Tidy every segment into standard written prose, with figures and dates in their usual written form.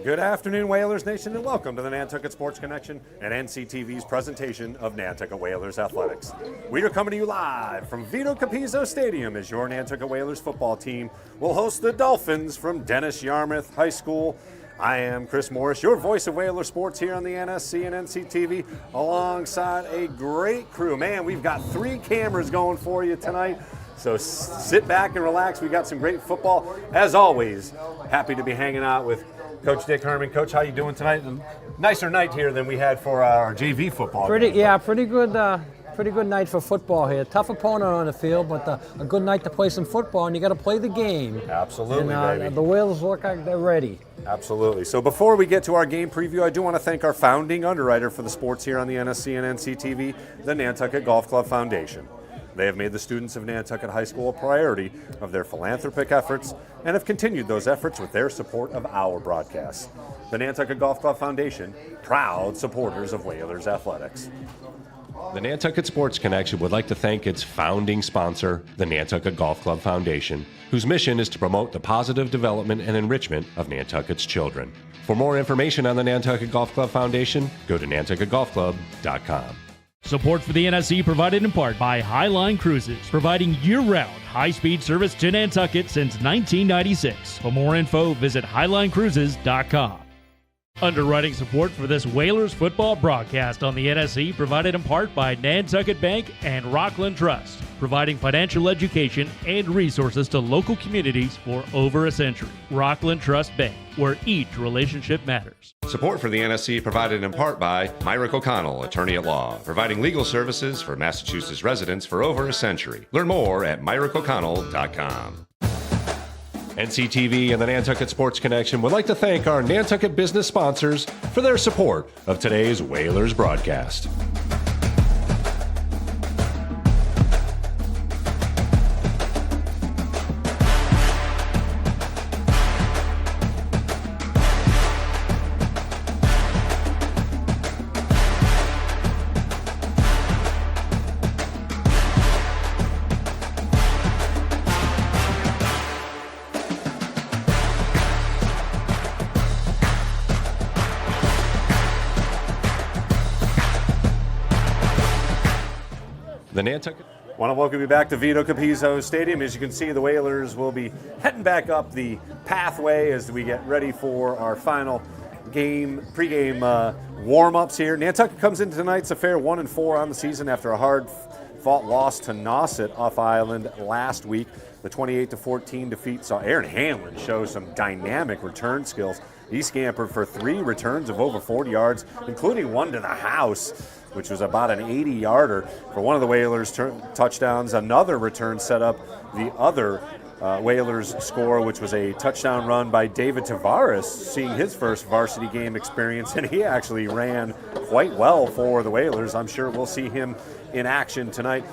Good afternoon, Whalers Nation, and welcome to the Nantucket Sports Connection and NCTV's presentation of Nantucket Whalers Athletics. We are coming to you live from Vito Capizzo Stadium as your Nantucket Whalers football team will host the Dolphins from Dennis-Yarmouth High School. I am Chris Morris, your voice of Whaler sports here on the NSC and NCTV, alongside a great crew. Man, we've got 3 cameras going for you tonight. So sit back and relax. We got some great football. As always, happy to be hanging out with Coach Dick Herman. Coach, how you doing tonight? Nicer night here than we had for our JV football. Pretty good night for football here. Tough opponent on the field, but a good night to play some football, and you got to play the game. Absolutely, and, baby. The Whalers look like they're ready. Absolutely. So before we get to our game preview, I do want to thank our founding underwriter for the sports here on the NSC and NCTV, the Nantucket Golf Club Foundation. They have made the students of Nantucket High School a priority of their philanthropic efforts and have continued those efforts with their support of our broadcasts. The Nantucket Golf Club Foundation, proud supporters of Whalers Athletics. The Nantucket Sports Connection would like to thank its founding sponsor, the Nantucket Golf Club Foundation, whose mission is to promote the positive development and enrichment of Nantucket's children. For more information on the Nantucket Golf Club Foundation, go to nantucketgolfclub.com. Support for the NSC provided in part by Highline Cruises, providing year-round high-speed service to Nantucket since 1996. For more info, visit highlinecruises.com. Underwriting support for this Whalers football broadcast on the NSC provided in part by Nantucket Bank and Rockland Trust, providing financial education and resources to local communities for over a century. Rockland Trust Bank, where each relationship matters. Support for the NSC provided in part by Myrick O'Connell, attorney at law, providing legal services for Massachusetts residents for over a century. Learn more at myrickoconnell.com. NCTV and the Nantucket Sports Connection would like to thank our Nantucket business sponsors for their support of today's Whalers broadcast. The Nantucket. Want to welcome you back to Vito Capizzo Stadium. As you can see, the Whalers will be heading back up the pathway as we get ready for our final pregame warm-ups here. Nantucket comes into tonight's affair 1-4 on the season after a hard-fought loss to Nauset off island last week. The 28-14 defeat saw Aaron Hanlon show some dynamic return skills. He scampered for 3 returns of over 40 yards, including one to the house, which was about an 80-yarder for one of the Whalers' touchdowns. Another return set up the other Whalers score, which was a touchdown run by David Tavares, seeing his first varsity game experience, and he actually ran quite well for the Whalers. I'm sure we'll see him in action tonight.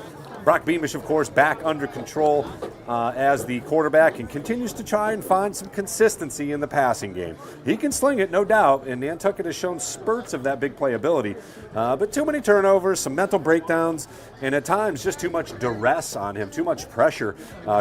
Brock Beamish, of course, back under control as the quarterback and continues to try and find some consistency in the passing game. He can sling it, no doubt, and Nantucket has shown spurts of that big playability. But too many turnovers, some mental breakdowns, and at times just too much duress on him, too much pressure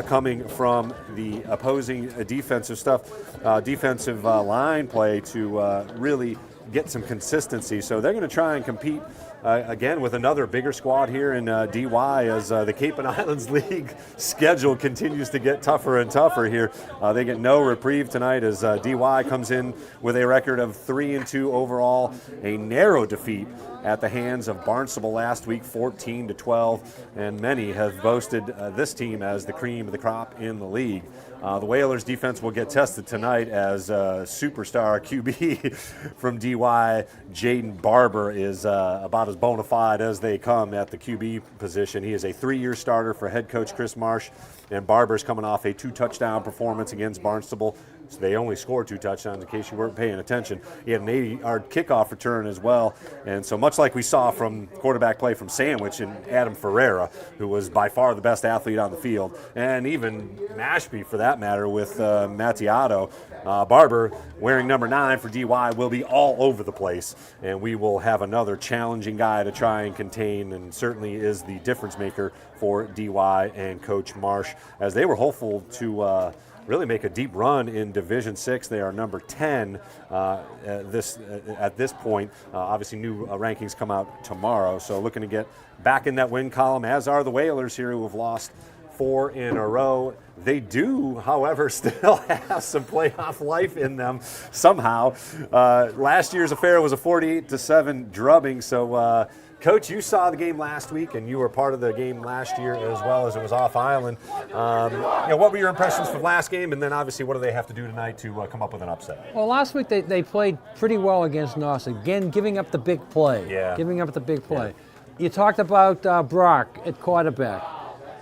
coming from the opposing defensive line play to really get some consistency. So they're going to try and compete again with another bigger squad here in DY as the Cape and Islands League schedule continues to get tougher and tougher here. They get no reprieve tonight as DY comes in with a record of 3-2 overall, a narrow defeat at the hands of Barnstable last week, 14-12, and many have boasted this team as the cream of the crop in the league. The Whalers defense will get tested tonight as superstar QB from DY, Jaden Barber, is about as bona fide as they come at the QB position. He is a 3-year starter for head coach Chris Marsh, and Barber's coming off a 2-touchdown performance against Barnstable. So they only scored 2 touchdowns, in case you weren't paying attention. He had an 80-yard kickoff return as well. And so much like we saw from quarterback play from Sandwich and Adam Ferreira, who was by far the best athlete on the field, and even Mashpee for that matter with Mattiato, Barber, wearing number 9 for DY, will be all over the place. And we will have another challenging guy to try and contain, and certainly is the difference maker for DY and Coach Marsh, as they were hopeful to really make a deep run in Division 6. They are number 10 at this point. Obviously, new rankings come out tomorrow, so looking to get back in that win column, as are the Whalers here, who have lost 4 in a row. They do, however, still have some playoff life in them somehow. Last year's affair was a 48-7 drubbing, so Coach, you saw the game last week, and you were part of the game last year as well, as it was off island. What were your impressions from last game, and then obviously what do they have to do tonight to come up with an upset? Well, last week they played pretty well against North. Again, giving up the big play. Yeah. Giving up the big play. Yeah. You talked about Brock at quarterback.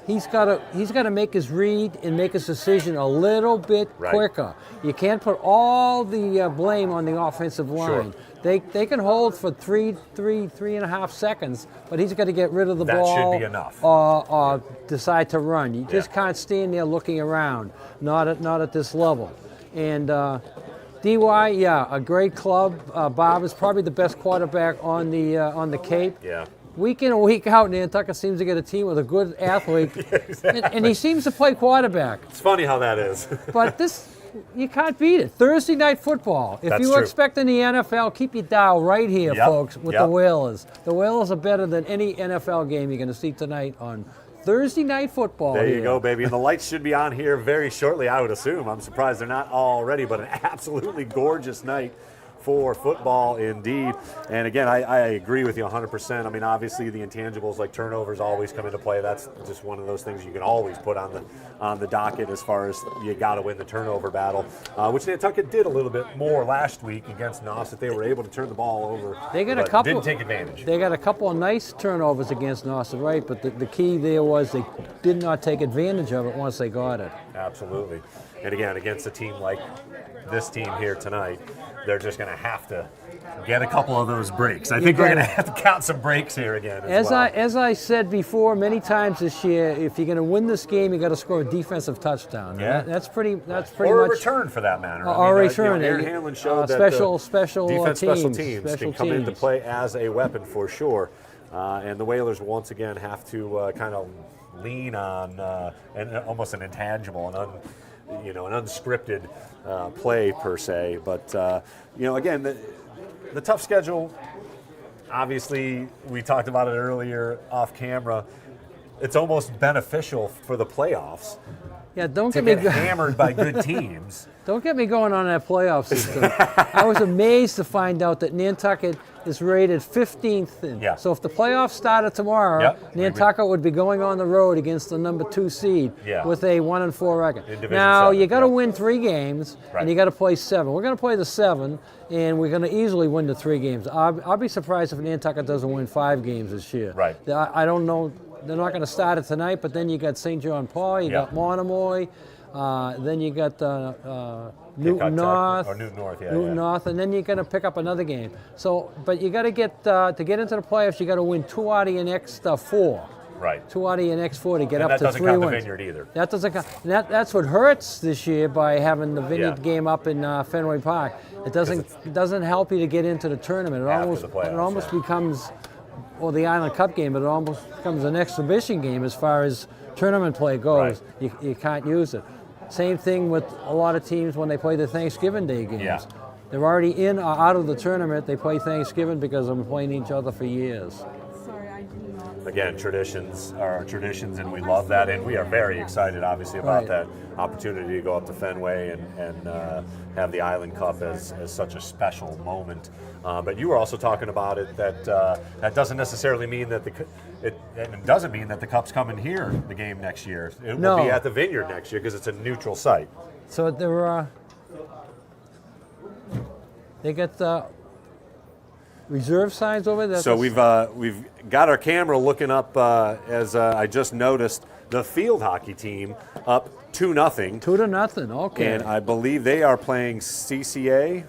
He's got to make his read and make his decision a little bit quicker. You can't put all the blame on the offensive line. Sure. They can hold for three and a half seconds, but he's got to get rid of the ball. That should be enough. Or decide to run. You just can't stand there looking around. Not at this level. And DY, a great club. Bob is probably the best quarterback on the Cape. Yeah. Week in and week out, Nantucket seems to get a team with a good athlete, exactly. and he seems to play quarterback. It's funny how that is. But this, you can't beat it. Thursday night football. If you were expecting the NFL, keep your dial right here, folks, with the Whalers. The Whalers are better than any NFL game you're going to see tonight on Thursday night football. There you go, baby. And the lights should be on here very shortly, I would assume. I'm surprised they're not already, but an absolutely gorgeous night for football indeed. And again, I agree with you 100%. I mean, obviously the intangibles like turnovers always come into play. That's just one of those things you can always put on the docket as far as you got to win the turnover battle, which Nantucket did a little bit more last week against Nauset. They were able to turn the ball over. They got didn't take advantage. They got a couple of nice turnovers against Nauset, right? But the key there was they did not take advantage of it once they got it. Absolutely. And again, against a team like this team here tonight, they're just going to have to get a couple of those breaks. I think we're going to have to count some breaks here again as well. As I said before many times this year, if you're going to win this game, you got to score a defensive touchdown. Yeah. That's pretty or much. Or a return for that matter. Or a return. Aaron Hanlon showed that special teams can come into play as a weapon for sure. And the Whalers once again have to kind of lean on almost an intangible, an unscripted play per se. But again, the tough schedule. Obviously, we talked about it earlier off camera. It's almost beneficial for the playoffs. Yeah, don't get me hammered by good teams. Don't get me going on that playoff system. I was amazed to find out that Nantucket is rated 15th. Yeah. So if the playoffs started tomorrow, Nantucket would be going on the road against the number 2 seed with a 1-4 record. Now you got to win 3 games, and you got to play 7. We're going to play the 7, and we're going to easily win the 3 games. I'll be surprised if Nantucket doesn't win 5 games this year. Right. I don't know. They're not going to start it tonight, but then you got St. John Paul, you got Monomoy, then you got Newton North. Newton North, and then you're going to pick up another game. So, but you got to get to get into the playoffs. You got to win 2 out of your next 4. Right. 2 out of your next 4 to get up to 3 wins. That doesn't count the Vineyard either. That doesn't count. That's what hurts this year by having the Vineyard game up in Fenway Park. It doesn't help you to get into the tournament. It almost becomes. Or the Island Cup game, but it almost becomes an exhibition game as far as tournament play goes. Right. You can't use it. Same thing with a lot of teams when they play the Thanksgiving Day games. Yeah. They're already in or out of the tournament. They play Thanksgiving because they've been playing each other for years. Again, traditions are traditions, and we love that, and we are very excited, obviously, about that opportunity to go up to Fenway and have the Island Cup as such a special moment. But you were also talking about it that doesn't necessarily mean that it doesn't mean that the Cup's coming here, the game next year. It will be at the Vineyard next year because it's a neutral site. So they got reserve signs over there. So we've got our camera looking up as I just noticed the field hockey team up 2-0. 2-0. Okay. And I believe they are playing CCA.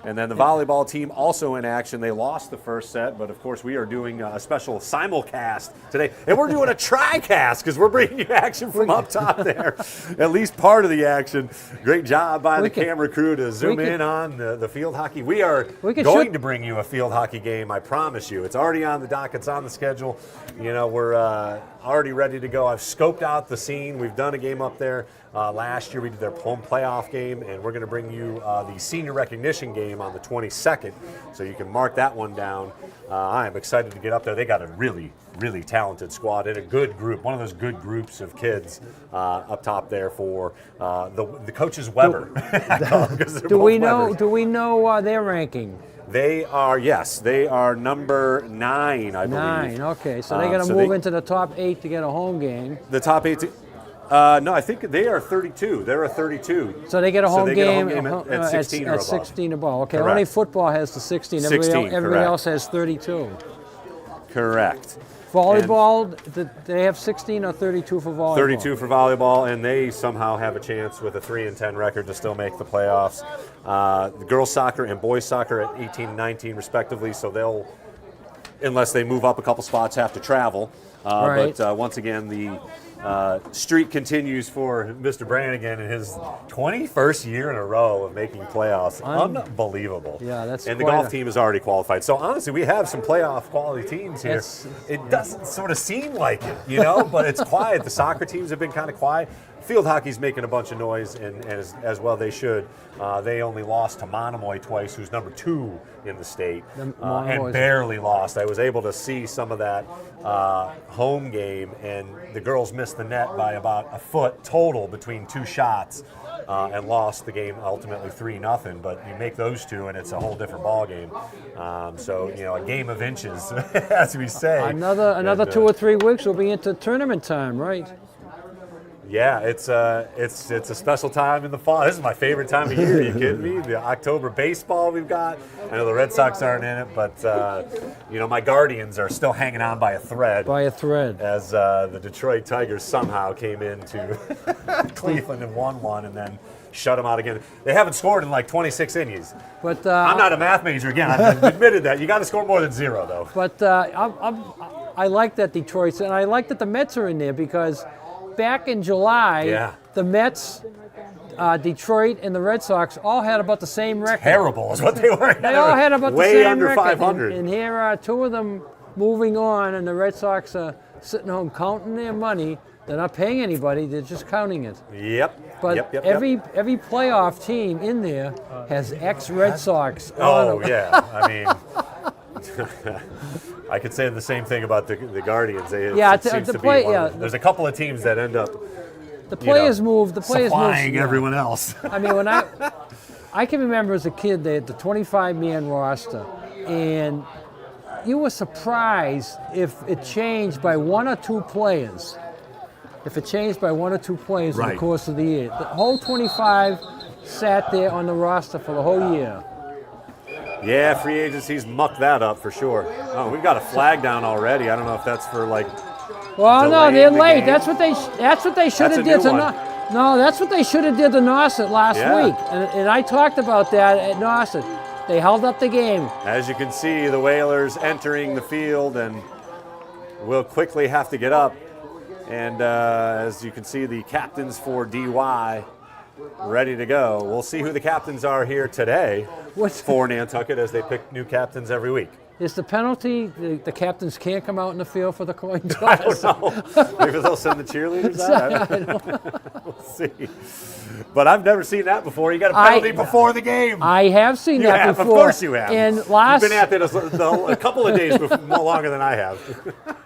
And then the volleyball team also in action. They lost the first set, but of course we are doing a special simulcast today. And we're doing a tri-cast because we're bringing you action from up top there. At least part of the action. Great job by the camera crew to zoom in on the field hockey. We are going to bring you a field hockey game, I promise you. It's already on the docket. It's on the schedule. We're already ready to go. I've scoped out the scene. We've done a game up there Last year we did their home playoff game, and we're going to bring you the senior recognition game on the 22nd, so you can mark that one down. I am excited to get up there. They got a really, really talented squad and a good group, one of those good groups of kids up top there for the coaches Weber. Do we know their ranking? They are number 9, I believe. 9, okay. So they're going to move into the top 8 to get a home game. The top 8. No, I think they are 32. They're a 32. So they get a home game at 16 or above. 16 above. Okay, Correct. only football has the 16. Everybody else has 32. Correct. Volleyball, do they have 16 or 32 for volleyball? 32 for volleyball, and they somehow have a chance with a 3-10 record to still make the playoffs. The girls soccer and boys soccer at 18 and 19 respectively, so they'll, unless they move up a couple spots, have to travel. Right. But once again, the streak continues for Mr. Brannigan in his 21st year in a row of making playoffs. Unbelievable. Yeah, that's and the golf team is already qualified. So honestly, we have some playoff quality teams here. It doesn't sort of seem like it, but it's quiet. The soccer teams have been kind of quiet. Field hockey's making a bunch of noise, and as well they should. They only lost to Monomoy twice, who's number 2 in the state, and barely lost. I was able to see some of that home game, and the girls missed the net by about a foot total between 2 shots, and lost the game ultimately 3-0. But you make those 2, and it's a whole different ball game. So a game of inches, as we say. Another 2 or 3 weeks, we'll be into tournament time, right? Yeah, it's a special time in the fall. This is my favorite time of year. Are you kidding me? The October baseball we've got. I know the Red Sox aren't in it, but my Guardians are still hanging on by a thread. As the Detroit Tigers somehow came into Cleveland and won one, and then shut them out again. They haven't scored in like 26 innings. But I'm not a math major again. I've admitted that. You got to score more than 0, though. But I like that Detroit, and I like that the Mets are in there because back in July, the Mets, Detroit, and the Red Sox all had about the same record. Terrible is what they were. They all had about the same way under record. 500. And here are 2 of them moving on, and the Red Sox are sitting home counting their money. They're not paying anybody; they're just counting it. Yep. But every playoff team in there has ex-Red Sox. Yeah. I mean. I could say the same thing about the Guardians. There's a couple of teams that end up supplying everyone else. I mean, when I can remember as a kid, they had the 25-man roster, and you were surprised if it changed by 1 or 2 players. If it changed by 1 or 2 players in the course of the year. The whole 25 sat there on the roster for the whole year. Yeah, free agencies mucked that up for sure. Oh, we've got a flag down already. I don't know if that's for Well, no, they're late. That's what they should have did to. No, that's what they should have did to Nauset last week. And I talked about that at Nauset. They held up the game. As you can see, the Whalers entering the field and will quickly have to get up. And as you can see, the captains for DY ready to go. We'll see who the captains are here today for Nantucket as they pick new captains every week. Is the penalty the captains can't come out in the field for the coin toss? I don't know. Maybe they'll send the cheerleaders out. We'll see. But I've never seen that before. You got a penalty before the game. I have seen that before. Of course you have. And You've been at it a couple of days more longer than I have.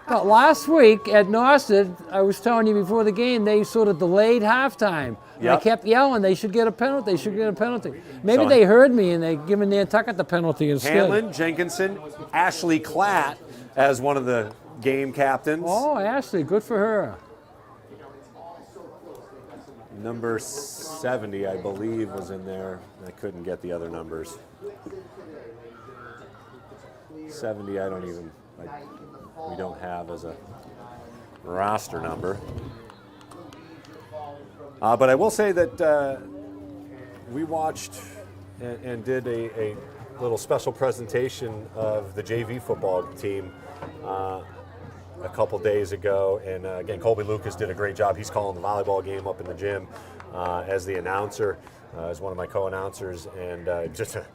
But last week at Nauset, I was telling you before the game, they sort of delayed halftime. And I kept yelling, they should get a penalty, they should get a penalty. Maybe they heard me and they given Nantucket the penalty instead. Hanlon, Jenkinson, Ashley Klatt as one of the game captains. Oh, Ashley, good for her. Number 70, I believe, was in there. I couldn't get the other numbers. 70, we don't have as a roster number. But I will say that we watched and did a little special presentation of the JV football team a couple days ago. And again, Colby Lucas did a great job. He's calling the volleyball game up in the gym as the announcer. as one of my co-announcers, and just a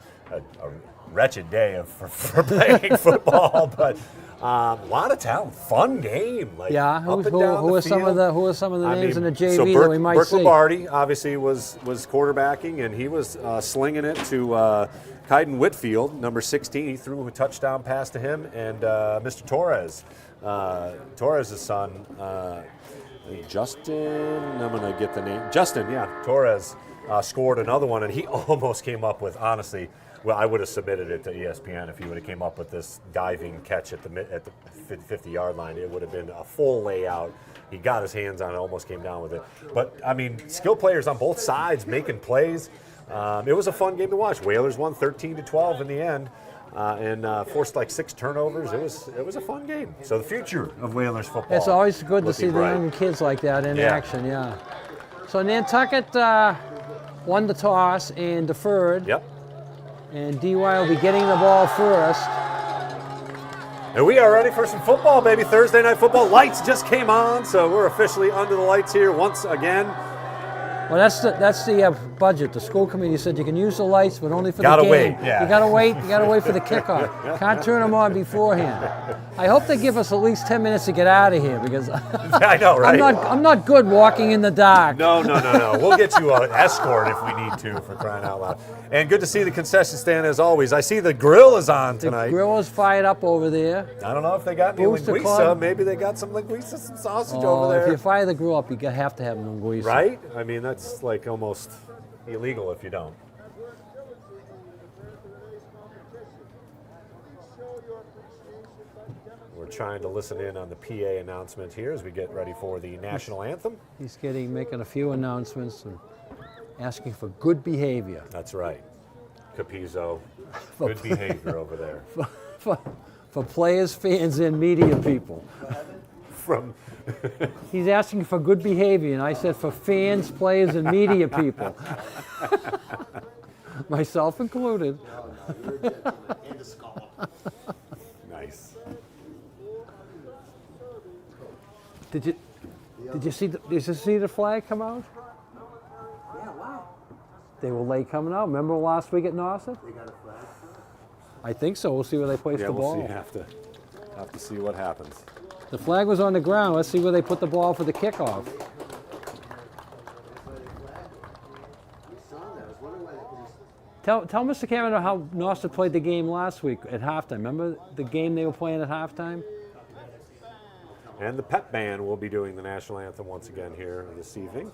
wretched day for playing football, but a lot of talent, fun game. Like, yeah, who are some of the names in the JV so that we might Burke see? Lombardi obviously was quarterbacking, and he was slinging it to Kaiden Whitfield, number 16. He threw a touchdown pass to him, and Mr. Torres, Torres' son, Justin. I'm gonna get the name. Justin, yeah, Torres scored another one, and he almost came up with, honestly. Well, I would have submitted it to ESPN if he would have came up with this diving catch at the 50-yard line. It would have been a full layout. He got his hands on it, almost came down with it. But, I mean, skill players on both sides making plays. It was a fun game to watch. Whalers won 13-12 in the end and forced like 6 turnovers. It was a fun game. So the future of Whalers football. It's always good to see the bright. young kids like that in action, yeah. So Nantucket won the toss and deferred. Yep. And DY will be getting the ball first. And we are ready for some football, baby. Thursday night football. Lights just came on, so we're officially under the lights here once again. Well, that's the budget. The school committee said you can use the lights, but only for the Gotta game. wait, yeah. You gotta wait for the kickoff. Can't turn them on beforehand. I hope they give us at least 10 minutes to get out of here because I know, right? I'm not good walking in the dark. No. We'll get you an escort if we need to, for crying out loud. And good to see the concession stand as always. I see the grill is on tonight. The grill is fired up over there. I don't know if they got any Booster linguiça. Club. Maybe they got some linguiça, some sausage over there. If you fire the grill up, you have to have linguiça. Right? I mean, that's like almost illegal if you don't. We're trying to listen in on the PA announcement here as we get ready for the national anthem. He's making a few announcements and asking for good behavior. That's right. Capizzo, good behavior over there. For players, fans, and media people. He's asking for good behavior, and I said for fans, players, and media people. Myself included. Nice. Did you see the flag come out? Yeah, wow. They were late coming out. Remember last week at Nauset? They got a flag? I think so. We'll see where they place the ball. We'll see. Have to see what happens. The flag was on the ground. Let's see where they put the ball for the kickoff. Tell Mr. Cameron how Nauset played the game last week at halftime. Remember the game they were playing at halftime? And the pep band will be doing the national anthem once again here this evening.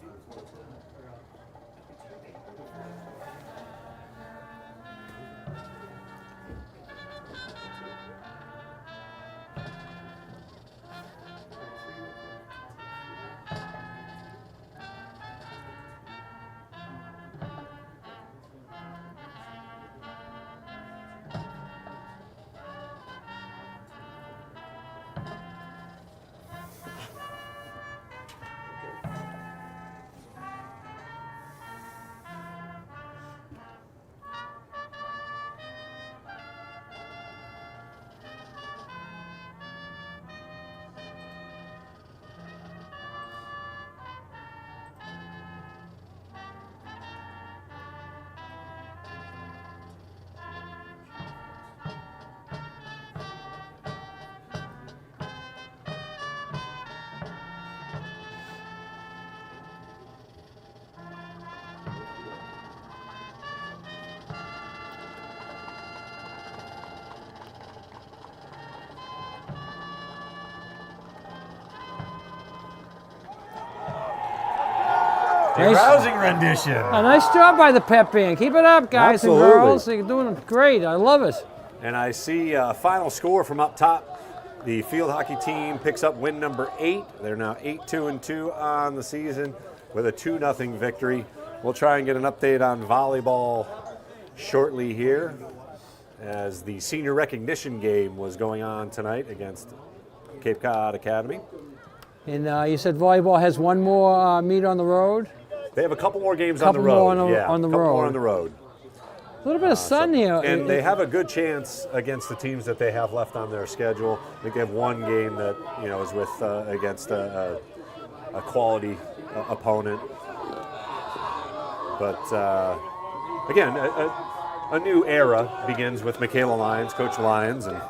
A rousing rendition. A nice job by the pep band. Keep it up, guys and Absolutely. girls. You're doing great. I love it. And I see a final score from up top. The field hockey team picks up win number 8. They're now 8-2-2 on the season with a 2-0 victory. We'll try and get an update on volleyball shortly here as the senior recognition game was going on tonight against Cape Cod Academy. And you said volleyball has one more meet on the road? They have a couple more games on the road. More on the road. A little bit of sun here. And they have a good chance against the teams that they have left on their schedule. I think they have one game that is with against a quality opponent. But again, a new era begins with Michaela Lyons, Coach Lyons, and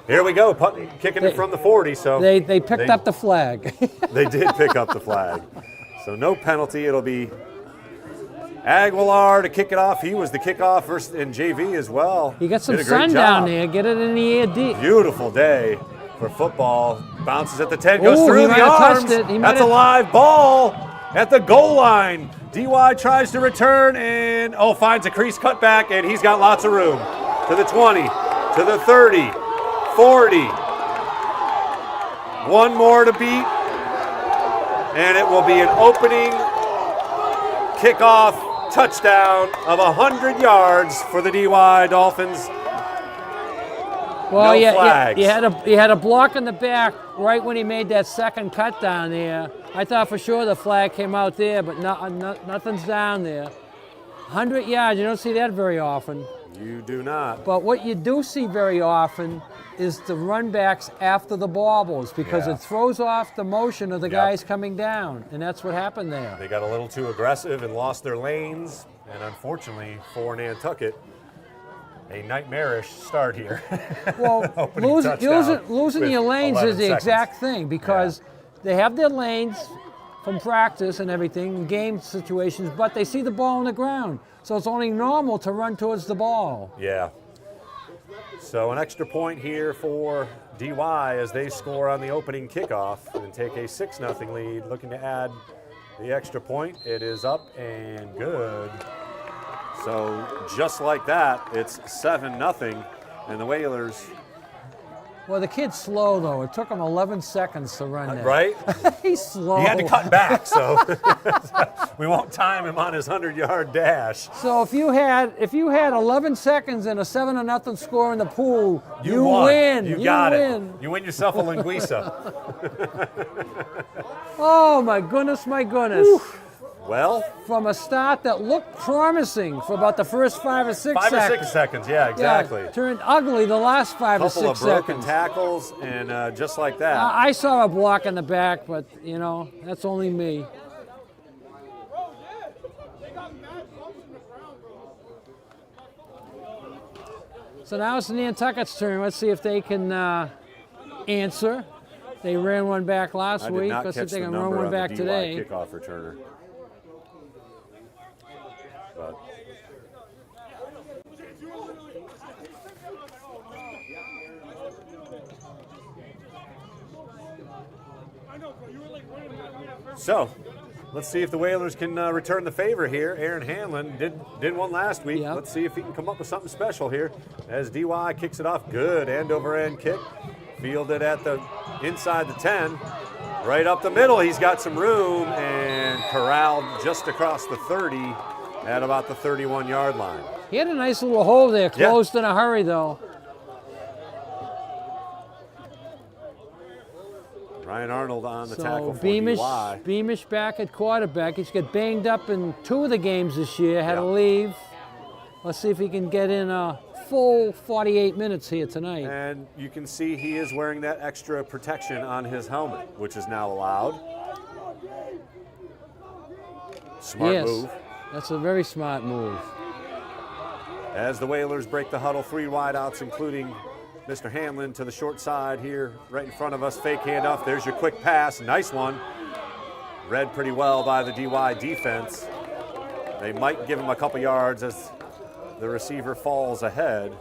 here we go, kicking it from the 40. So they picked up the flag. They did pick up the flag. So no penalty. It'll be Aguilar to kick it off. He was the kickoff versus in JV as well. You got some sun down there. Get it in the air deep. Beautiful day for football. Bounces at the 10, goes through the arms. That's a live ball at the goal line. DY tries to return and finds a crease cutback, and he's got lots of room. To the 20, to the 30, 40. One more to beat, and it will be an opening kickoff touchdown of 100 yards for the DY Dolphins. Well, no flags. You had a block in the back right when he made that second cut down there. I thought for sure the flag came out there, but nothing's down there. 100 yards, you don't see that very often. You do not. But what you do see very often is the run backs after the baubles, because it throws off the motion of the guys coming down, and that's what happened there. They got a little too aggressive and lost their lanes, and unfortunately for Nantucket, a nightmarish start here. Well, losing your lanes is the exact thing, because they have their lanes from practice and everything, game situations, but they see the ball on the ground. So it's only normal to run towards the ball. Yeah. So an extra point here for DY as they score on the opening kickoff and take a 6-0 lead, looking to add the extra point. It is up and good. So just like that, it's 7-0, and the Whalers. Well, the kid's slow, though. It took him 11 seconds to run that. Right? He's slow. He had to cut back, so we won't time him on his 100-yard dash. So if you had 11 seconds and a 7-0 score in the pool, you won. win. You got it. You win yourself a linguiça. Oh my goodness, my goodness. Whew. Well, from a start that looked promising for about the first 5 or 6 seconds. 5 or 6 seconds, yeah, exactly. Yeah, turned ugly the last 5 or 6 seconds. Couple of broken tackles, and just like that. I saw a block in the back, but, you know, that's only me. So now it's Nantucket's turn. Let's see if they can answer. They ran one back last week. Let's see if they can run one back today. Kickoff returner. But so, let's see if the Whalers can return the favor here. Aaron Hanlon did one last week. Yep. Let's see if he can come up with something special here as DY kicks it off. Good end-over-end kick. Fielded at the inside the 10. Right up the middle, he's got some room, and corralled just across the 30 at about the 31-yard line. He had a nice little hole there, closed in a hurry, though. Ryan Arnold on the tackle for DY. Beamish back at quarterback. He's got banged up in 2 of the games this year, had to leave. Let's see if he can get in a full 48 minutes here tonight. And you can see he is wearing that extra protection on his helmet, which is now allowed. Smart move. That's a very smart move. As the Whalers break the huddle, 3 wideouts, including Mr. Hanlon to the short side here, right in front of us. Fake handoff. There's your quick pass. Nice one. Read pretty well by the DY defense. They might give him a couple yards as the receiver falls ahead.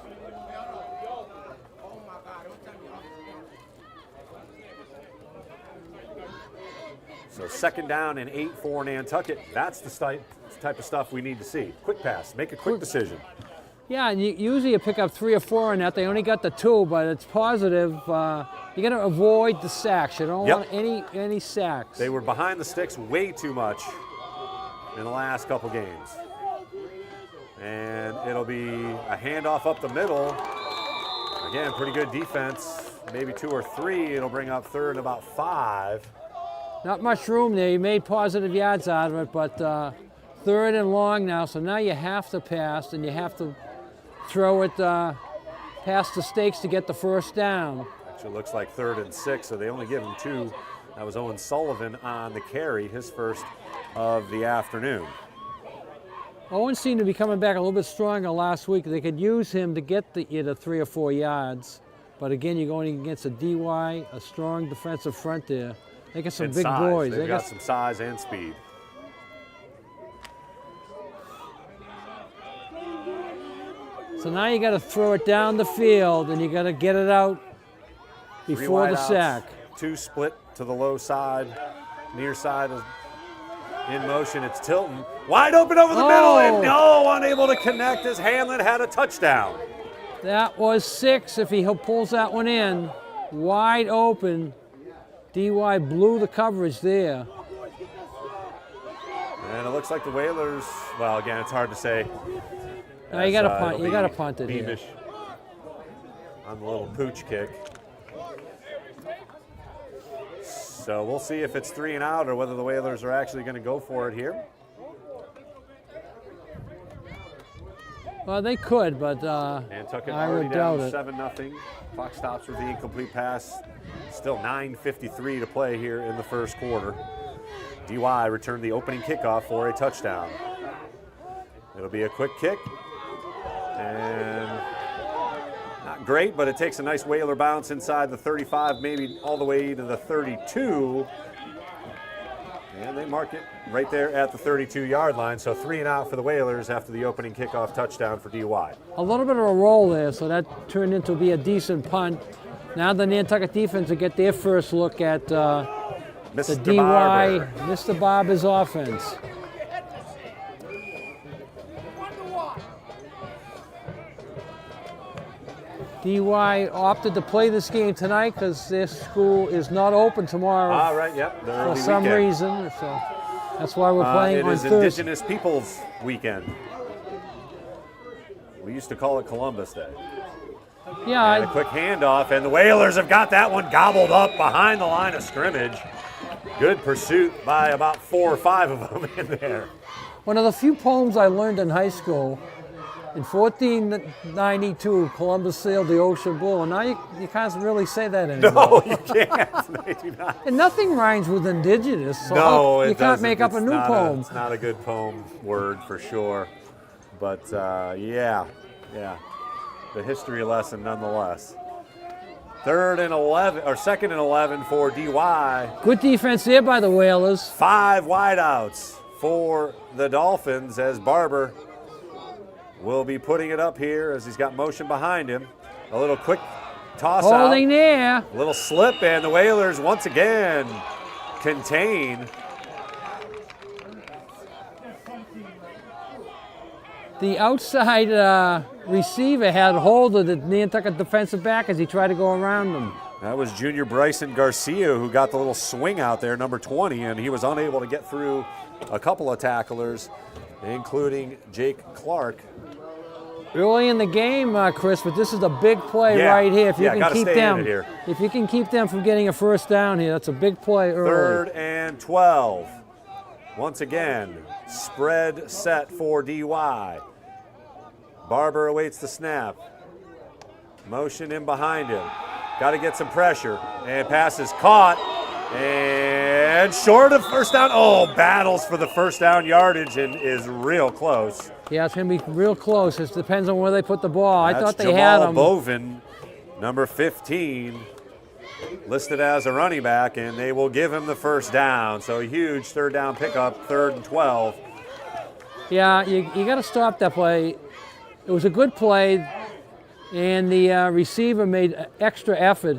So 2nd down and 8 for Nantucket. That's the type of stuff we need to see. Quick pass, make a quick decision. Yeah, and usually you pick up 3 or 4 on that. They only got the 2, but it's positive. You got to avoid the sacks. You don't want any sacks. They were behind the sticks way too much in the last couple games. And it'll be a handoff up the middle. Again, pretty good defense. Maybe 2 or 3. It'll bring up 3rd and about 5. Not much room there. You made positive yards out of it, but 3rd and long now. So now you have to pass, and you have to throw it past the stakes to get the 1st down. Actually looks like 3rd and 6, so they only give him 2. That was Owen Sullivan on the carry, his first of the afternoon. Owen seemed to be coming back a little bit stronger last week. They could use him to get either 3 or 4 yards. But again, you're going against a DY, a strong defensive front there. They got some And big size. boys. They've got some size and speed. So now you got to throw it down the field, and you got to get it out before the sack. 2 split to the low side, near side is in motion. It's Tilton, wide open over the middle, and no, unable to connect as Hanlon had a touchdown. That was 6 if he pulls that one in. Wide open. DY blew the coverage there. And it looks like the Whalers, well, again, it's hard to say. No, you got to punt. You got to punt it here. Beamish on the little pooch kick. So we'll see if it's 3 and out or whether the Whalers are actually going to go for it here. Well, they could, but Nantucket I already would doubt down it. 7-0. Clock stops with the incomplete pass. Still 9:53 to play here in the first quarter. DY returned the opening kickoff for a touchdown. It'll be a quick kick. And not great, but it takes a nice Whaler bounce inside the 35, maybe all the way to the 32. And they mark it right there at the 32-yard line. So 3 and out for the Whalers after the opening kickoff touchdown for DY. A little bit of a roll there, so that turned into be a decent punt. Now the Nantucket defense will get their first look at the DY, Barber. Mr. Barber's offense. DY opted to play this game tonight because their school is not open tomorrow All right, yep. the for early some weekend. reason. So that's why we're playing It on is Thursday. Indigenous Peoples Weekend. We used to call it Columbus Day. Yeah, And a quick handoff, and the Whalers have got that one gobbled up behind the line of scrimmage. Good pursuit by about 4 or 5 of them in there. one of the few poems I learned in high school. In 1492, Columbus sailed the ocean blue, and now you can't really say that anymore. No, you can't. They do not. And nothing rhymes with indigenous, so No, you it can't doesn't. make up It's a new not poem. It's not a good poem word for sure. But yeah. The history lesson nonetheless. 2nd and 11 for DY. Good defense there by the Whalers. 5 wideouts for the Dolphins as Barber will be putting it up here as he's got motion behind him. A little quick toss Holding out. there. A little slip, and the Whalers once again contain. The outside receiver had hold of the Nantucket defensive back as he tried to go around them. That was junior Bryson Garcia who got the little swing out there, number 20, and he was unable to get through a couple of tacklers, including Jake Clark. Early in the game, Chris, but this is a big play right here. If you can gotta keep stay them, in it here. if you can keep them from getting a first down here, that's a big play early. 3rd and 12. Once again, spread set for DY. Barber awaits the snap. Motion in behind him. Got to get some pressure. And pass is caught. And short of first down. Oh, battles for the first down yardage and is real close. Yeah, it's going to be real close. It depends on where they put the ball. I That's thought they Jamal had him. Bovin, number 15, listed as a running back, and they will give him the first down. So a huge 3rd down pickup, 3rd and 12. Yeah, you got to stop that play. It was a good play, and the receiver made extra effort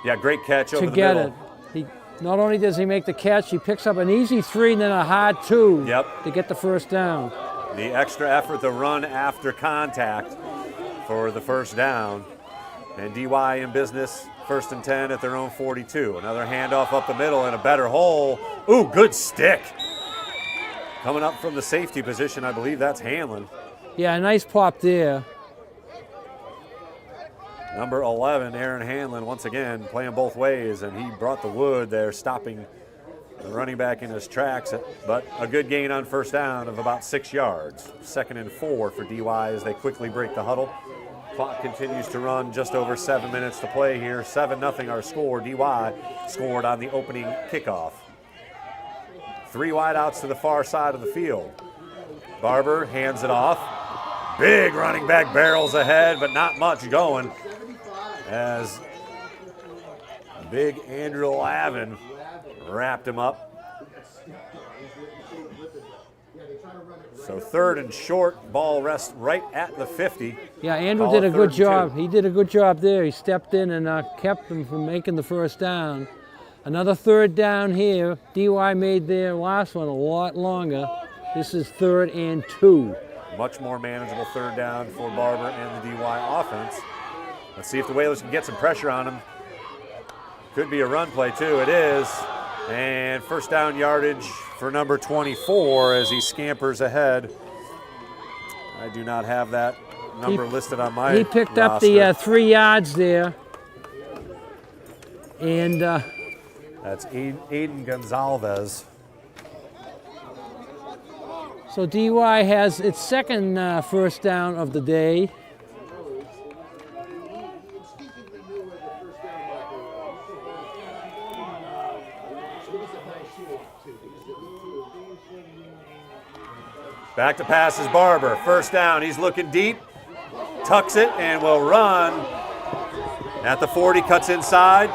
Yeah, great catch over to the get middle. it. Not only does he make the catch, he picks up an easy 3 and then a hard 2 Yep. to get the first down. The extra effort, the run after contact for the first down. And DY in business, 1st and 10 at their own 42. Another handoff up the middle and a better hole. Ooh, good stick. Coming up from the safety position, I believe that's Hanlon. Yeah, a nice pop there. Number 11, Aaron Hanlon, once again playing both ways, and he brought the wood there, stopping the running back in his tracks, but a good gain on first down of about 6 yards. 2nd and 4 for DY as they quickly break the huddle. Clock continues to run, just over 7 minutes to play here. 7-0 our score. DY scored on the opening kickoff. 3 wideouts to the far side of the field. Barber hands it off. Big running back barrels ahead, but not much going as big Andrew Lavin wrapped him up. So 3rd and short, ball rests right at the 50. Yeah, Andrew Call did it a good 3rd and job. 2. He did a good job there. He stepped in and kept them from making the first down. Another 3rd down here. DY made their last one a lot longer. This is 3rd and 2. Much more manageable 3rd down for Barber and the DY offense. Let's see if the Whalers can get some pressure on him. Could be a run play too, it is. And first down yardage for number 24 as he scampers ahead. I do not have that number listed on my He picked roster. up the 3 yards there. And That's Aiden Gonzalez. so DY has its second first down of the day. Back to pass is Barber. First down, he's looking deep, tucks it, and will run. At the 40, cuts inside,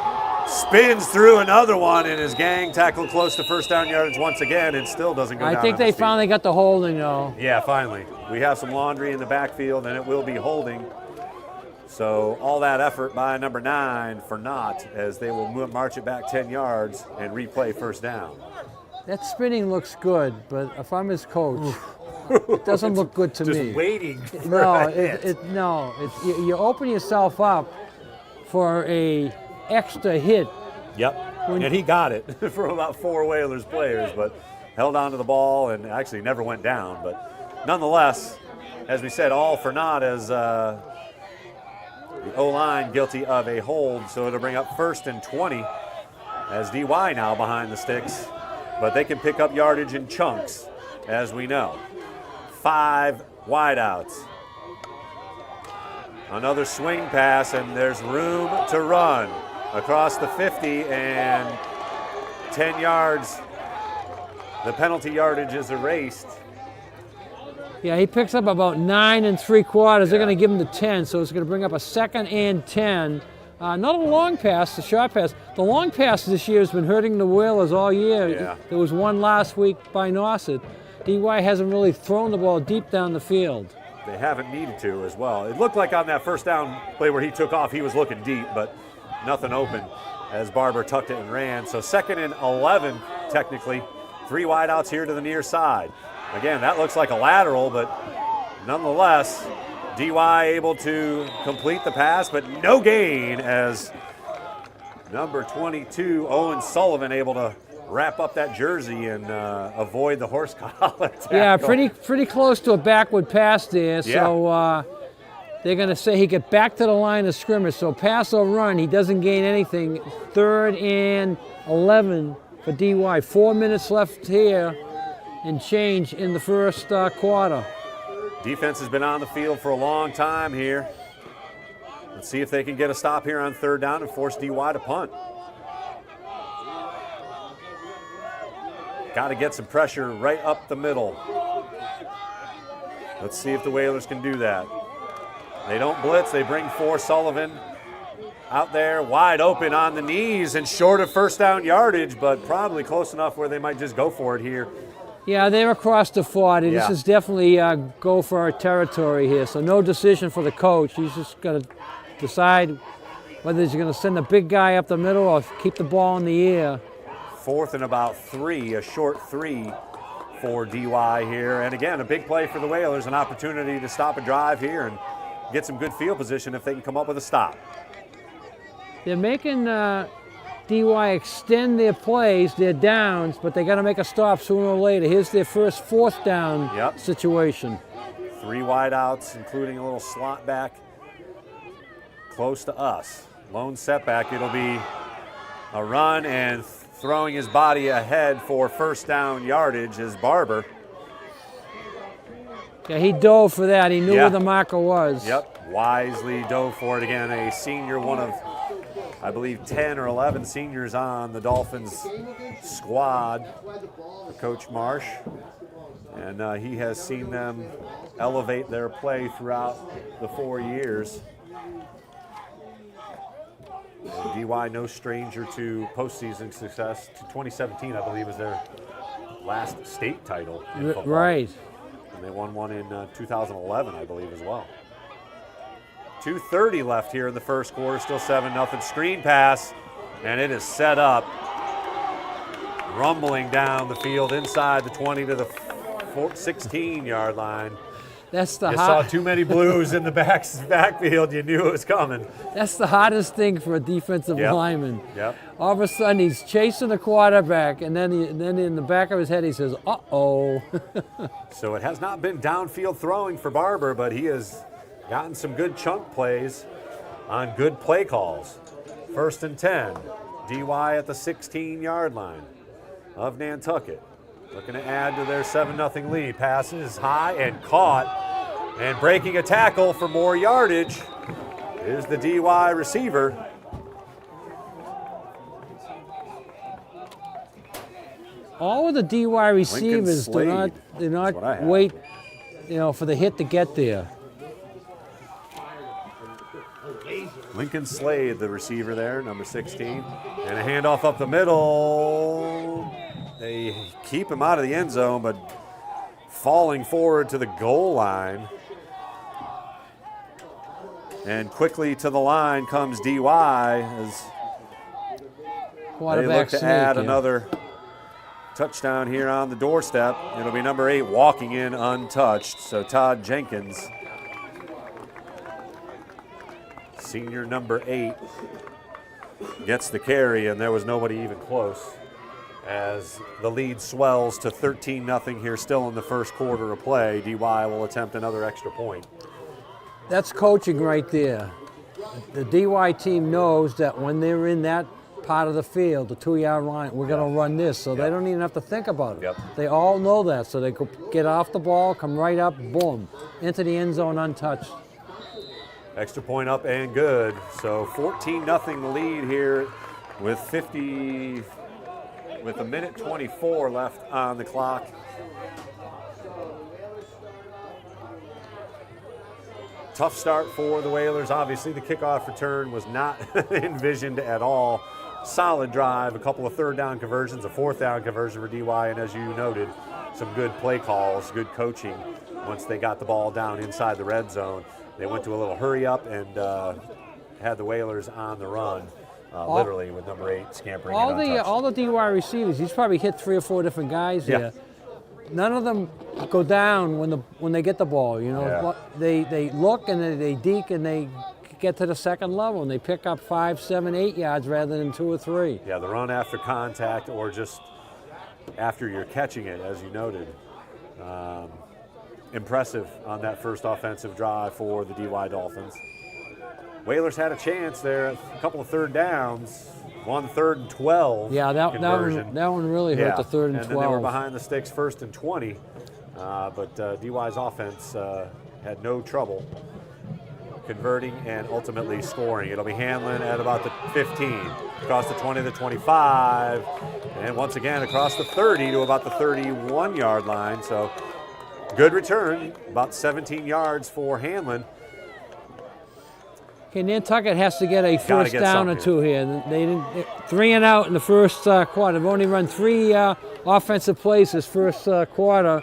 spins through another one, and his gang tackled close to first down yardage once again, and still doesn't go down. I think on they his feet. finally got the holding though. Yeah, finally. We have some laundry in the backfield, and it will be holding. So all that effort by number 9 for naught, as they will march it back 10 yards and replay first down. That spinning looks good, but if I'm his coach, it doesn't look good to Just me. waiting for No, a hit. you open yourself up for a extra hit. Yep, and he got it from about 4 Whalers players, but held on to the ball and actually never went down. But nonetheless, as we said, all for naught as the O-line guilty of a hold, so it'll bring up 1st and 20 as DY now behind the sticks, but they can pick up yardage in chunks, as we know. 5 wideouts. Another swing pass, and there's room to run across the 50 and 10 yards. The penalty yardage is erased. Yeah, he picks up about 9 3/4. They're going to give him the 10, so it's going to bring up a 2nd and 10. Not a long pass, a short pass. The long pass this year has been hurting the Whalers all year. Yeah. There was one last week by Nauset. DY hasn't really thrown the ball deep down the field. They haven't needed to as well. It looked like on that first down play where he took off, he was looking deep, but nothing open as Barber tucked it and ran. So 2nd and 11, technically. 3 wideouts here to the near side. Again, that looks like a lateral, but nonetheless, DY able to complete the pass, but no gain as number 22, Owen Sullivan, able to wrap up that jersey and avoid the horse collar tackle. Yeah, pretty close to a backward pass there. So they're going to say he get back to the line of scrimmage. So pass or run, he doesn't gain anything. 3rd and 11 for DY. 4 minutes left here and change in the first quarter. Defense has been on the field for a long time here. Let's see if they can get a stop here on 3rd down and force DY to punt. Got to get some pressure right up the middle. Let's see if the Whalers can do that. They don't blitz. They bring 4 Sullivan out there wide open on the knees and short of first down yardage, but probably close enough where they might just go for it here. Yeah, they're across the 40. Yeah. This is definitely go for our territory here. So no decision for the coach. He's just going to decide whether he's going to send the big guy up the middle or keep the ball in the air. 4th and about 3, a short 3 for DY here. And again, a big play for the Whalers, an opportunity to stop a drive here and get some good field position if they can come up with a stop. They're making DY extend their plays, their downs, but they got to make a stop sooner or later. Here's their first 4th down situation. 3 wideouts, including a little slot back close to us. Lone setback, it'll be a run and throwing his body ahead for first down yardage is Barber. Yeah, he dove for that. He knew Yeah. where the marker was. Yep, wisely dove for it again. A senior, one of, I believe, 10 or 11 seniors on the Dolphins squad for Coach Marsh. And he has seen them elevate their play throughout the 4 years. And DY no stranger to postseason success. 2017, I believe, was their last state title in football. Right. And they won one in 2011, I believe, as well. 2:30 left here in the first quarter, still 7-0. Screen pass, and it is set up. Rumbling down the field inside the 20 to the 16-yard line. That's the You saw too many blues in the backfield. You knew it was coming. That's the hardest thing for a defensive lineman. Yep. All of a sudden, he's chasing the quarterback, and then in the back of his head, he says, "Uh-oh." So it has not been downfield throwing for Barber, but he has gotten some good chunk plays on good play calls. 1st and 10. DY at the 16-yard line of Nantucket. Looking to add to their 7-0 lead. Passes high and caught. And breaking a tackle for more yardage is the DY receiver. All of the DY receivers do not wait, for the hit to get there. Lincoln Slade, the receiver there, number 16. And a handoff up the middle. They keep him out of the end zone, but falling forward to the goal line. And quickly to the line comes DY as they look to add another touchdown here on the doorstep. It'll be number 8 walking in untouched. So Todd Jenkins, senior number 8, gets the carry, and there was nobody even close as the lead swells to 13-0 here still in the first quarter of play. DY will attempt another extra point. That's coaching right there. The DY team knows that when they're in that part of the field, the 2-yard line, we're going to run this, so they don't even have to think about it. They all know that, so they go get off the ball, come right up, boom, into the end zone untouched. Extra point up and good. So 14-0 lead here with 1:24 left on the clock. Tough start for the Whalers. Obviously, the kickoff return was not envisioned at all. Solid drive, a couple of 3rd down conversions, a 4th down conversion for DY, and as you noted, some good play calls, good coaching once they got the ball down inside the red zone. They went to a little hurry up and had the Whalers on the run, literally with number 8 scampering. All the DY receivers, he's probably hit 3 or 4 different guys here. None of them go down when they get the ball. They look and they deke and they get to the second level and they pick up 5, 7, 8 yards rather than 2 or 3. Yeah, the run after contact or just after you're catching it, as you noted. Impressive on that first offensive drive for the DY Dolphins. Whalers had a chance there, a couple of 3rd downs, 1 3rd and 12. Yeah, that one really hurt, the 3rd and 12. And then they were behind the sticks 1st and 20. But DY's offense had no trouble converting and ultimately scoring. It'll be Hanlon at about the 15, across the 20 to the 25, and once again across the 30 to about the 31-yard line. So good return, about 17 yards for Hanlon. Okay, Nantucket has to get a first down or 2 here. They didn't 3 and out in the first quarter. They've only run 3 offensive plays this first quarter,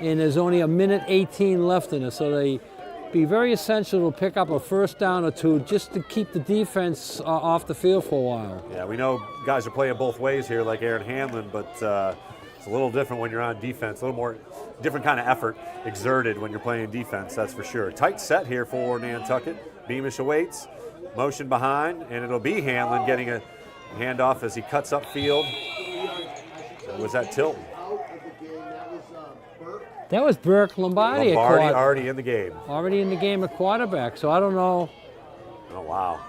and there's only 1:18 left in it. So they be very essential to pick up a first down or 2 just to keep the defense off the field for a while. Yeah, we know guys are playing both ways here, like Aaron Hanlon, but it's a little different when you're on defense. A little more different kind of effort exerted when you're playing defense, that's for sure. Tight set here for Nantucket. Beamish awaits, motion behind, and it'll be Hanlon getting a handoff as he cuts upfield. Was that Tilton? That was Burke Lombardi. Already in the game. Already in the game at quarterback, so I don't know. Oh, wow.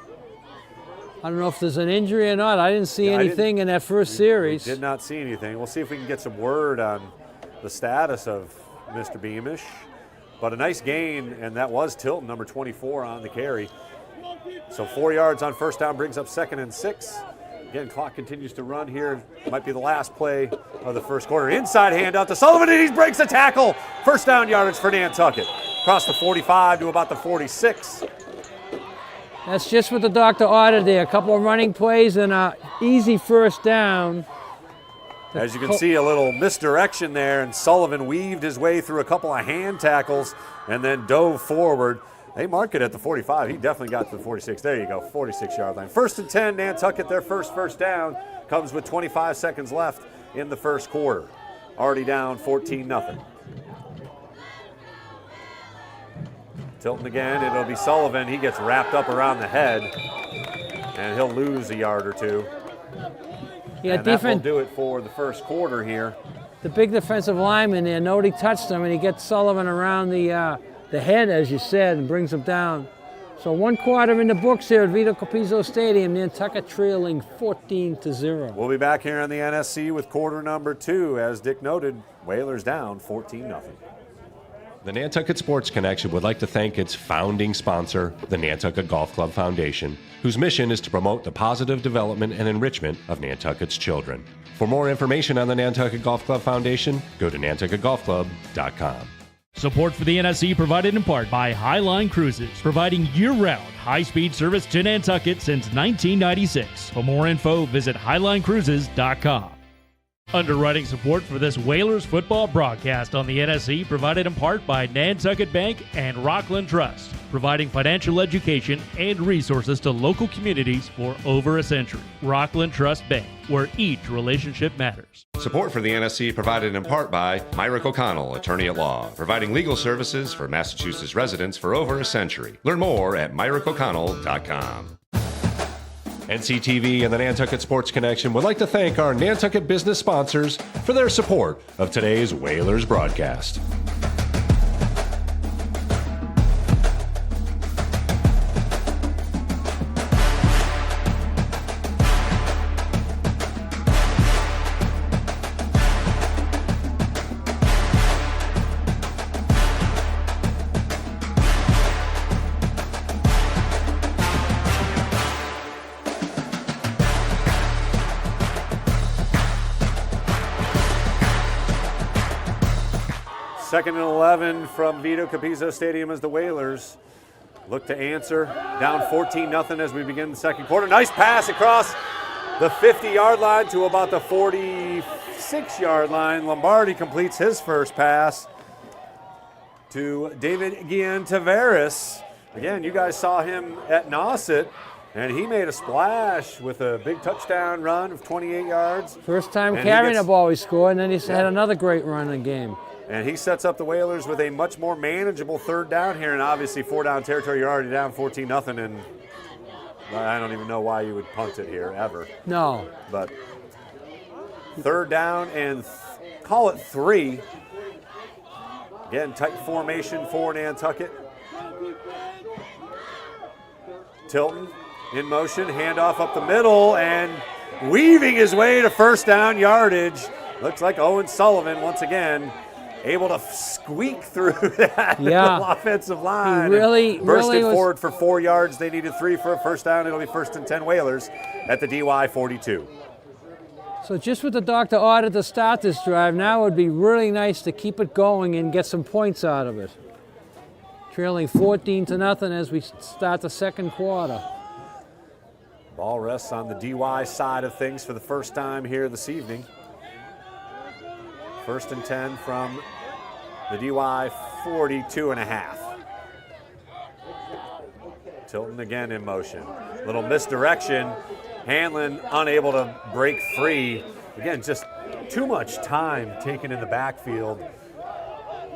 I don't know if there's an injury or not. I didn't see anything in that first series. We did not see anything. We'll see if we can get some word on the status of Mr. Beamish. But a nice gain, and that was Tilton, number 24 on the carry. So 4 yards on first down brings up 2nd and 6. Again, clock continues to run here. Might be the last play of the first quarter. Inside handout to Sullivan, and he breaks a tackle. First down yardage for Nantucket. Across the 45 to about the 46. That's just what the doctor ordered there. A couple of running plays and an easy first down. As you can see, a little misdirection there, and Sullivan weaved his way through a couple of hand tackles and then dove forward. They mark it at the 45. He definitely got to the 46. There you go, 46-yard line. 1st and 10, Nantucket, their first down, comes with 25 seconds left in the first quarter. Already down 14-0. Tilton again, it'll be Sullivan. He gets wrapped up around the head, and he'll lose a yard or two. Yeah, and that will do it for the first quarter here. The big defensive lineman there, nobody touched him, and he gets Sullivan around the head, as you said, and brings him down. So 1 quarter in the books here at Vito Capizzo Stadium, Nantucket trailing 14-0. We'll be back here on the NSC with quarter number 2. As Dick noted, Whalers down 14-0. The Nantucket Sports Connection would like to thank its founding sponsor, the Nantucket Golf Club Foundation, whose mission is to promote the positive development and enrichment of Nantucket's children. For more information on the Nantucket Golf Club Foundation, go to nantucketgolfclub.com. Support for the NSC provided in part by Highline Cruises, providing year-round high-speed service to Nantucket since 1996. For more info, visit highlinecruises.com. Underwriting support for this Whalers football broadcast on the NSC provided in part by Nantucket Bank and Rockland Trust, providing financial education and resources to local communities for over a century. Rockland Trust Bank, where each relationship matters. Support for the NSC provided in part by Myrick O'Connell, attorney at law, providing legal services for Massachusetts residents for over a century. Learn more at myrickoconnell.com. NCTV and the Nantucket Sports Connection would like to thank our Nantucket business sponsors for their support of today's Whalers broadcast. Second and 11 from Vito Capizzo Stadium as the Whalers look to answer. Down 14-0 as we begin the second quarter. Nice pass across the 50-yard line to about the 46-yard line. Lombardi completes his first pass to David Guillen Tavares. Again, you guys saw him at Nauset, and he made a splash with a big touchdown run of 28 yards. First time carrying the ball he scored, and then he had another great run in the game. And he sets up the Whalers with a much more manageable third down here, and obviously 4-down territory. You're already down 14-0, and I don't even know why you would punt it here ever. No. But third down and call it 3. Again, tight formation for Nantucket. Tilton in motion, handoff up the middle, and weaving his way to first down yardage. Looks like Owen Sullivan once again able to squeak through that little offensive line. He really bursted was forward for 4 yards. They needed 3 for a first down. It'll be 1st and 10 Whalers at the DY 42. So just what the doctor ordered to start this drive, now it would be really nice to keep it going and get some points out of it. Trailing 14-0 as we start the second quarter. Ball rests on the DY side of things for the first time here this evening. 1st and 10 from the DY 42.5. Tilton again in motion. Little misdirection. Hanlon unable to break free. Again, just too much time taken in the backfield.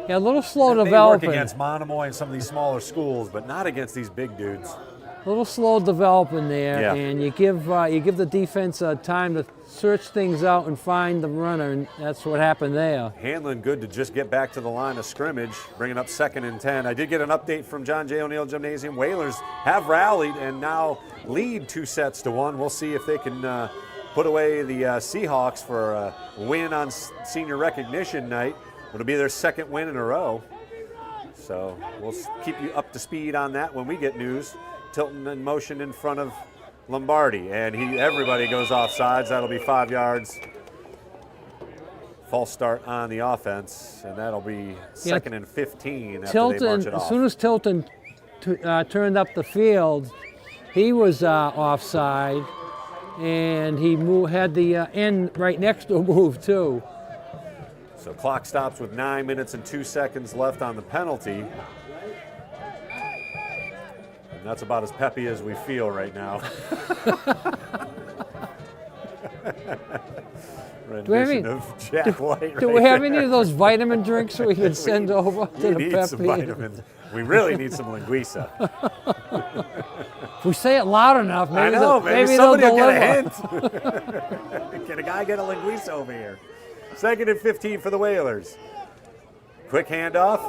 Yeah, a little slow They developing. work against Monomoy and some of these smaller schools, but not against these big dudes. A little slow developing there, Yeah. and you give the defense time to search things out and find the runner, and that's what happened there. Hanlon good to just get back to the line of scrimmage, bringing up 2nd and 10. I did get an update from John J. O'Neill Gymnasium. Whalers have rallied and now lead 2-1. We'll see if they can put away the Seahawks for a win on senior recognition night. It'll be their 2nd win in a row. So we'll keep you up to speed on that when we get news. Tilton in motion in front of Lombardi, and everybody goes off sides. That'll be 5 yards. False start on the offense, and that'll be 2nd and 15 after they march it off. As soon as Tilton turned up the field, he was offside, and he had the end right next to him move too. So clock stops with 9 minutes and 2 seconds left on the penalty. And that's about as peppy as we feel right now. Rendition of Jack White. Do we have any of those vitamin drinks we can send over to the We need some Peppy? vitamins. We really need some linguiça. If we say it loud enough, maybe I know, maybe they'll somebody will deliver. get a hint. Can a guy get a linguiça over here? 2nd and 15 for the Whalers. Quick handoff.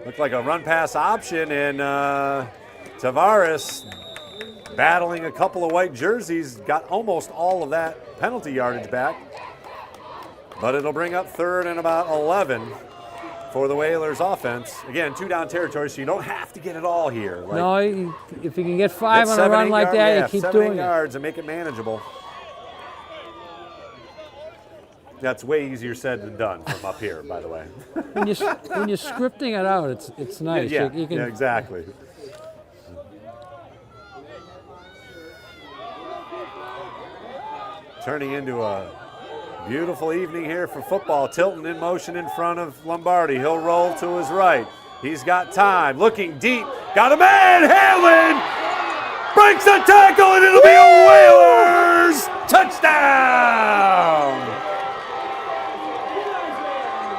Looked like a run pass option, and Tavares, battling a couple of white jerseys, got almost all of that penalty yardage back. But it'll bring up 3rd and about 11 for the Whalers offense. Again, 2 down territory, so you don't have to get it all here. Like, No, if you can get 5 on a run like that, you keep 7, 8 doing it. yards and make it manageable. That's way easier said than done from up here, by the way. When you're scripting it out, it's nice. Yeah, You can, yeah, exactly. Turning into a beautiful evening here for football. Tilton in motion in front of Lombardi. He'll roll to his right. He's got time. Looking deep. Got a man. Hanlon breaks the tackle, and it'll be a Whalers touchdown.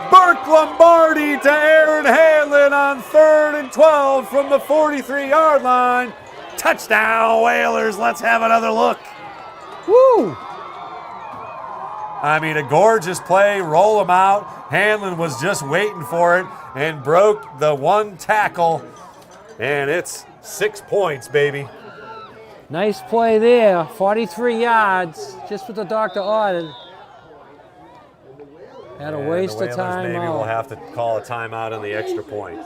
Burke Lombardi to Aaron Hanlon on 3rd and 12 from the 43-yard line. Touchdown, Whalers. Let's have another look. woo! I mean, a gorgeous play, roll him out. Hanlon was just waiting for it and broke the one tackle, and it's 6 points, baby. Nice play there, 43 yards, just what the doctor ordered. Had a And waste the of Whalers time. maybe we'll have to call a timeout on the extra point.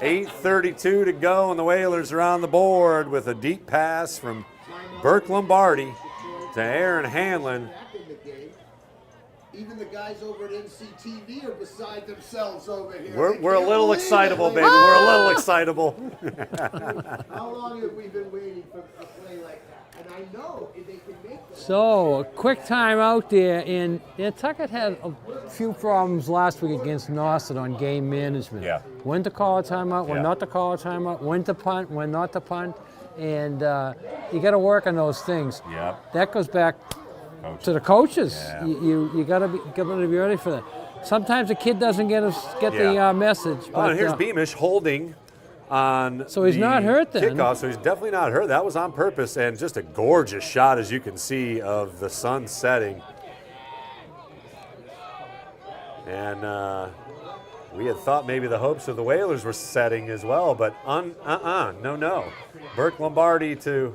8:32 to go, and the Whalers are on the board with a deep pass from Burke Lombardi to Aaron Hanlon. Even the guys over at NCTV are beside themselves over here. We're a little excitable, baby. We're a little excitable. How long have we been waiting for a play like that? And I know if they can make them. So, a quick time out there, and Nantucket had a few problems last week against Nauset on game management. Yeah. When to call a timeout, when Yeah. not to call a timeout, when to punt, when not to punt, and you got to work on those things. Yep. That goes back to the coaches. Yeah. You got to be ready for that. Sometimes a kid doesn't get Yeah. the message. Oh, But, and here's Beamish holding on So he's the not hurt then. kickoff, so he's definitely not hurt. That was on purpose, and just a gorgeous shot, as you can see, of the sun setting. And we had thought maybe the hopes of the Whalers were setting as well, but no. Burke Lombardi to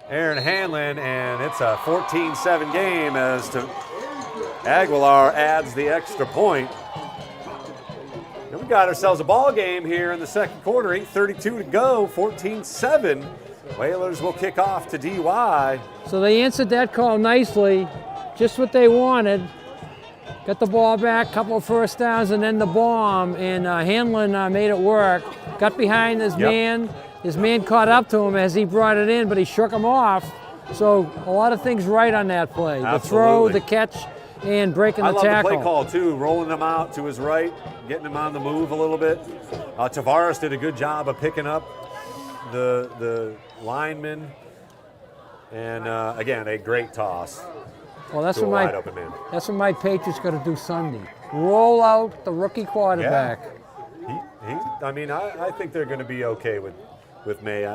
Aaron Hanlon, and it's a 14-7 game as Aguilar adds the extra point. And we got ourselves a ball game here in the second quarter, 8:32 to go, 14-7. Whalers will kick off to DY. So they answered that call nicely, just what they wanted. Got the ball back, couple of first downs, and then the bomb. And Hanlon made it work. Got behind his man. His man caught up to him as he brought it in, but he shook him off. So a lot of things right on that play. Absolutely. The throw, the catch, and breaking the I love tackle. the play call too, rolling him out to his right, getting him on the move a little bit. Tavares did a good job of picking up the lineman. And again, a great toss. Well, that's to a what wide open man. that's what my Patriots got to do Sunday. Roll out the rookie quarterback. I think they're going to be okay with May.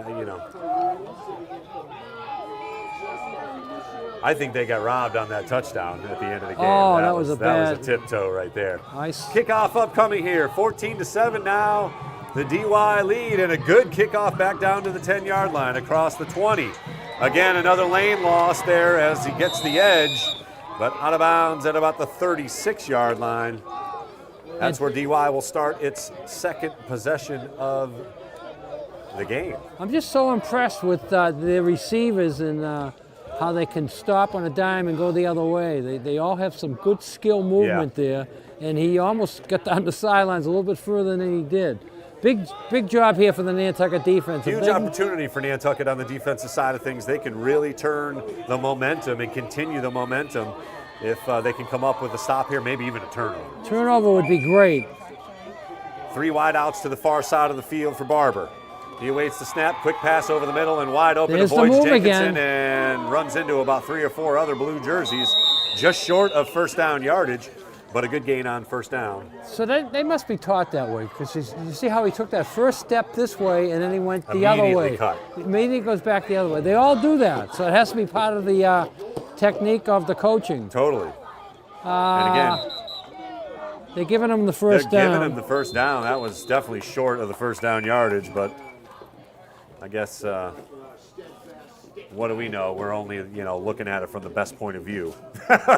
I think they got robbed on that touchdown at the end of the game. Oh, that was a tiptoe right there. Nice. Kickoff upcoming here, 14-7 now. The DY lead, and a good kickoff back down to the 10-yard line across the 20. Again, another lane loss there as he gets the edge, but out of bounds at about the 36-yard line. That's where DY will start its second possession of the game. I'm just so impressed with their receivers and how they can stop on a dime and go the other way. They all have some good skill movement there, and he almost got down the sidelines a little bit further than he did. Big job here for the Nantucket defense. Huge opportunity for Nantucket on the defensive side of things. They can really turn the momentum and continue the momentum if they can come up with a stop here, maybe even a turnover. Turnover would be great. 3 wide outs to the far side of the field for Barber. He awaits the snap, quick pass over the middle and wide open. There's Avoids the move Jenkinson again. and runs into about 3 or 4 other blue jerseys, just short of first down yardage, but a good gain on first down. So they must be taught that way, because you see how he took that first step this way and then he went the other way. Cut. Immediately goes back the other way. They all do that, so it has to be part of the technique of the coaching. Totally. And again, they're giving him the first down. Giving him the first down. That was definitely short of the first down yardage, but I guess what do we know? We're only, looking at it from the best point of view.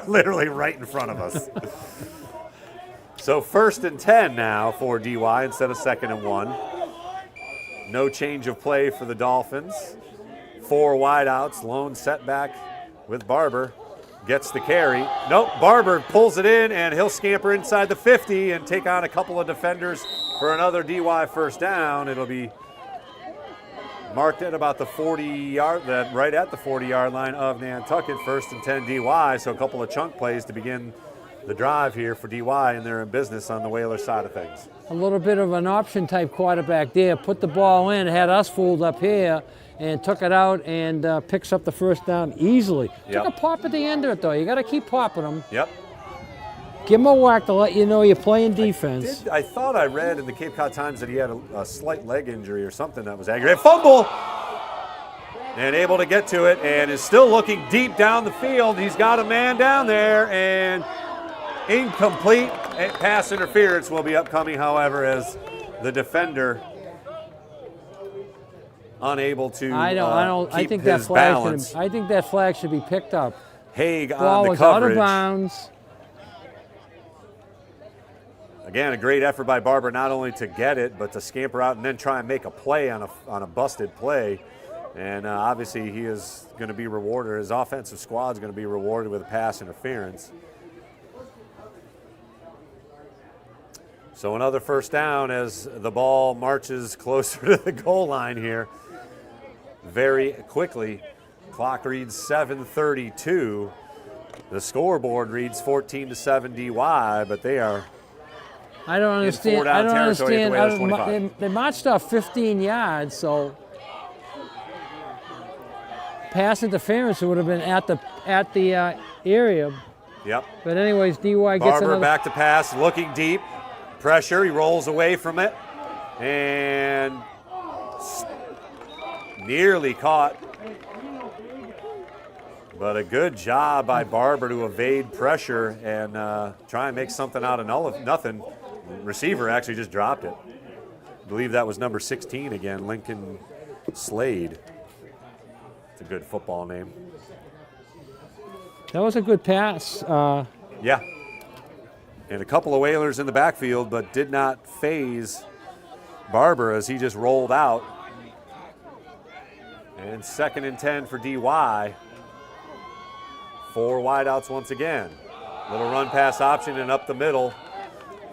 Literally right in front of us. So 1st and 10 now for DY instead of 2nd and 1. No change of play for the Dolphins. 4 wideouts, lone setback with Barber. Gets the carry. Nope, Barber pulls it in, and he'll scamper inside the 50 and take on a couple of defenders for another DY first down. It'll be marked at about the 40-yard, right at the 40-yard line of Nantucket. 1st and 10 DY, so a couple of chunk plays to begin the drive here for DY, and they're in business on the Whaler side of things. A little bit of an option-type quarterback there. Put the ball in, had us fooled up here, and took it out and picks up the first down easily. Yep. Took a pop at the end of it, though. You got to keep popping them. Yep. Give him a whack to let you know you're playing defense. I thought I read in the Cape Cod Times that he had a slight leg injury or something that was aggravated. Fumble! And able to get to it, and is still looking deep down the field. He's got a man down there, and incomplete. Pass interference will be upcoming, however, as the defender unable to I keep think his that flag balance. I think that flag should be picked up. Haig Ball on the was out of coverage. bounds. Again, a great effort by Barber not only to get it, but to scamper out and then try and make a play on a busted play. And obviously he is going to be rewarded. His offensive squad is going to be rewarded with a pass interference. So another first down as the ball marches closer to the goal line here very quickly. Clock reads 7:32. The scoreboard reads 14-7 DY, but they are I don't understand. I don't understand. They marched off 15 yards, so pass interference would have been at the area. Yep. But anyways, DY gets Barber another. back to pass, looking deep. Pressure, he rolls away from it and nearly caught. But a good job by Barber to evade pressure and try and make something out of nothing. Receiver actually just dropped it. I believe that was number 16 again, Lincoln Slade. It's a good football name. That was a good pass. Yeah. And a couple of Whalers in the backfield, but did not phase Barber as he just rolled out. And 2nd and 10 for DY. 4 wideouts once again. Little run pass option and up the middle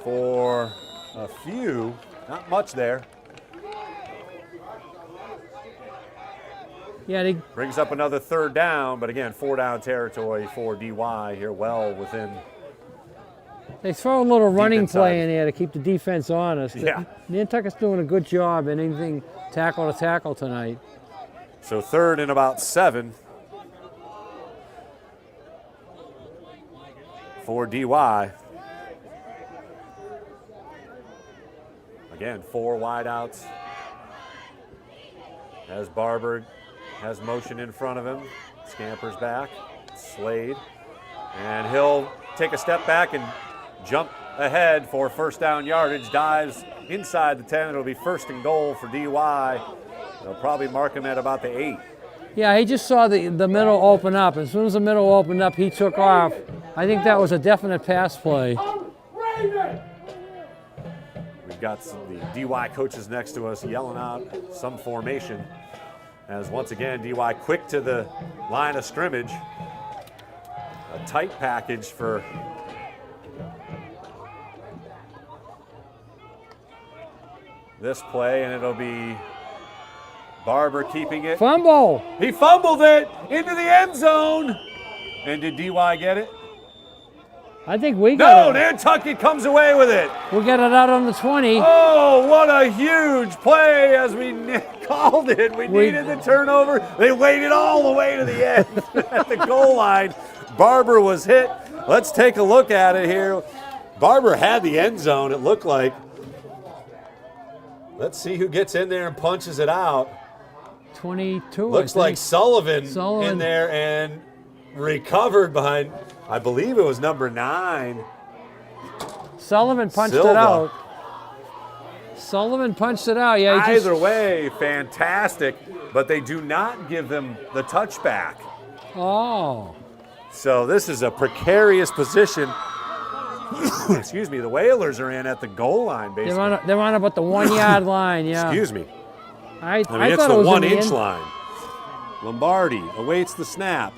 for a few. Not much there. Yeah, they Brings up another 3rd down, but again, 4-down territory for DY here, well within. throw a little running Defense play side. in there to keep the defense honest. Yeah. Nantucket's doing a good job in anything tackle to tackle tonight. So 3rd and about 7 for DY. Again, 4 wideouts. As Barber has motion in front of him, scampers back, Slade, and he'll take a step back and jump ahead for first down yardage, dives inside the 10. It'll be 1st and goal for DY. They'll probably mark him at about the 8. Yeah, he just saw the middle open up. As soon as the middle opened up, he took off. I think that was a definite pass play. We've got the DY coaches next to us yelling out some formation. As once again, DY quick to the line of scrimmage. A tight package for this play, and it'll be Barber keeping it. Fumble. He fumbled it into the end zone. And did DY get it? I think we No, got it. Nantucket comes away with it. We got it out on the 20. Oh, what a huge play as we called it. We needed the turnover. They waited all the way to the end at the goal line. Barber was hit. Let's take a look at it here. Barber had the end zone, it looked like. Let's see who gets in there and punches it out. 22. Looks like Sullivan Sullivan in there and recovered behind, I believe it was number 9. Sullivan punched Silva. it out. Sullivan punched it out. Yeah. He Either way, fantastic, but they do not give them the touchback. Oh. So this is a precarious position. Excuse me, the Whalers are in at the goal line, basically. They're on about the 1 yard line, yeah. Excuse me. I It's thought the it was 1 in the inch end. line. Lombardi awaits the snap.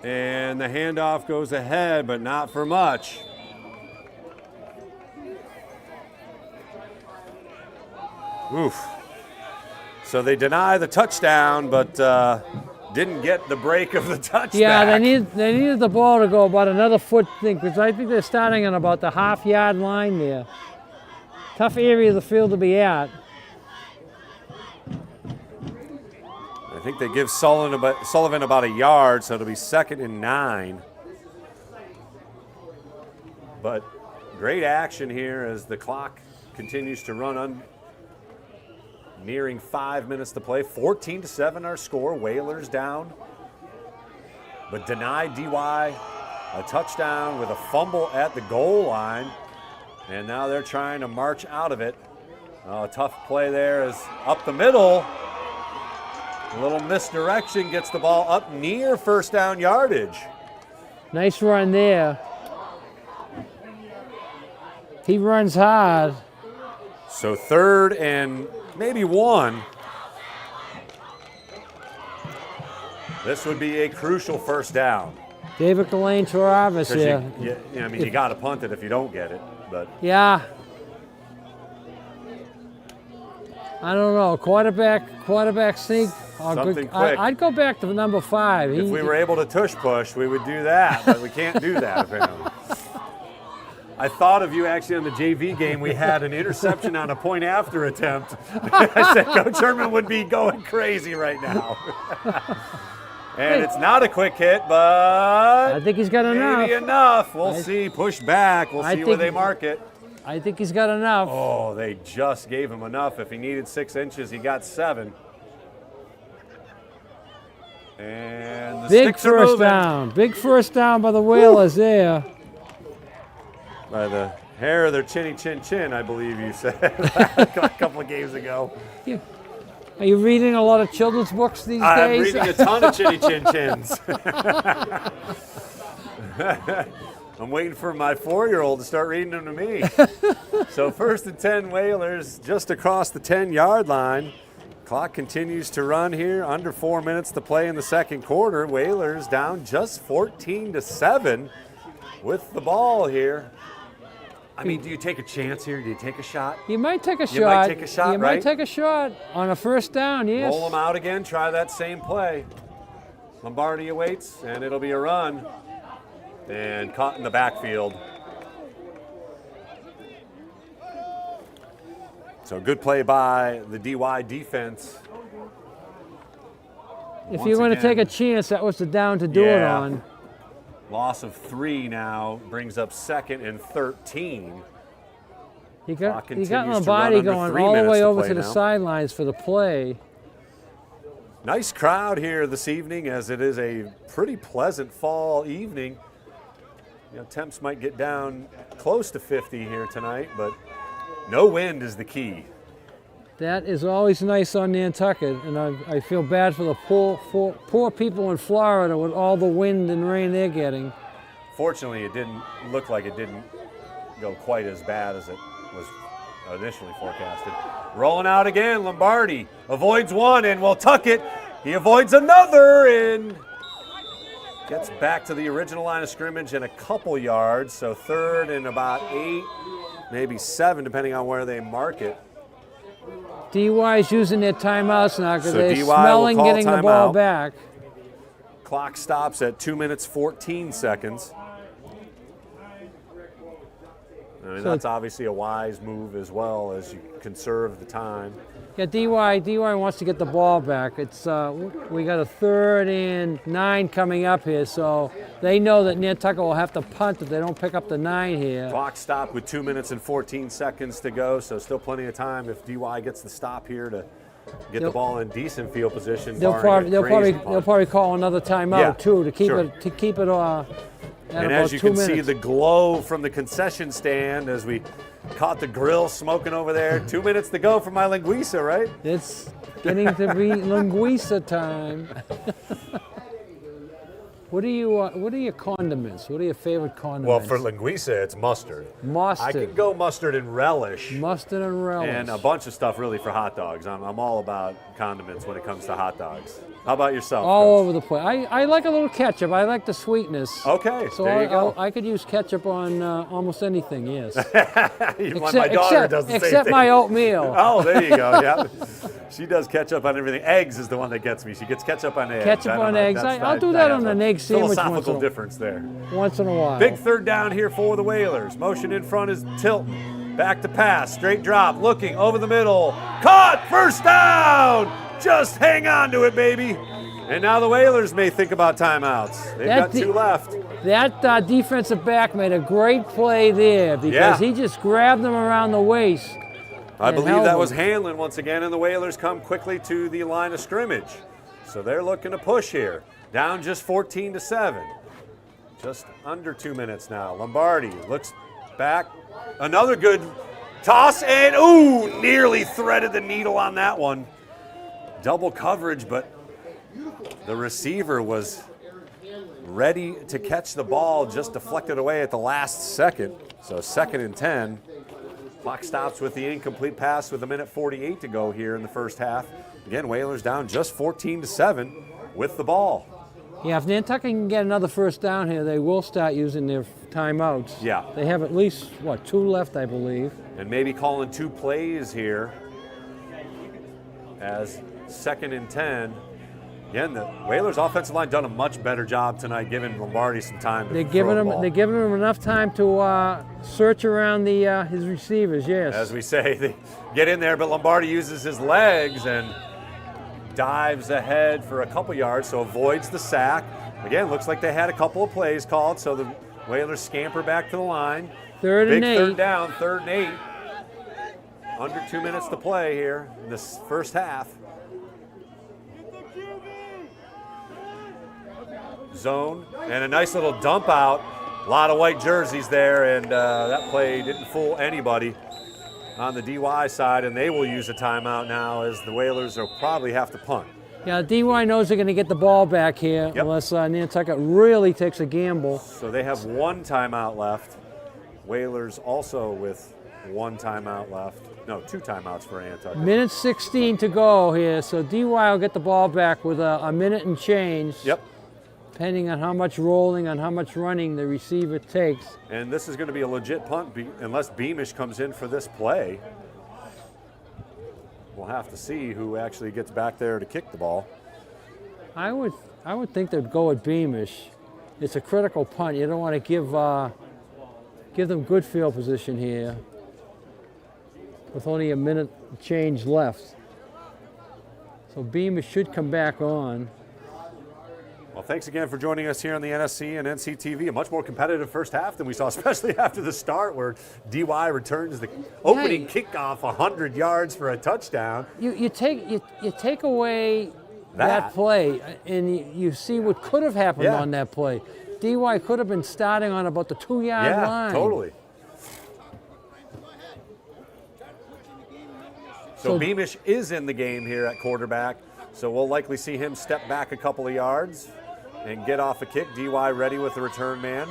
And the handoff goes ahead, but not for much. Oof. So they deny the touchdown, but didn't get the break of the touchback. Yeah, they needed the ball to go about another foot thing, because I think they're starting on about the half-yard line there. Tough area of the field to be at. I think they give Sullivan about a yard, so it'll be 2nd and 9. But great action here as the clock continues to run nearing 5 minutes to play. 14-7 our score. Whalers down. But denied DY a touchdown with a fumble at the goal line. And now they're trying to march out of it. A tough play there is up the middle. A little misdirection gets the ball up near first down yardage. Nice run there. He runs hard. So 3rd and maybe 1. This would be a crucial first down. David Kalane Travis 'Cause here. you got to punt it if you don't get it. But Yeah. I don't know. Quarterback sneak. Oh, Something quick. I'd go back to number 5. if we were able to tush push, we would do that. But we can't do that apparently. I thought of you actually on the JV game. We had an interception on a point after attempt. I said Coach Herman would be going crazy right now. And it's not a quick hit, but I think he's got enough. maybe enough. We'll see. Push back. We'll I see where think- they mark it. I think he's got enough. Oh, they just gave him enough. If he needed 6 inches, he got 7. And the Big sticks are first moving. down. Big first down by the Whalers there. By the hair of their chinny chin chin, I believe you said a couple of games ago. Are you reading a lot of children's books these I'm days? reading a ton of chinny chin chins. I'm waiting for my 4-year-old to start reading them to me. So 1st and 10 Whalers just across the 10-yard line. Clock continues to run here. Under 4 minutes to play in the second quarter. Whalers down just 14-7 with the ball here. I mean, do you take a chance here? Do you take a shot? You might take a shot. You might take a shot, You right? might take a shot on a first down, yes. Roll them out again. Try that same play. Lombardi awaits, and it'll be a run. And caught in the backfield. So good play by the DY defense. If Once you're going to again, take a chance, that was the down to do it Yeah. on. Loss of 3 now brings up 2nd and 13. You Clock got continues to run Lombardi under going 3 all the minutes way to over play to the now. sidelines for the play. Nice crowd here this evening, as it is a pretty pleasant fall evening. You know, temps might get down close to 50 here tonight, but no wind is the key. That is always nice on Nantucket, and I feel bad for the poor people in Florida with all the wind and rain they're getting. Fortunately, it didn't look like it didn't go quite as bad as it was initially forecasted. Rolling out again, Lombardi avoids one and will tuck it. He avoids another and gets back to the original line of scrimmage in a couple yards. So third and about 8, maybe 7, depending on where they mark it. DY's using their timeouts now because So they're DY smelling will call getting the ball timeout. back. Clock stops at 2 minutes, 14 seconds. I mean, that's obviously a wise move as well as you conserve the time. Yeah, DY wants to get the ball back. It's we got a 3rd and 9 coming up here, so they know that Nantucket will have to punt if they don't pick up the 9 here. Clock stopped with 2 minutes and 14 seconds to go, so still plenty of time if DY gets the stop here to get the ball in decent field position. They'll probably call another timeout too to keep it at and about as you 2 can minutes. see the glow from the concession stand as we caught the grill smoking over there. 2 minutes to go for my linguiça, right? It's getting to be linguiça time. What are your condiments? What are your favorite condiments? Well, for linguiça, it's mustard. Mustard. I can go mustard and relish. Mustard and relish. And a bunch of stuff really for hot dogs. I'm all about condiments when it comes to hot dogs. How about yourself? All Coach? over the place. I like a little ketchup. I like the sweetness. Okay, So there you go. I could use ketchup on almost anything, yes. My daughter does the same except thing. my oatmeal. Oh, there you go. Yeah, she does ketchup on everything. Eggs is the one that gets me. She gets ketchup on eggs. Ketchup I don't on know. eggs. That's I'll not- do that I on have an a egg sandwich once philosophical in a- difference there. Once in a while. Big 3rd down here for the Whalers. Motion in front is Tilton. Back to pass. Straight drop. Looking over the middle. Caught. First down. Just hang on to it, baby. And now the Whalers may think about timeouts. They've got 2 left. That defensive back made a great play there because he just grabbed them around the waist. I and believe held that them. was Hanlon once again, and the Whalers come quickly to the line of scrimmage. So they're looking to push here. Down just 14-7. Just under 2 minutes now. Lombardi looks back. Another good toss, and nearly threaded the needle on that one. Double coverage, but the receiver was ready to catch the ball, just deflected away at the last second. So 2nd and 10. Clock stops with the incomplete pass with 1:48 to go here in the first half. Again, Whalers down just 14-7 with the ball. Yeah, if Nantucket can get another first down here, they will start using their timeouts. Yeah. They have at least, 2 left, I believe. And maybe calling 2 plays here as 2nd and 10. Again, the Whalers offensive line done a much better job tonight, giving Lombardi some time to They're throw giving the him. ball. They're giving him enough time to search around his receivers. Yes. As we say, they get in there, but Lombardi uses his legs and dives ahead for a couple yards, so avoids the sack. Again, looks like they had a couple of plays called, so the Whalers scamper back to the line. 3rd and 8. Big 3rd down, 3rd and 8. Under 2 minutes to play here in this first half. Zone and a nice little dump out. A lot of white jerseys there, and that play didn't fool anybody on the DY side, and they will use a timeout now as the Whalers will probably have to punt. Yeah, DY knows they're going to get the ball back here unless Nantucket really takes a gamble. So they have 1 timeout left. Whalers also with 1 timeout left. No, 2 timeouts for Nantucket. Minute 16 to go here, so DY will get the ball back with a minute and change. Yep. Depending on how much rolling, on how much running the receiver takes. And this is going to be a legit punt unless Beamish comes in for this play. We'll have to see who actually gets back there to kick the ball. I would think they'd go with Beamish. It's a critical punt. You don't want to give them good field position here with only a minute change left. So Beamish should come back on. Well, thanks again for joining us here on the NSC and NCTV. A much more competitive first half than we saw, especially after the start where DY returns the opening kickoff 100 yards for a touchdown. You take away that play and you see what could have happened on that play. DY could have been starting on about the 2-yard line. Yeah, totally. So Beamish is in the game here at quarterback, so we'll likely see him step back a couple of yards and get off a kick. DY ready with the return man.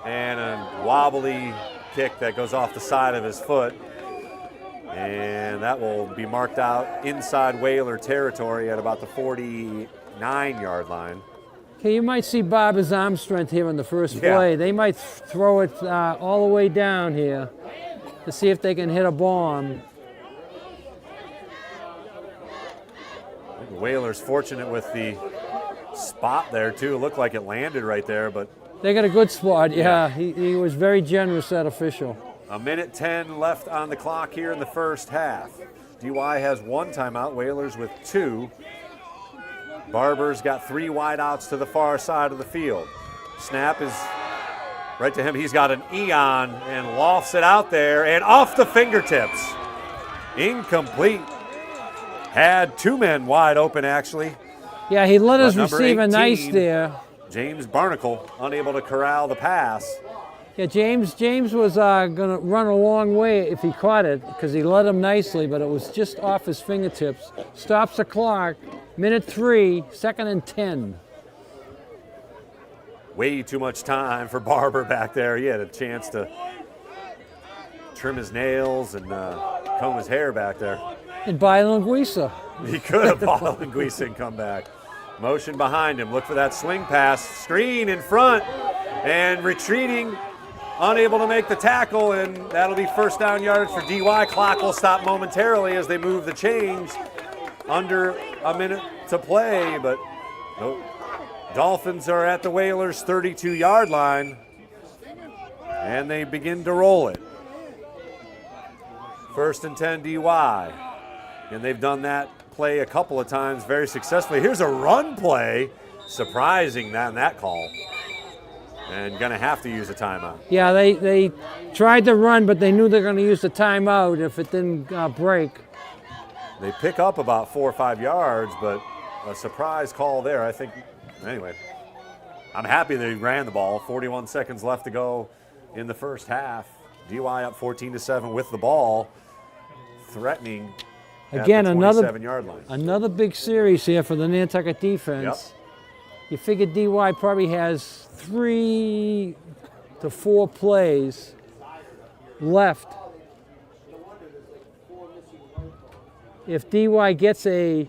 And a wobbly kick that goes off the side of his foot. And that will be marked out inside Whaler territory at about the 49-yard line. Okay, you might see Barber's arm strength here in the first play. They might throw it all the way down here to see if they can hit a bomb. Whaler's fortunate with the spot there too. It looked like it landed right there, but they got a good spot. Yeah, he was very generous, that official. 1:10 left on the clock here in the first half. DY has 1 timeout, Whalers with 2. Barber's got 3 wideouts to the far side of the field. Snap is right to him. He's got an Eon and lofts it out there and off the fingertips. Incomplete. Had 2 men wide open, actually. Yeah, he let his Number receiver 18, nice there. James Barnacle unable to corral the pass. Yeah, James was going to run a long way if he caught it because he led him nicely, but it was just off his fingertips. Stops the clock. Minute 3, 2nd and 10. Way too much time for Barber back there. He had a chance to trim his nails and comb his hair back there. And buy Linguisa. He could have bought Linguisa and come back. Motion behind him. Look for that swing pass. Screen in front and retreating. Unable to make the tackle, and that'll be first down yardage for DY. Clock will stop momentarily as they move the chains. Under a minute to play, but nope. Dolphins are at the Whalers' 32-yard line, and they begin to roll it. 1st and 10 DY, and they've done that play a couple of times very successfully. Here's a run play, surprising that call. And going to have to use a timeout. Yeah, they tried to run, but they knew they were going to use the timeout if it didn't break. They pick up about 4 or 5 yards, but a surprise call there, I think. Anyway, I'm happy they ran the ball. 41 seconds left to go in the first half. DY up 14-7 with the ball, threatening again at the 27-yard line. Another big series here for the Nantucket defense. Yep. You figure DY probably has 3 to 4 plays left. If DY gets a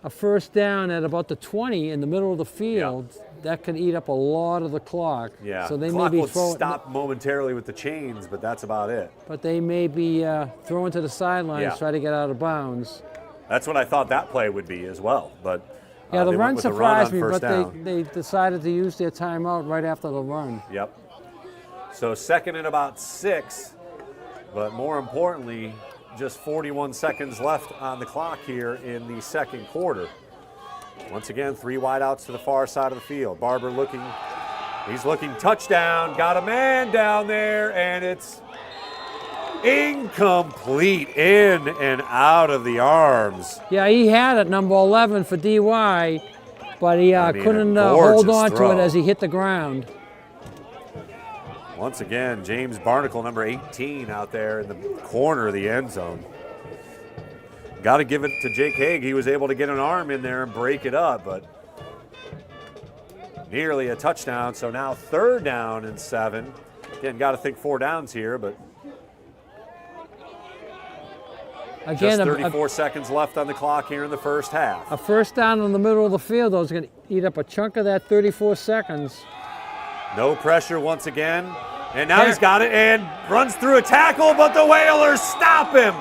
first down at about the 20 in the middle of the field, that can eat up a lot of the clock. Yeah, so they clock may be will stop momentarily with the chains, but that's about it. But they may be throwing to the sidelines, try to get out of bounds. That's what I thought that play would be as well, but yeah, the run surprised me, but down. they decided to use their timeout right after the run. Yep. So 2nd and about 6, but more importantly, just 41 seconds left on the clock here in the second quarter. Once again, 3 wideouts to the far side of the field. Barber he's looking touchdown, got a man down there, and it's incomplete, in and out of the arms. Yeah, he had it, number 11 for DY, but he couldn't hold on to it as he hit the ground. Once again, James Barnacle, number 18, out there in the corner of the end zone. Got to give it to Jake Haig. He was able to get an arm in there and break it up, but nearly a touchdown. So now 3rd down and 7. Again, got to think 4 downs here, but again, just 34 seconds left on the clock here in the first half. A first down in the middle of the field, though, is going to eat up a chunk of that 34 seconds. No pressure once again. And now he's got it and runs through a tackle, but the Whalers stop him.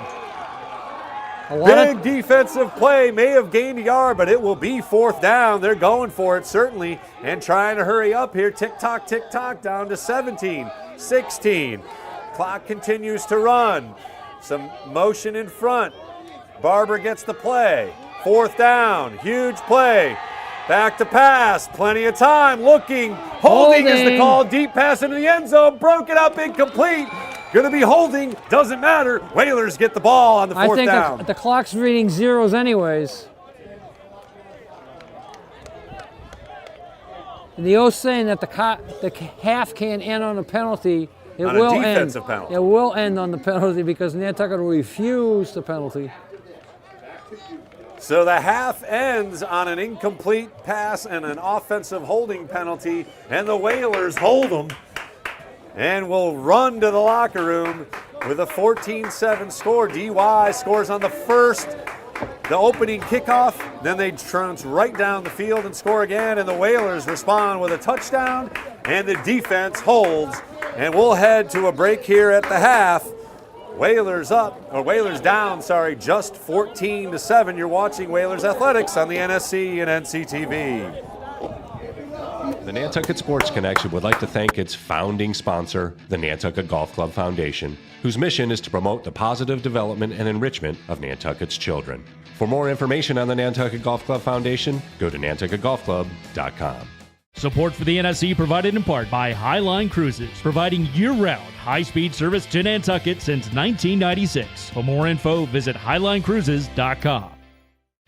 Big defensive play, may have gained a yard, but it will be 4th down. They're going for it, certainly, and trying to hurry up here. Tick-tock, down to 17, 16. Clock continues to run. Some motion in front. Barber gets the play. 4th down, huge play. Back to pass, plenty of time, looking. Holding is the call, deep pass into the end zone, broken up, incomplete. Going to be holding, doesn't matter. Whalers get the ball on the 4th down. I think the clock's reading zeros anyways. And the old saying that the half can't end on a penalty. It on will a defensive end. penalty. It will end on the penalty because Nantucket will refuse the penalty. So the half ends on an incomplete pass and an offensive holding penalty, and the Whalers hold them. and will run to the locker room with a 14-7 score. DY scores on the opening kickoff, then they trounce right down the field and score again, and the Whalers respond with a touchdown, and the defense holds, and we'll head to a break here at the half. Whalers down, just 14-7. You're watching Whalers Athletics on the NSC and NCTV. The Nantucket Sports Connection would like to thank its founding sponsor, the Nantucket Golf Club Foundation, whose mission is to promote the positive development and enrichment of Nantucket's children. For more information on the Nantucket Golf Club Foundation, go to nantucketgolfclub.com. Support for the NSC provided in part by Highline Cruises, providing year-round high-speed service to Nantucket since 1996. For more info, visit highlinecruises.com.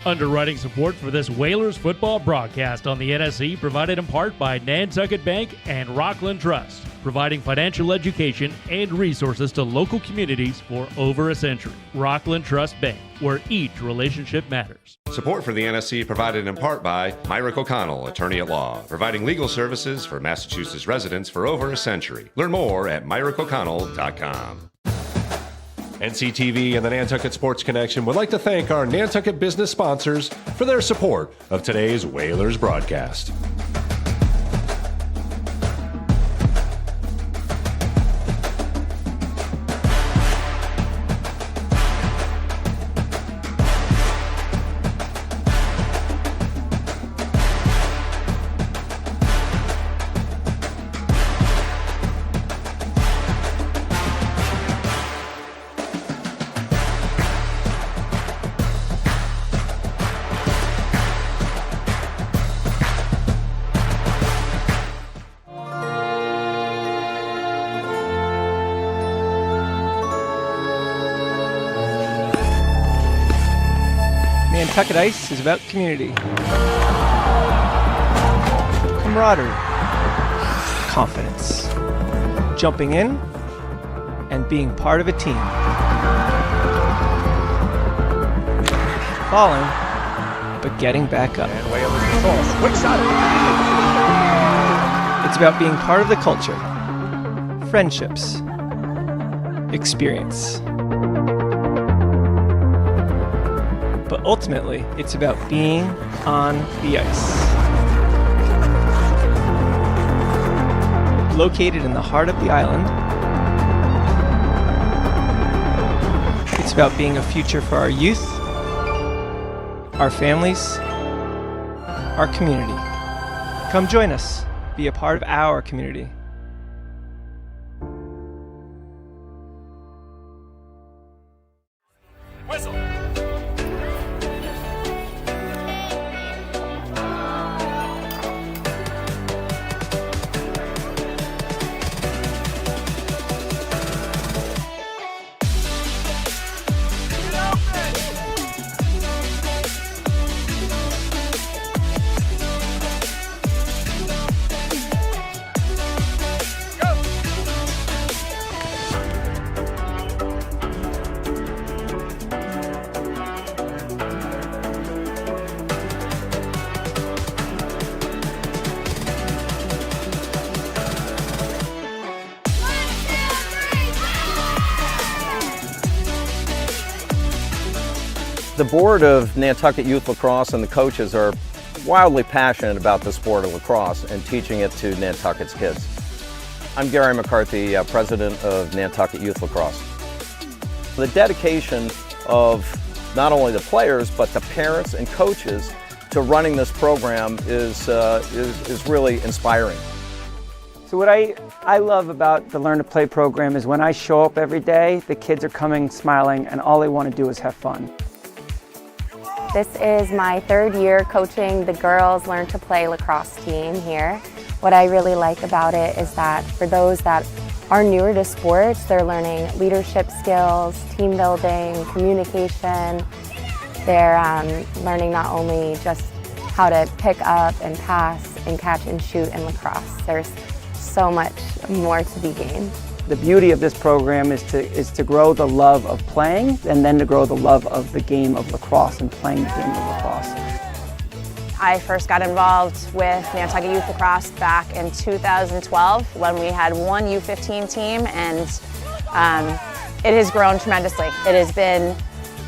Underwriting support for this Whalers football broadcast on the NSC provided in part by Nantucket Bank and Rockland Trust, providing financial education and resources to local communities for over a century. Rockland Trust Bank, where each relationship matters. Support for the NSC provided in part by Myrick O'Connell, attorney at law, providing legal services for Massachusetts residents for over a century. Learn more at myrickoconnell.com. NCTV and the Nantucket Sports Connection would like to thank our Nantucket business sponsors for their support of today's Whalers broadcast. Nantucket Ice is about community, camaraderie, confidence, jumping in, and being part of a team. Falling, but getting back up. And Whalers control. Quick shot. It's about being part of the culture, friendships, experience. But ultimately, it's about being on the ice. Located in the heart of the island, it's about being a future for our youth, our families, our community. Come join us. Be a part of our community. Whistle. The board of Nantucket Youth Lacrosse and the coaches are wildly passionate about the sport of lacrosse and teaching it to Nantucket's kids. I'm Gary McCarthy, president of Nantucket Youth Lacrosse. The dedication of not only the players, but the parents and coaches to running this program is really inspiring. So what I love about the Learn to Play program is when I show up every day, the kids are coming smiling and all they want to do is have fun. This is my third year coaching the girls Learn to Play lacrosse team here. What I really like about it is that for those that are newer to sports, they're learning leadership skills, team building, communication. They're learning not only just how to pick up and pass and catch and shoot in lacrosse. There's so much more to be gained. The beauty of this program is to grow the love of playing and then to grow the love of the game of lacrosse and playing the game of lacrosse. I first got involved with Nantucket Youth Lacrosse back in 2012 when we had one U15 team, and it has grown tremendously. It has been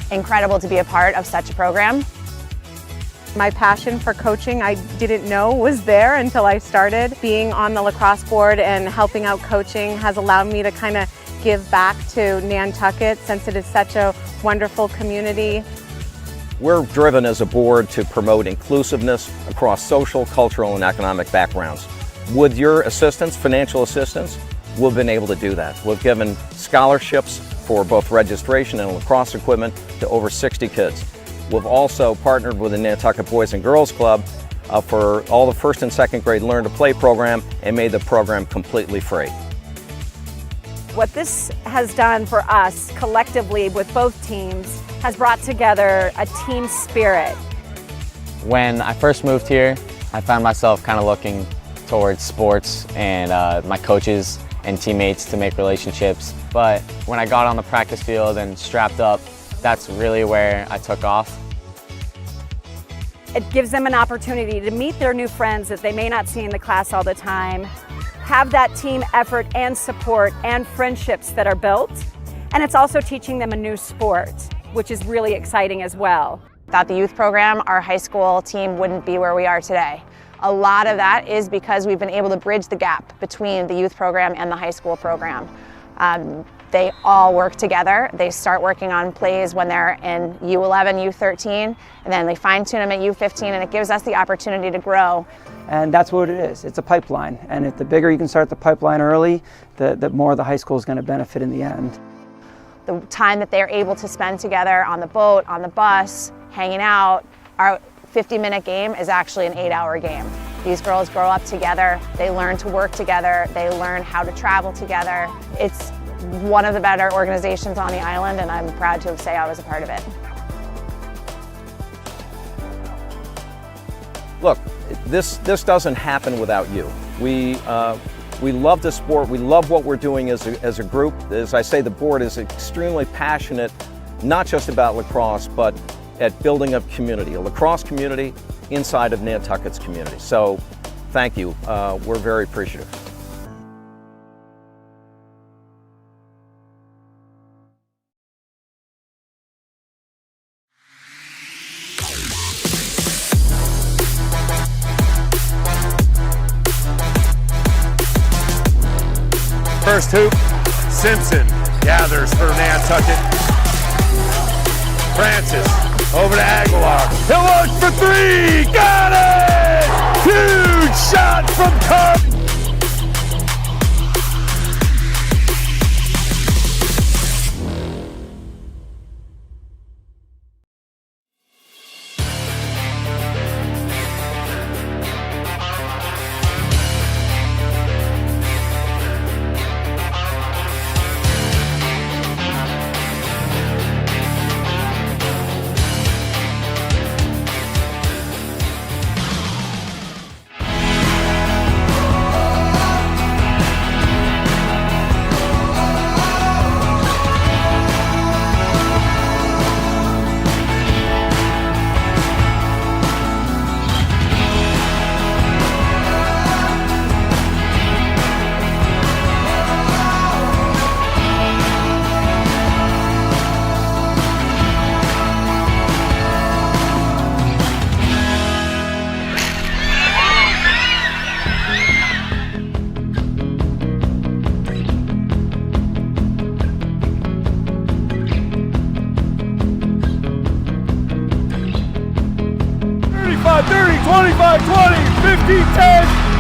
incredible to be a part of such a program. My passion for coaching I didn't know was there until I started. Being on the lacrosse board and helping out coaching has allowed me to kind of give back to Nantucket since it is such a wonderful community. We're driven as a board to promote inclusiveness across social, cultural, and economic backgrounds. With your assistance, financial assistance, we've been able to do that. We've given scholarships for both registration and lacrosse equipment to over 60 kids. We've also partnered with the Nantucket Boys and Girls Club for all the first and second grade Learn to Play program and made the program completely free. What this has done for us collectively with both teams has brought together a team spirit. When I first moved here, I found myself kind of looking towards sports and my coaches and teammates to make relationships. But when I got on the practice field and strapped up, that's really where I took off. It gives them an opportunity to meet their new friends that they may not see in the class all the time, have that team effort and support and friendships that are built, and it's also teaching them a new sport, which is really exciting as well. Without the youth program, our high school team wouldn't be where we are today. A lot of that is because we've been able to bridge the gap between the youth program and the high school program. They all work together. They start working on plays when they're in U11, U13, and then they fine-tune them at U15, and it gives us the opportunity to grow. And that's what it is. It's a pipeline. And if the bigger you can start the pipeline early, the more the high school is going to benefit in the end. The time that they're able to spend together on the boat, on the bus, hanging out, our 50-minute game is actually an 8-hour game. These girls grow up together, they learn to work together, they learn how to travel together. It's one of the better organizations on the island, and I'm proud to say I was a part of it. Look, this doesn't happen without you. We love the sport, we love what we're doing as a group. As I say, the board is extremely passionate, not just about lacrosse, but at building a community, a lacrosse community inside of Nantucket's community. So thank you, we're very appreciative. First hoop, Simpson gathers for Nantucket. Francis over to Aguilar. He'll look for three. Got it! Huge shot from Cup.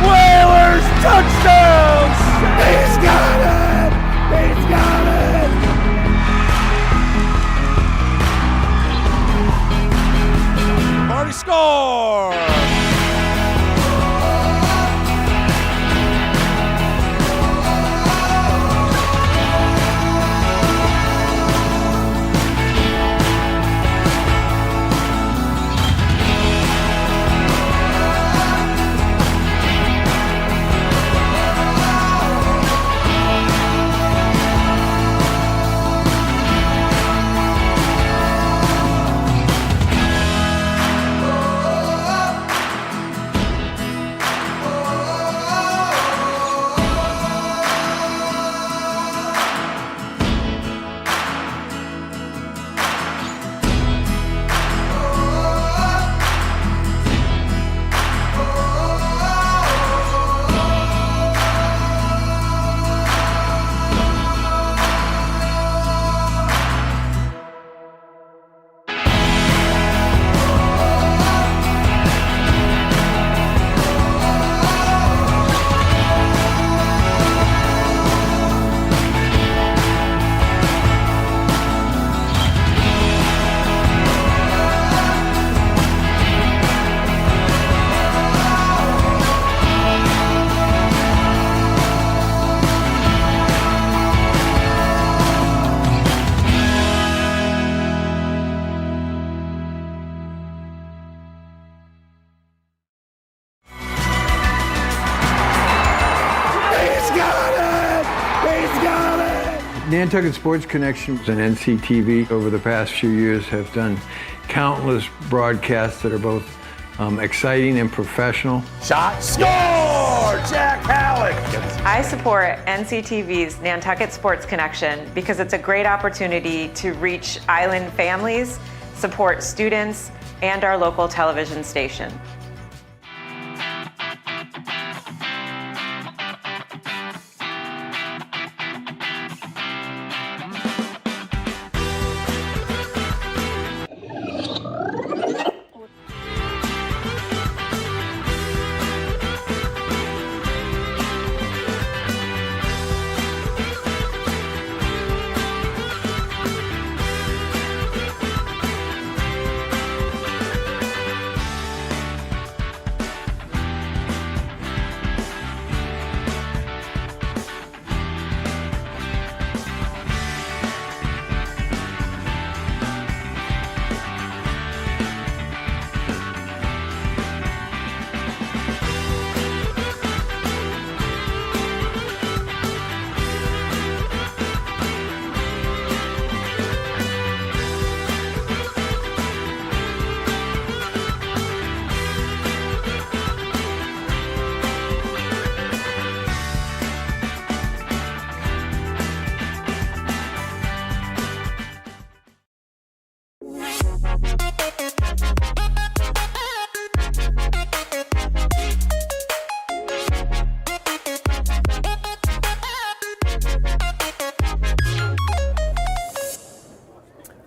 Whalers touchdowns! He's got it! He's got it! Party score! Nantucket Sports Connection and NCTV over the past few years have done countless broadcasts that are both exciting and professional. Shot, score! Jack Halleck! I support NCTV's Nantucket Sports Connection because it's a great opportunity to reach island families, support students, and our local television station.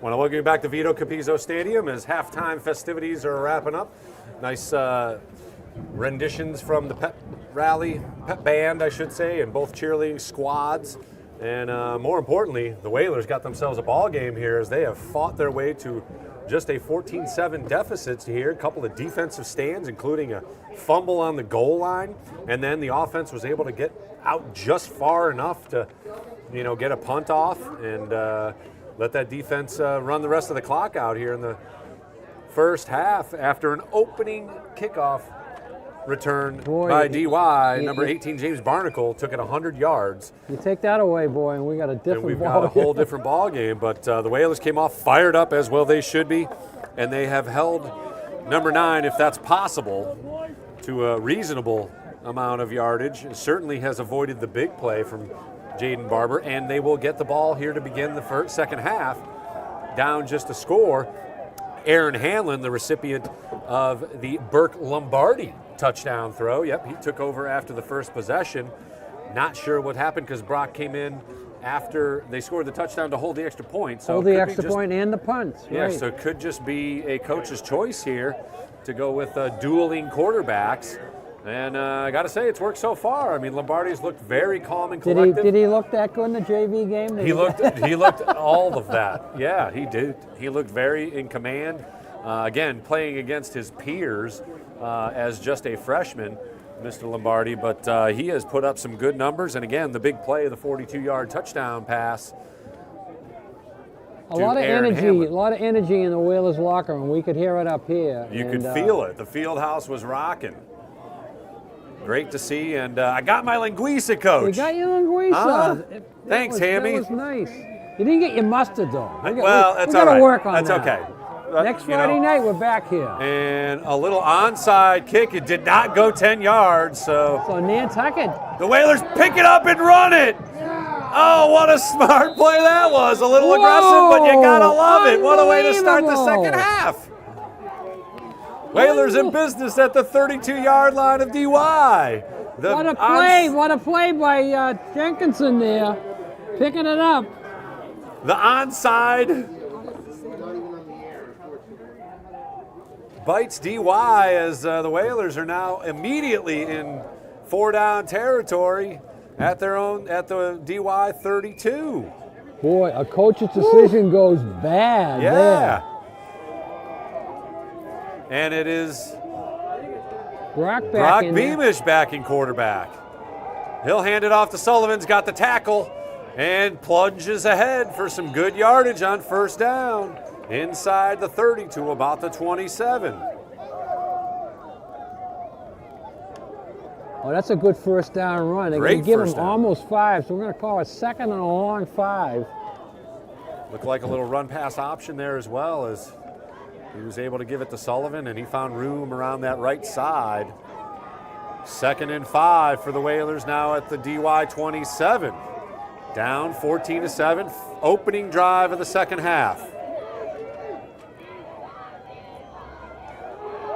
Want to welcome you back to Vito Capizzo Stadium as halftime festivities are wrapping up. Nice renditions from the pep band, I should say, and both cheerleading squads. And more importantly, the Whalers got themselves a ball game here as they have fought their way to just a 14-7 deficit here. A couple of defensive stands, including a fumble on the goal line, and then the offense was able to get out just far enough to, get a punt off and let that defense run the rest of the clock out here in the first half after an opening kickoff return by DY. Number 18, James Barnacle, took it 100 yards. You take that away, boy, and we got a different and we've ball got a whole different ball game. But the Whalers came off fired up, as well they should be, and they have held number 9, if that's possible, to a reasonable amount of yardage. It certainly has avoided the big play from Jaden Barber, and they will get the ball here to begin the second half, down just a score. Aaron Hanlon, the recipient of the Burke Lombardi touchdown throw. Yep, he took over after the first possession. Not sure what happened because Brock came in after they scored the touchdown to hold the extra point. So hold the extra point and the punt. Yeah, right. So it could just be a coach's choice here to go with dueling quarterbacks. And I got to say, it's worked so far. I mean, Lombardi's looked very calm and collected. Did he look that good in the JV game? He looked all of that. Yeah, he did. He looked very in command. Again, playing against his peers as just a freshman, Mr. Lombardi. But he has put up some good numbers. And again, the big play, the 42-yard touchdown pass. A lot of energy in the Whalers locker room. We could hear it up here. You could feel it. The field house was rocking. Great to see, and I got my linguiça, Coach. You got your linguiça. Thanks, Hammy. That was nice. You didn't get your mustard, though. That's we all right. Got to work on that. That's okay. Next Friday night, we're back here. And a little onside kick. It did not go 10 yards, so Nantucket. The Whalers pick it up and run it. Oh, what a smart play that was. A little aggressive, but you got to love it. What a way to start the second half. Whalers in business at the 32-yard line of DY. What a play by Jenkinson there, picking it up. The onside bites DY as the Whalers are now immediately in 4-down territory at the DY 32. Boy, a coach's decision goes bad there. And it is Brock Beamish back in quarterback. He'll hand it off to Sullivan's got the tackle and plunges ahead for some good yardage on first down inside the 30 to about the 27. Oh, that's a good first down run. They're going to give him almost 5, so we're going to call it 2nd and a long 5. Looked like a little run pass option there as well, as he was able to give it to Sullivan, and he found room around that right side. 2nd and 5 for the Whalers now at the DY 27. Down 14-7, opening drive of the second half.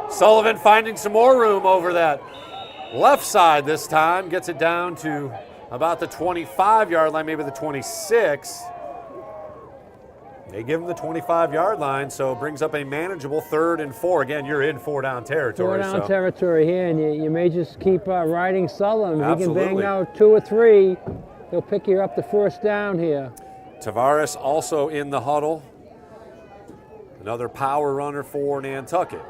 Sullivan finding some more room over that left side this time, gets it down to about the 25-yard line, maybe the 26. They give him the 25-yard line, so it brings up a manageable 3rd and 4. Again, you're in 4-down territory. 4-down territory here, and you may just keep riding Sullivan. If he can Absolutely. bang out 2 or 3, he'll pick you up the first down here. Tavares also in the huddle. Another power runner for Nantucket.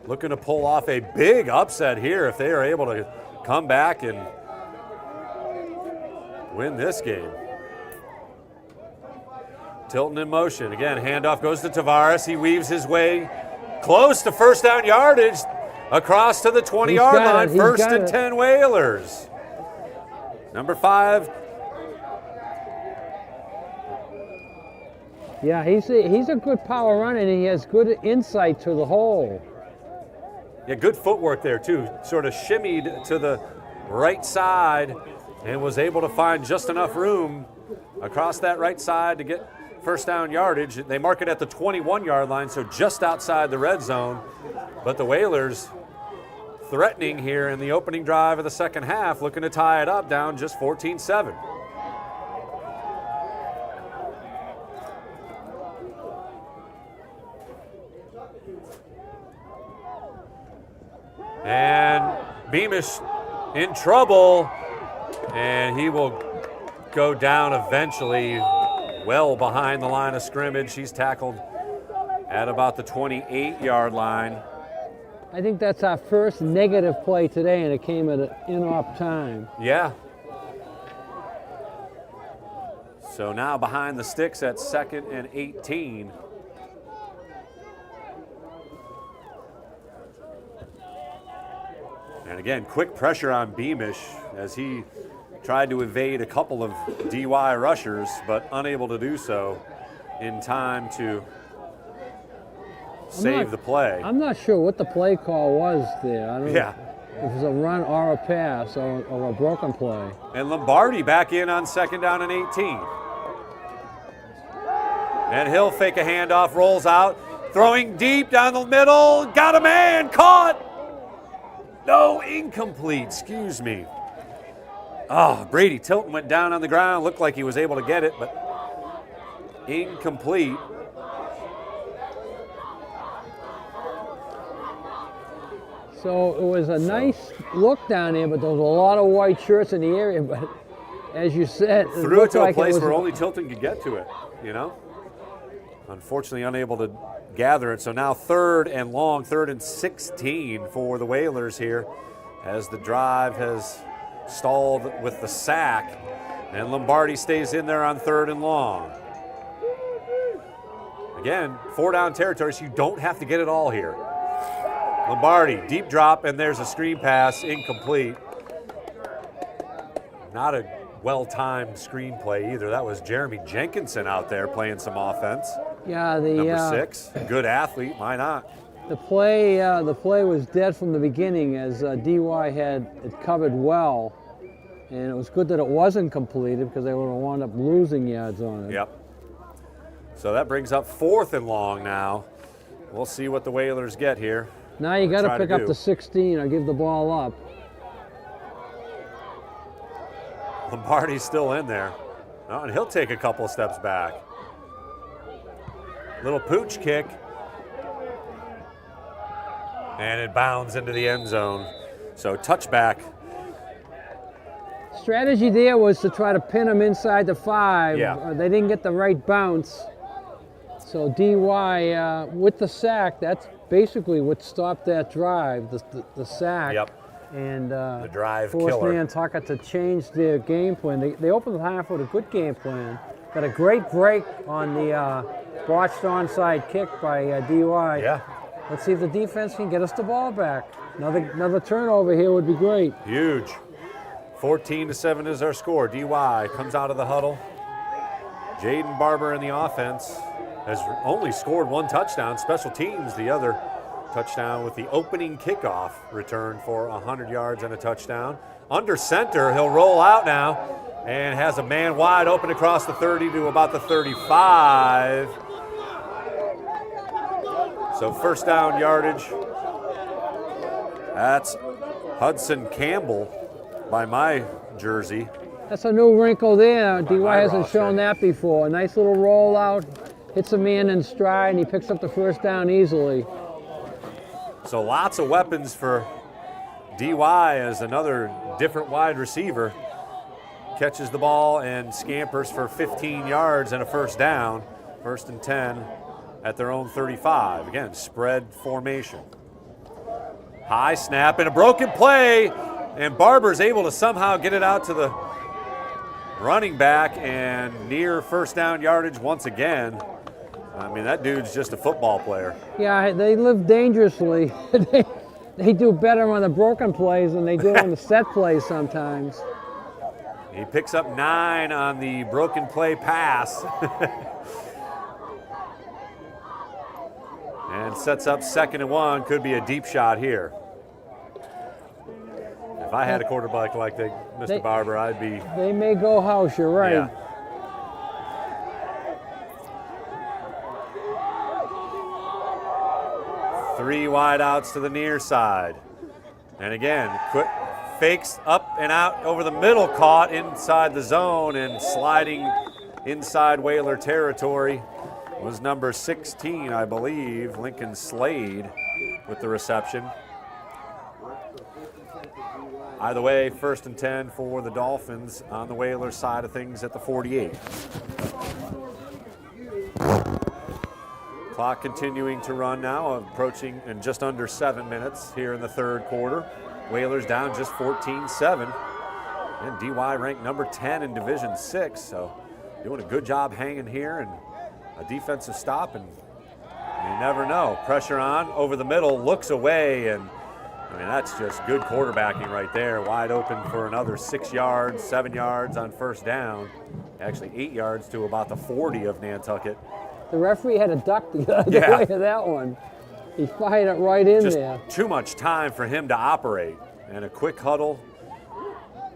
Looking to pull off a big upset here if they are able to come back and win this game. Tilton in motion. Again, handoff goes to Tavares. He weaves his way close to first down yardage across to the 20-yard line. 1st and 10 Whalers. Number 5. Yeah, he's a good power runner, and he has good insight to the hole. Yeah, good footwork there too. Sort of shimmied to the right side and was able to find just enough room across that right side to get first down yardage. They mark it at the 21-yard line, so just outside the red zone. But the Whalers threatening here in the opening drive of the second half, looking to tie it up down just 14-7. And Beamish in trouble, and he will go down eventually, well behind the line of scrimmage. He's tackled at about the 28-yard line. I think that's our first negative play today, and it came at an in-off time. Yeah. So now behind the sticks at 2nd and 18. And again, quick pressure on Beamish as he tried to evade a couple of DY rushers, but unable to do so in time to save the play. I'm not sure what the play call was there. I don't know if it was a run or a pass or a broken play. And Lombardi back in on 2nd down and 18. And he'll fake a handoff, rolls out, throwing deep down the middle, got a man, caught! No, incomplete, excuse me. Oh, Brady Tilton went down on the ground, looked like he was able to get it, but incomplete. So it was a nice look down there, but there was a lot of white shirts in the area, but as you said, it threw it to like a place where only Tilton could get to it, you know? Unfortunately unable to gather it. So now 3rd and long, 3rd and 16 for the Whalers here as the drive has stalled with the sack. And Lombardi stays in there on 3rd and long. Again, 4-down territory, so you don't have to get it all here. Lombardi, deep drop, and there's a screen pass, incomplete. Not a well-timed screenplay either. That was Jeremy Jenkinson out there playing some offense. Yeah, number 6, good athlete. Why not? The play was dead from the beginning as DY had it covered well, and it was good that it wasn't completed because they would have wound up losing yards on it. Yep. So that brings up 4th and long now. We'll see what the Whalers get here. Now you got to pick up the 16 or give the ball up. Lombardi's still in there. Oh, and he'll take a couple of steps back. Little pooch kick. And it bounds into the end zone. So touchback. Strategy there was to try to pin him inside the 5. Yeah. They didn't get the right bounce. So DY, with the sack, that's basically what stopped that drive, the sack. Yep. And the drive forced killer. Nantucket to change their game plan. They opened the half with a good game plan. Got a great break on the botched onside kick by DY. Yeah. Let's see if the defense can get us the ball back. Another turnover here would be great. Huge. 14-7 is our score. DY comes out of the huddle. Jaden Barber in the offense has only scored one touchdown. Special teams, the other touchdown with the opening kickoff return for 100 yards and a touchdown. Under center, he'll roll out now and has a man wide open across the 30 to about the 35. So first down yardage. That's Hudson Campbell by my jersey. That's a new wrinkle there. DY hasn't shown that before. A nice little rollout, hits a man in stride, and he picks up the first down easily. So lots of weapons for DY as another different wide receiver catches the ball and scampers for 15 yards and a first down. 1st and 10 at their own 35. Again, spread formation. High snap and a broken play, and Barber's able to somehow get it out to the running back and near first down yardage once again. I mean, that dude's just a football player. Yeah, they live dangerously. They do better on the broken plays than they do on the set plays sometimes. He picks up 9 on the broken play pass. And sets up 2nd and 1. Could be a deep shot here. If I had a quarterback like Mr. Barber, I'd be... They may go house, you're right. Yeah. Three wide outs to the near side. And again, quick fakes up and out over the middle, caught inside the zone and sliding inside Whaler territory was number 16, I believe, Lincoln Slade with the reception. Either way, 1st and 10 for the Dolphins on the Whalers side of things at the 48. Clock continuing to run now, approaching in just under 7 minutes here in the 3rd quarter. Whalers down just 14-7. And DY ranked number 10 in Division 6, so doing a good job hanging here and a defensive stop, and you never know. Pressure on, over the middle, looks away, and I mean, that's just good quarterbacking right there. Wide open for another 6 yards, 7 yards on first down. Actually 8 yards to about the 40 of Nantucket. The referee had a duck the other way of that one. He fired it right in just there. Too much time for him to operate. And a quick huddle,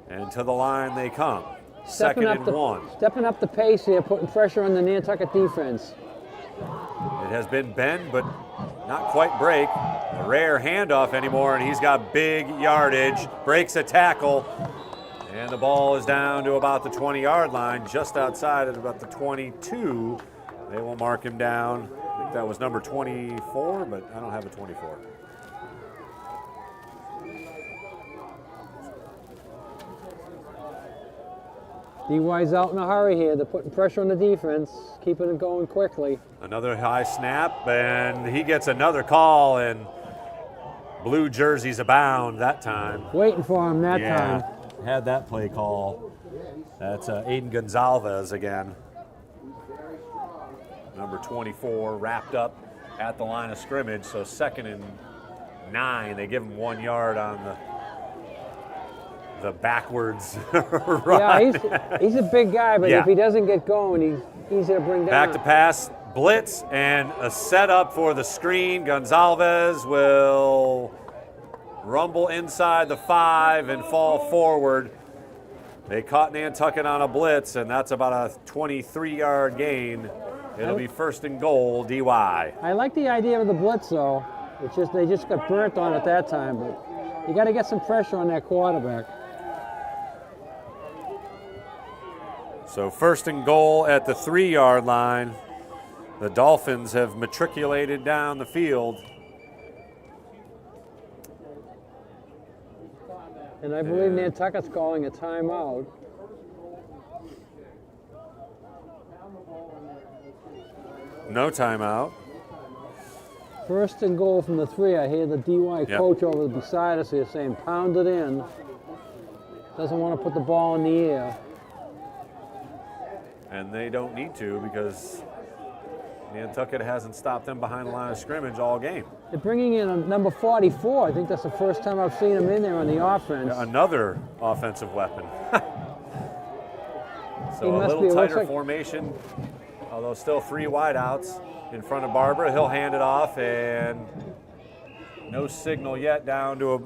and to the line they come. 2nd and 1. Stepping up the pace here, putting pressure on the Nantucket defense. It has been bend, but not quite break. A rare handoff anymore, and he's got big yardage. Breaks a tackle, and the ball is down to about the 20-yard line, just outside at about the 22. They will mark him down. I think that was number 24, but I don't have a 24. DY's out in a hurry here. They're putting pressure on the defense, keeping it going quickly. Another high snap, and he gets another call, and blue jerseys abound that time. Waiting for him that time. Had that play call. That's Aiden Gonzalez again. Number 24 wrapped up at the line of scrimmage, so 2nd and 9. They give him 1 yard on the backwards run. Yeah, he's a big guy, but if he doesn't get going, he's easy to bring down. Back to pass, blitz, and a setup for the screen. Gonzalez will rumble inside the 5 and fall forward. They caught Nantucket on a blitz, and that's about a 23-yard gain. It'll be 1st and goal, DY. I like the idea of the blitz, though. It's just they just got burnt on it that time, but you got to get some pressure on that quarterback. So 1st and goal at the 3-yard line. The Dolphins have matriculated down the field. And I believe Nantucket's calling a timeout. No timeout. 1st and goal from the 3. I hear the DY coach over beside us here saying, pound it in. Doesn't want to put the ball in the air. And they don't need to, because Nantucket hasn't stopped them behind the line of scrimmage all game. They're bringing in a number 44. I think that's the first time I've seen him in there on the offense. Another offensive weapon. So a little tighter formation, although still 3 wideouts in front of Barber. He'll hand it off, and no signal yet down to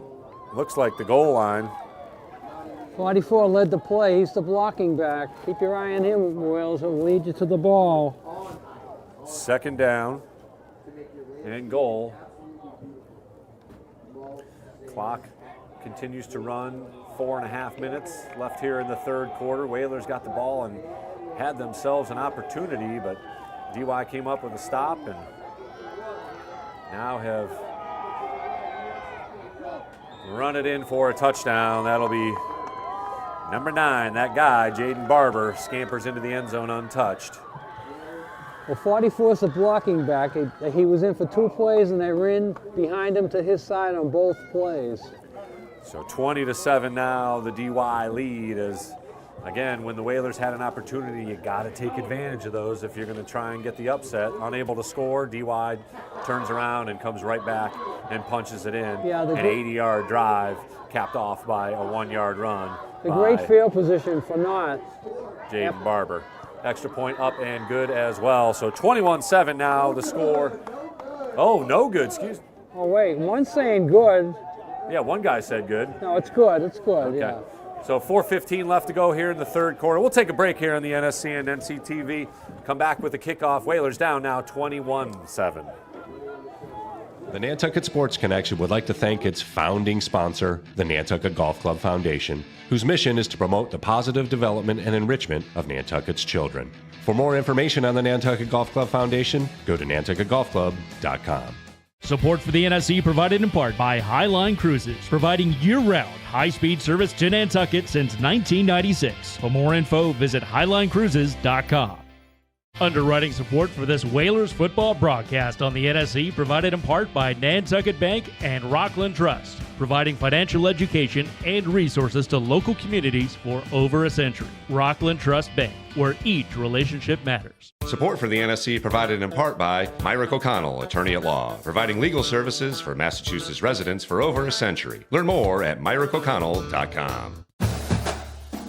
looks like the goal line. 44 led the play. He's the blocking back. Keep your eye on him, Wells. He'll lead you to the ball. 2nd down and goal. Clock continues to run. 4.5 minutes left here in the 3rd quarter. Whalers got the ball and had themselves an opportunity, but DY came up with a stop and now have run it in for a touchdown. That'll be number 9, that guy, Jaden Barber, scampers into the end zone untouched. Well, 44 is the blocking back. He was in for 2 plays, and they ran behind him to his side on both plays. So 20-7 now, the DY lead is, again, when the Whalers had an opportunity, you got to take advantage of those if you're going to try and get the upset. Unable to score, DY turns around and comes right back and punches it in. Yeah, an 80-yard drive capped off by a 1-yard run. The great field position for North. Jaden Barber. Extra point up and good as well. So 21-7 now, the score. Oh, no good, excuse me. Oh, wait, one's saying good. Yeah, one guy said good. No, it's good, Okay. Yeah. So 4:15 left to go here in the 3rd quarter. We'll take a break here on the NSC and NCTV. Come back with the kickoff. Whalers down now 21-7. The Nantucket Sports Connection would like to thank its founding sponsor, the Nantucket Golf Club Foundation, whose mission is to promote the positive development and enrichment of Nantucket's children. For more information on the Nantucket Golf Club Foundation, go to nantucketgolfclub.com. Support for the NSC provided in part by Highline Cruises, providing year-round high-speed service to Nantucket since 1996. For more info, visit highlinecruises.com. Underwriting support for this Whalers football broadcast on the NSC provided in part by Nantucket Bank and Rockland Trust, providing financial education and resources to local communities for over a century. Rockland Trust Bank, where each relationship matters. Support for the NSC provided in part by Myrick O'Connell, attorney at law, providing legal services for Massachusetts residents for over a century. Learn more at myrickoconnell.com.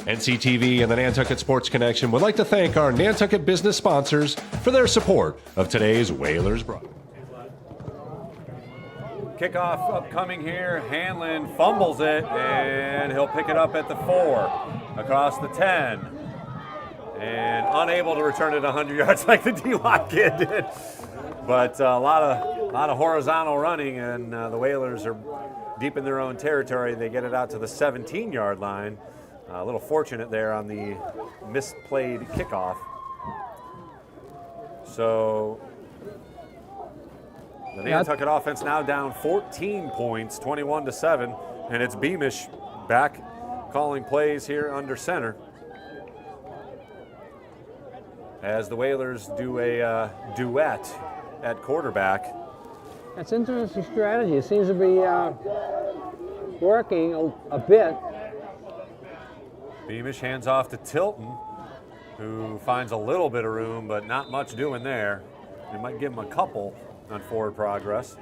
NCTV and the Nantucket Sports Connection would like to thank our Nantucket business sponsors for their support of today's Whalers broadcast. Kickoff upcoming here. Hanlon fumbles it, and he'll pick it up at the 4, across the 10, and unable to return it 100 yards like the DY kid did. But a lot of horizontal running, and the Whalers are deep in their own territory. They get it out to the 17-yard line. A little fortunate there on the misplayed kickoff. So the Nantucket offense now down 14 points, 21-7, and it's Beamish back calling plays here under center as the Whalers do a duet at quarterback. That's an interesting strategy. It seems to be working a bit. Beamish hands off to Tilton, who finds a little bit of room, but not much doing there. They might give him a couple on forward progress.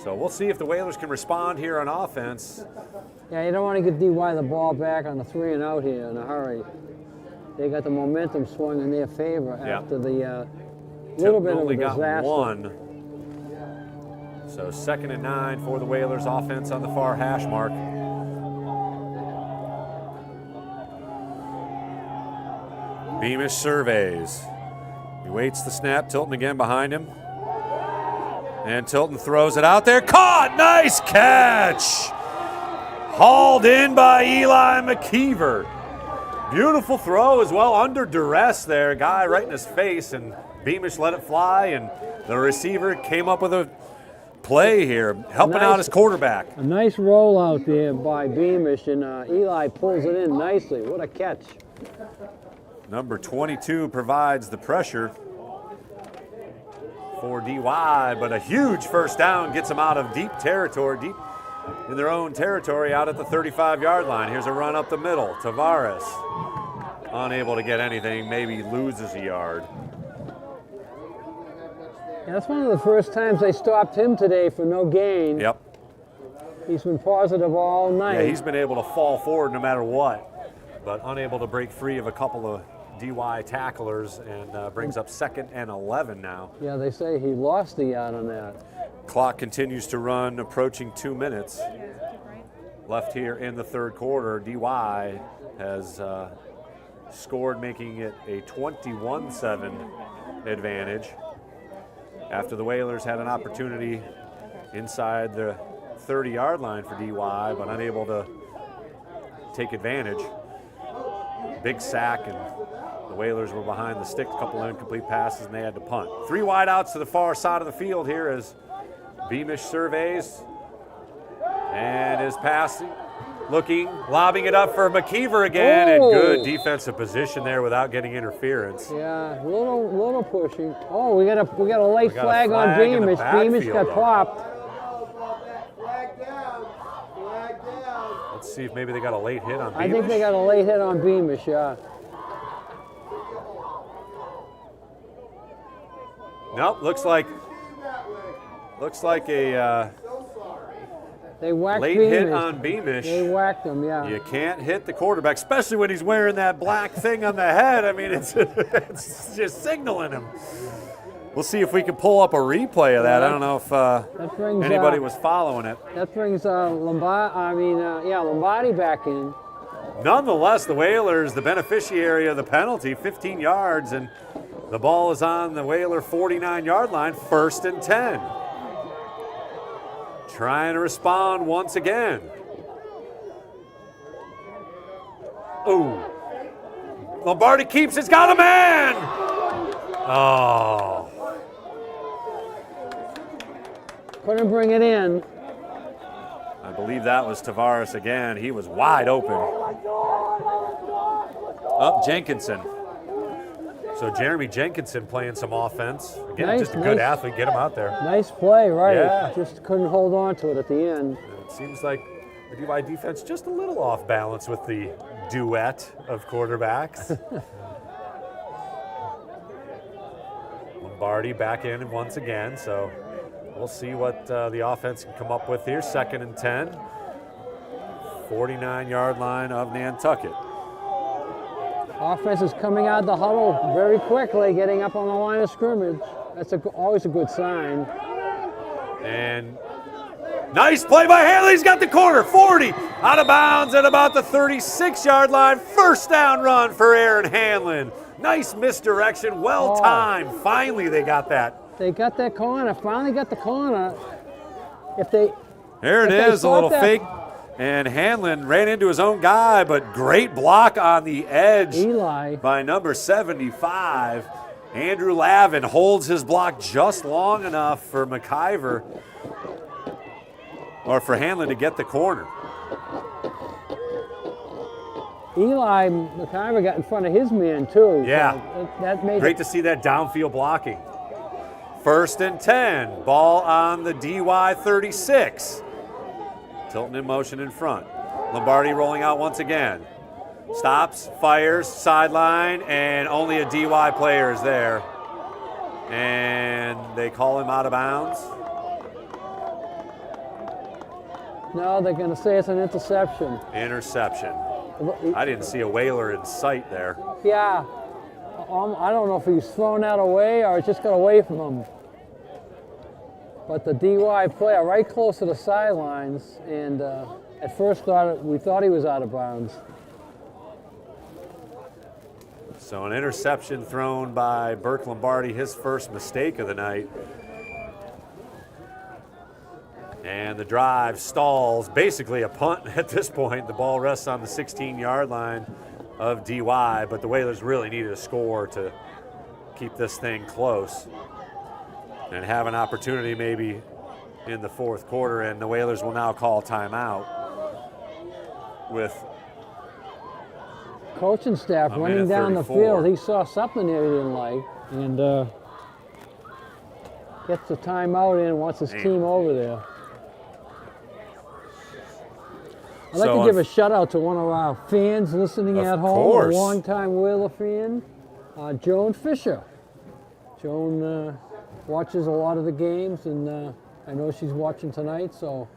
So we'll see if the Whalers can respond here on offense. Yeah, you don't want to give DY the ball back on the 3 and out here in a hurry. They got the momentum swung in their favor after the little bit of a disaster. Got one. So 2nd and 9 for the Whalers offense on the far hash mark. Beamish surveys. He waits the snap. Tilton again behind him. And Tilton throws it out there. Caught! Nice catch! Hauled in by Eli McKeever. Beautiful throw as well, under duress there. Guy right in his face, and Beamish let it fly, and the receiver came up with a play here, helping out his quarterback. A nice roll out there by Beamish, and Eli pulls it in nicely. What a catch. Number 22 provides the pressure for DY, but a huge first down gets him out of deep territory, deep in their own territory out at the 35-yard line. Here's a run up the middle. Tavares unable to get anything, maybe loses a yard. Yeah, that's one of the first times they stopped him today for no gain. Yep. He's been positive all night. Yeah, he's been able to fall forward no matter what, but unable to break free of a couple of DY tacklers, and brings up 2nd and 11 now. Yeah, they say he lost the yard on that. Clock continues to run, approaching 2 minutes left here in the third quarter. DY has scored, making it a 21-7 advantage after the Whalers had an opportunity inside the 30-yard line for DY, but unable to take advantage. Big sack, and the Whalers were behind the stick, a couple of incomplete passes, and they had to punt. 3 wide outs to the far side of the field here as Beamish surveys and is passing, looking, lobbing it up for McKeever again, and good defensive position there without getting interference. Yeah, little pushing. Oh, we got a late flag on Beamish. Beamish got popped. Let's see if maybe they got a late hit on Beamish. I think they got a late hit on Beamish, yeah. Nope, looks like a they whacked late Beamish. hit on Beamish. They whacked him, yeah. You can't hit the quarterback, especially when he's wearing that black thing on the head. I mean, it's just signaling him. We'll see if we can pull up a replay of that. I don't know if anybody was following it. That brings Lombardi back in. Nonetheless, the Whalers, the beneficiary of the penalty, 15 yards, and the ball is on the Whaler 49-yard line, 1st and 10. Trying to respond once again. Ooh. Lombardi keeps it, got a man! Oh. Couldn't bring it in. I believe that was Tavares again. He was wide open. Up Jenkinson. So Jeremy Jenkinson playing some offense. Again, just a good athlete. Get him out there. Nice play, right? Yeah. Just couldn't hold on to it at the end. It seems like the DY defense just a little off balance with the duet of quarterbacks. Lombardi back in once again, so we'll see what the offense can come up with here. 2nd and 10. 49-yard line of Nantucket. Offense is coming out of the huddle very quickly, getting up on the line of scrimmage. That's always a good sign. And nice play by Hanley. He's got the corner. 40 out of bounds at about the 36-yard line. 1st down run for Aaron Hanlon. Nice misdirection. Well timed. Finally, they got that. They got that corner. Finally got the corner. There it is, a little fake. And Hanlon ran into his own guy, but great block on the edge by number 75. Andrew Lavin holds his block just long enough for McIver, or for Hanlon to get the corner. McIver got in front of his man too. Yeah, so that made great to see that downfield blocking. 1st and 10, ball on the DY 36. Tilton in motion in front. Lombardi rolling out once again. Stops, fires, sideline, and only a DY player is there. And they call him out of bounds. No, they're going to say it's an interception. Interception. I didn't see a Whaler in sight there. Yeah. I don't know if he was thrown that away or it just got away from him. But the DY player right close to the sidelines, and at first we thought he was out of bounds. So an interception thrown by Burke Lombardi, his first mistake of the night. And the drive stalls, basically a punt at this point. The ball rests on the 16-yard line of DY, but the Whalers really needed a score to keep this thing close and have an opportunity maybe in the 4th quarter, and the Whalers will now call timeout with coaching staff running down the field. He saw something there he didn't like, and gets the timeout in and wants his team over there. I'd like to give a shout out to one of our fans listening at home, a longtime Whaler fan, Joan Fisher. Joan watches a lot of the games, and I know she's watching tonight, so.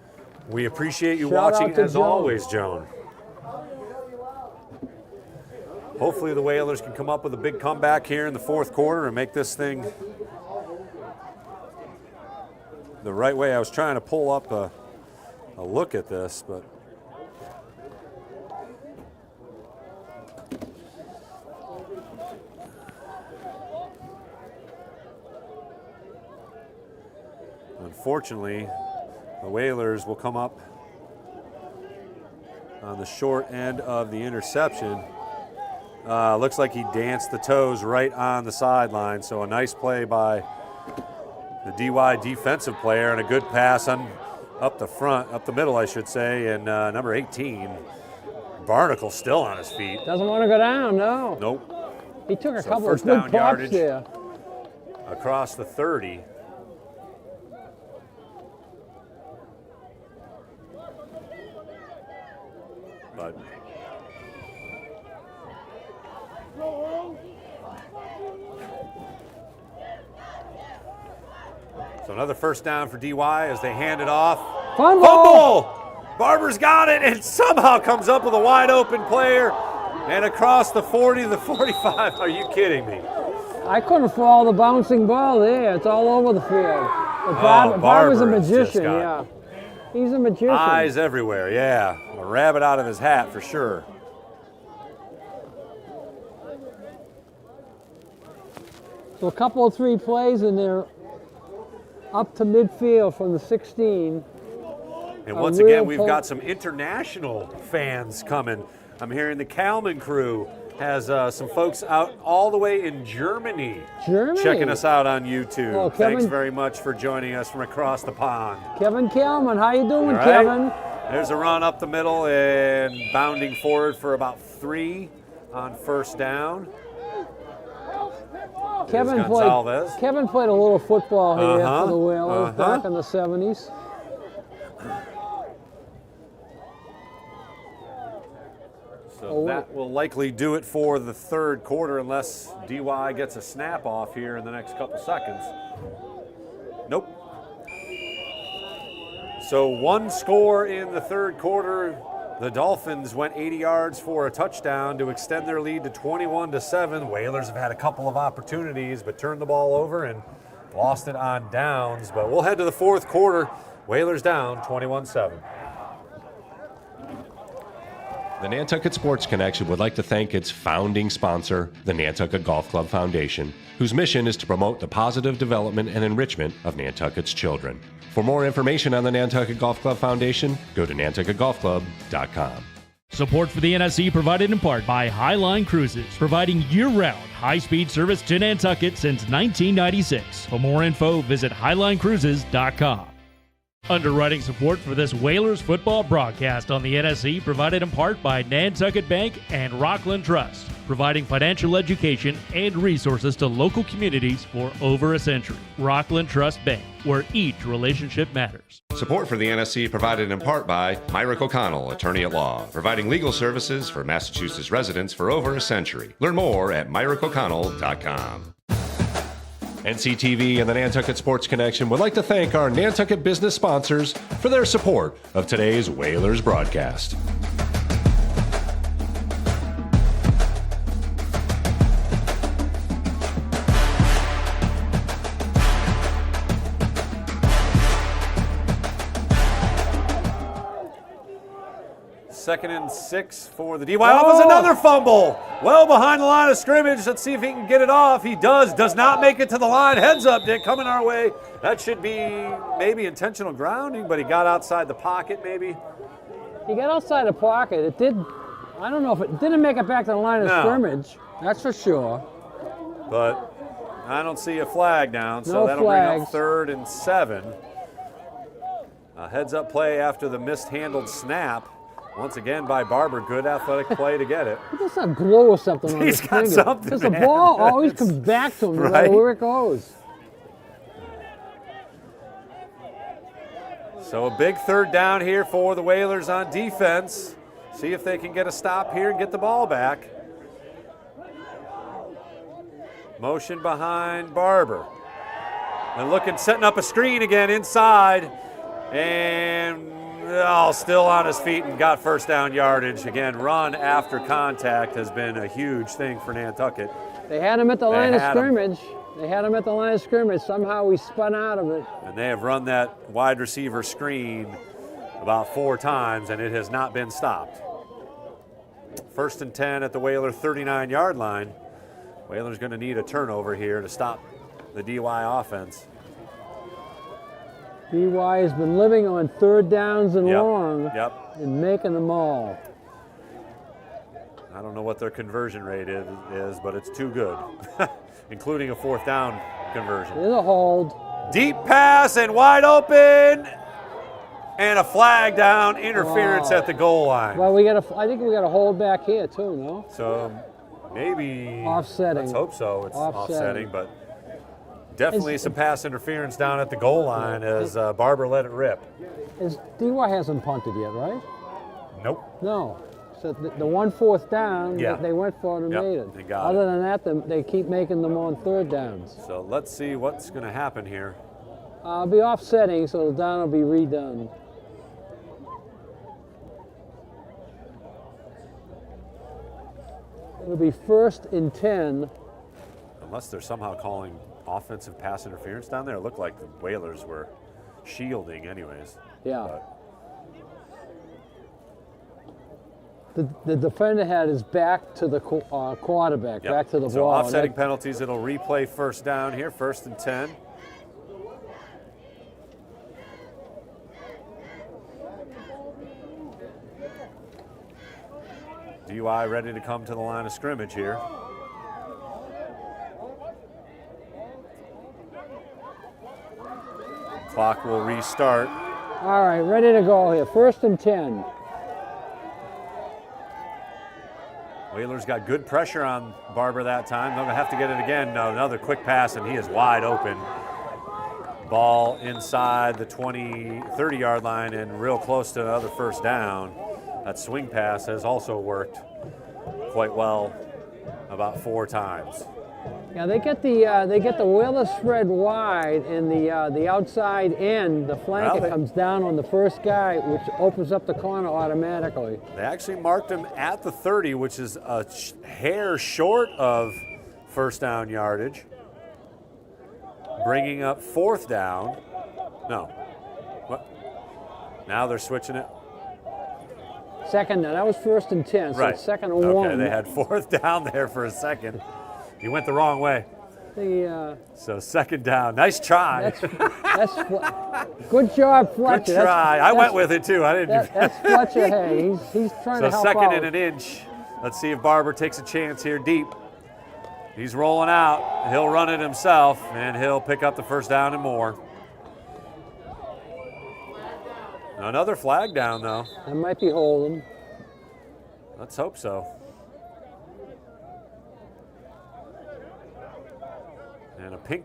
We appreciate you watching as always, Joan. Hopefully the Whalers can come up with a big comeback here in the fourth quarter and make this thing the right way. I was trying to pull up a look at this, but unfortunately, the Whalers will come up on the short end of the interception. Looks like he danced the toes right on the sideline, so a nice play by the DY defensive player and a good pass up the middle, I should say, and number 18, Barnacle, still on his feet. Doesn't want to go down, no. Nope. He took a So couple of first good down pops yardage there. across the 30. But so another first down for DY as they hand it off. Fumble! Barber's got it and somehow comes up with a wide open player and across the 40 to the 45. Are you kidding me? I couldn't follow the bouncing ball there. It's all over the field. But Barber's a magician, yeah. He's a magician. Eyes everywhere, yeah. A rabbit out of his hat for sure. So a couple of 3 plays and they're up to midfield from the 16. And once again, we've got some international fans coming. I'm hearing the Kalman crew has some folks out all the way in Germany. Checking us out on YouTube. Well, Thanks very much for joining us from across the pond. Kevin Kalman, how you doing, Right. Kevin? There's a run up the middle and bounding forward for about 3 on first down. Kevin played a little football here for the Whalers back in the 70s. So that will likely do it for the third quarter unless DY gets a snap off here in the next couple seconds. Nope. So 1 score in the third quarter. The Dolphins went 80 yards for a touchdown to extend their lead to 21-7. Whalers have had a couple of opportunities but turned the ball over and lost it on downs. But we'll head to the fourth quarter. Whalers down 21-7. The Nantucket Sports Connection would like to thank its founding sponsor, the Nantucket Golf Club Foundation, whose mission is to promote the positive development and enrichment of Nantucket's children. For more information on the Nantucket Golf Club Foundation, go to nantucketgolfclub.com. Support for the NSC provided in part by Highline Cruises, providing year-round high-speed service to Nantucket since 1996. For more info, visit highlinecruises.com. Underwriting support for this Whalers football broadcast on the NSC provided in part by Nantucket Bank and Rockland Trust, providing financial education and resources to local communities for over a century. Rockland Trust Bank, where each relationship matters. Support for the NSC provided in part by Myrick O'Connell, attorney at law, providing legal services for Massachusetts residents for over a century. Learn more at myrickoconnell.com. NCTV and the Nantucket Sports Connection would like to thank our Nantucket business sponsors for their support of today's Whalers broadcast. Second and 6 for the DY. Offense, another fumble. Well behind the line of scrimmage. Let's see if he can get it off. He does not make it to the line. Heads up, Dick, coming our way. That should be maybe intentional grounding, but he got outside the pocket maybe. He got outside the pocket. It did, I don't know if it didn't make it back to the line of scrimmage. That's for sure. But I don't see a flag down, so No that'll flags. bring up 3rd and 7. A heads up play after the mishandled snap. Once again by Barber, good athletic play to get it. He just a glow or something on He's his got finger. something, Because the man. ball always comes back to him, no matter Right? where it goes. So a big third down here for the Whalers on defense. See if they can get a stop here and get the ball back. Motion behind Barber. And setting up a screen again inside. And still on his feet and got first down yardage. Again, run after contact has been a huge thing for Nantucket. They had him at the line of scrimmage. They had him at the line of scrimmage. Somehow we spun out of it. And they have run that wide receiver screen about 4 times, and it has not been stopped. 1st and 10 at the Whaler 39-yard line. Whaler's going to need a turnover here to stop the DY offense. DY has been living on third downs and long Yep. and making them all. I don't know what their conversion rate is, but it's too good, including a 4th down conversion. There's a hold. Deep pass and wide open, and a flag down, interference at the goal line. Well, I think we got a hold back here too, no? So maybe offsetting. Let's hope so. It's offsetting, but definitely some pass interference down at the goal line as Barber let it rip. DY hasn't punted yet, right? Nope. No. So the 1 4th down, they went for it and made it. They got Other than that, they keep making them on third downs. So let's see what's going to happen here. It'll be offsetting, so the down will be redone. It'll be 1st and 10. Unless they're somehow calling offensive pass interference down there. It looked like the Whalers were shielding anyways. Yeah. But the defender had his back to the quarterback, back to the so ball. So offsetting penalties, it'll replay 1st down here, 1st and 10. DY ready to come to the line of scrimmage here. Clock will restart. All right, ready to go here. 1st and 10. Whalers got good pressure on Barber that time. They're going to have to get it again. No, another quick pass, and he is wide open. Ball inside the 30-yard line and real close to another 1st down. That swing pass has also worked quite well about 4 times. Yeah, they get the Whaler spread wide, and the outside end, the flanker comes down on the first guy, which opens up the corner automatically. They actually marked him at the 30, which is a hair short of 1st down yardage. Bringing up 4th down. No. What? Now they're switching it. Second down. That was 1st and 10, so right. It's 2nd and 1. Okay, they had 4th down there for a second. He went the wrong way. So 2nd down. Nice try. That's good job, Fletcher. Good try. I went with it too. I didn't. That's Fletcher. Hey, he's trying to help out. So 2nd and an inch. Let's see if Barber takes a chance here deep. He's rolling out. He'll run it himself, and he'll pick up the 1st down and more. Another flag down, though. That might be holding. Let's hope so. And a pink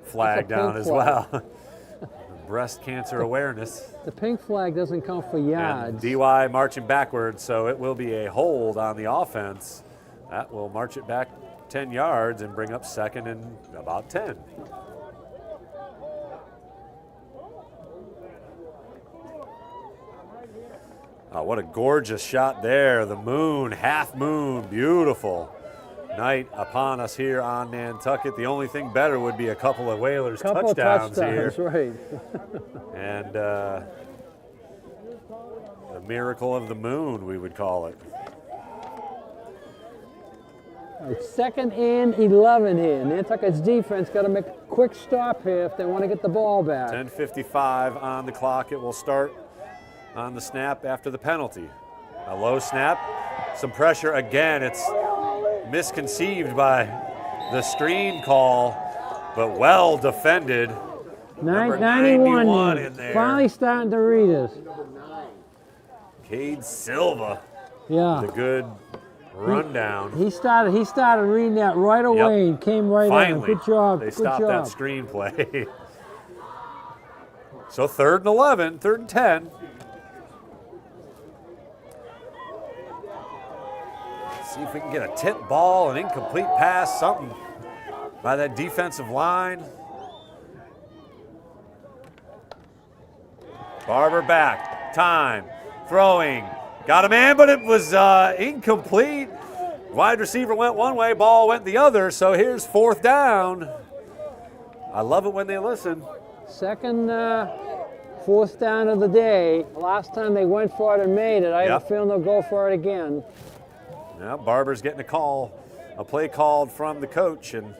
flag down as well. Breast cancer awareness. The pink flag doesn't count for yards. And DY marching backwards, so it will be a hold on the offense. That will march it back 10 yards and bring up 2nd and about 10. Oh, what a gorgeous shot there. The moon, half moon, beautiful night upon us here on Nantucket. The only thing better would be a couple of Whalers touchdowns here. Right. And the miracle of the moon, we would call it. All right, 2nd and 11 here. Nantucket's defense got to make a quick stop here if they want to get the ball back. 10:55 on the clock. It will start on the snap after the penalty. A low snap, some pressure again. It's misconceived by the screen call, but well defended. Number 91 in there. Finally starting to read us. Cade Silva. Yeah. The good rundown. He started reading that right away and came right Finally, in. Good job. They Good stopped job. that screenplay. So 3rd and 11, 3rd and 10. See if we can get a tip ball, an incomplete pass, something by that defensive line. Barber back, time, throwing, got a man, but it was incomplete. Wide receiver went one way, ball went the other, so here's 4th down. I love it when they listen. Second 4th down of the day. Last time they went for it and made it. I have a feeling they'll go for it again. Yeah, Barber's getting a play called from the coach, and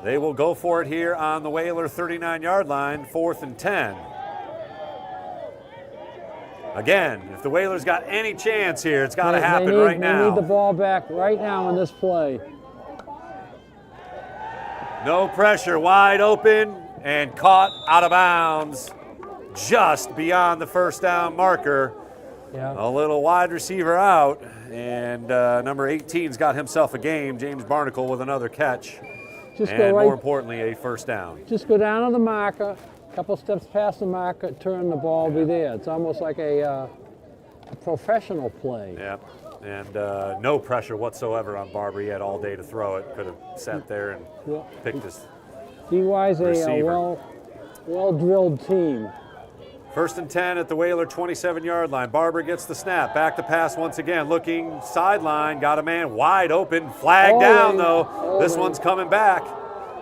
they will go for it here on the Whaler 39-yard line, 4th and 10. Again, if the Whalers got any chance here, it's got to happen right now. They need the ball back right now in this play. No pressure, wide open, and caught out of bounds just beyond the 1st down marker. Yeah. A little wide receiver out, and number 18's got himself a game. James Barnacle with another catch. And more importantly, a 1st down. Just go down to the marker, a couple steps past the marker, turn the ball, be there. It's almost like a professional play. Yeah, and no pressure whatsoever on Barber. He had all day to throw it. Could have sat there and picked his DY's receiver. a well-drilled team. 1st and 10 at the Whaler 27-yard line. Barber gets the snap. Back to pass once again. Looking sideline. Got a man wide open. Flag down, though. This one's coming back.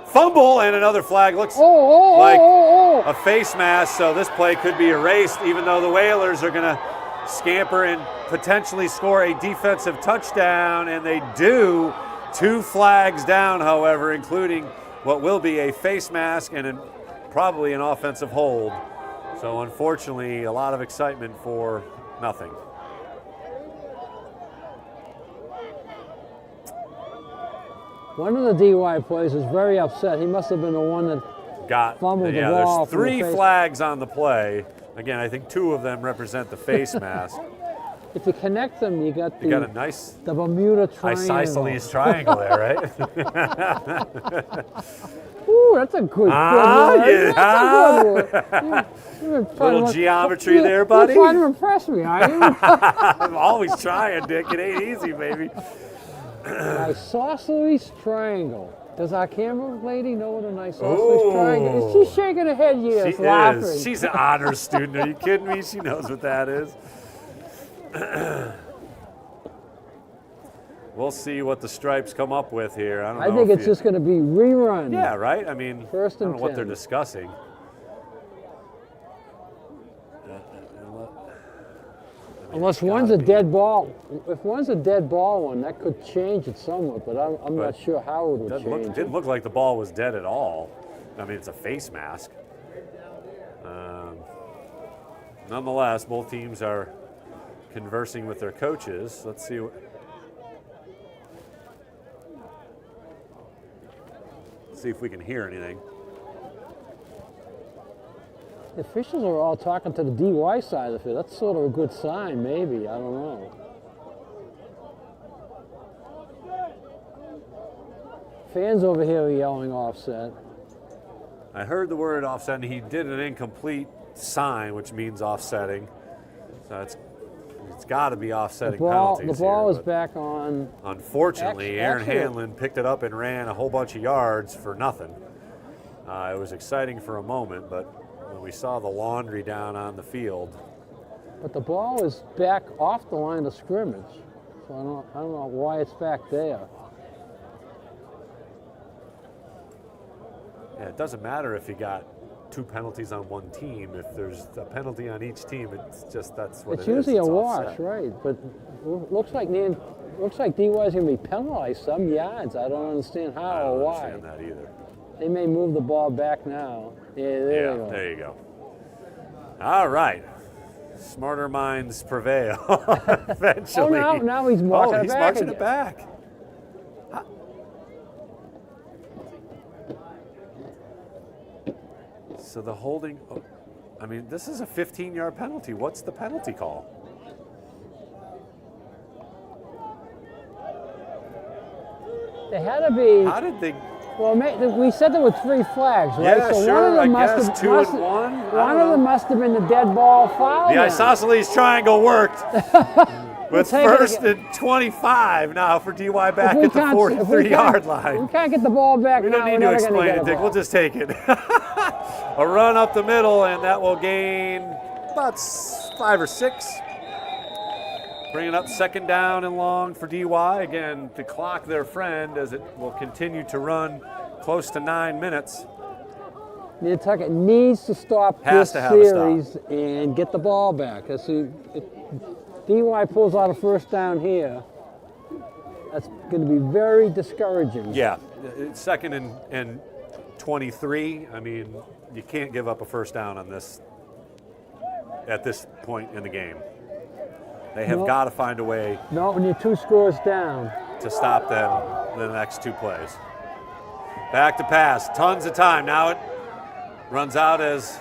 Fumble and another flag. Looks like a face mask, so this play could be erased, even though the Whalers are going to scamper and potentially score a defensive touchdown, and they do. 2 flags down, however, including what will be a face mask and probably an offensive hold. So unfortunately, a lot of excitement for nothing. One of the DY players is very upset. He must have been the one that fumbled the ball. There's 3 flags on the play. Again, I think 2 of them represent the face mask. If you connect them, you got a nice the Bermuda Triangle. Isosceles triangle there, right? Ooh, that's a good one. That's a good one. Little geometry there, buddy. You're trying to impress me, are you? I'm always trying, Dick. It ain't easy, baby. An isosceles triangle. Does our camera lady know what an isosceles triangle is? She's shaking her head, yes, She laughing. is. She's an honors student. Are you kidding me? She knows what that is. We'll see what the Stripes come up with here. I think it's just going to be rerun. Yeah, right? I mean, 1st and 10. I don't know what they're discussing. Unless one's a dead ball. If one's a dead ball one, that could change it somewhat, but I'm not sure how it would change it. Didn't look like the ball was dead at all. I mean, it's a face mask. Nonetheless, both teams are conversing with their coaches. Let's see. See if we can hear anything. The officials are all talking to the DY side of it. That's sort of a good sign, maybe. I don't know. Fans over here are yelling offset. I heard the word offset, and he did an incomplete sign, which means offsetting. So it's got to be offsetting penalties. The ball is back on. Unfortunately, Aaron Hanlon picked it up and ran a whole bunch of yards for nothing. It was exciting for a moment, but when we saw the laundry down on the field. But the ball is back off the line of scrimmage, so I don't know why it's back there. Yeah, it doesn't matter if you got 2 penalties on one team. If there's a penalty on each team, it's just that's what it is. It's usually a wash, offset. right? But looks like DY's going to be penalized some yards. I don't understand how or why. I don't understand that either. They may move the ball back now. Yeah, there you go. There you go. All right. Smarter minds prevail eventually. Oh, now he's marching it back. He's marching again. it back. So the holding, I mean, this is a 15-yard penalty. What's the penalty call? They had to be. How did they? Well, we said there were 3 flags, right? Yeah, so sure, one of them I guess 2 and 1. One of them must have been the dead ball foul. The then. isosceles triangle worked. With first and 25 now for DY back at the 43-yard line. We can't get the ball back We now. don't need to explain it, Dick. We'll just take it. A run up the middle, and that will gain about 5 or 6. Bringing up second down and long for DY. Again, to clock their friend as it will continue to run close to 9 minutes. Nantucket needs to stop this series and get the ball back. DY pulls out a first down here, that's going to be very discouraging. Yeah, second and 23. I mean, you can't give up a first down on this at this point in the game. They have got to find a way. No, when you're 2 scores down. To stop them in the next 2 plays. Back to pass, tons of time. Now it runs out as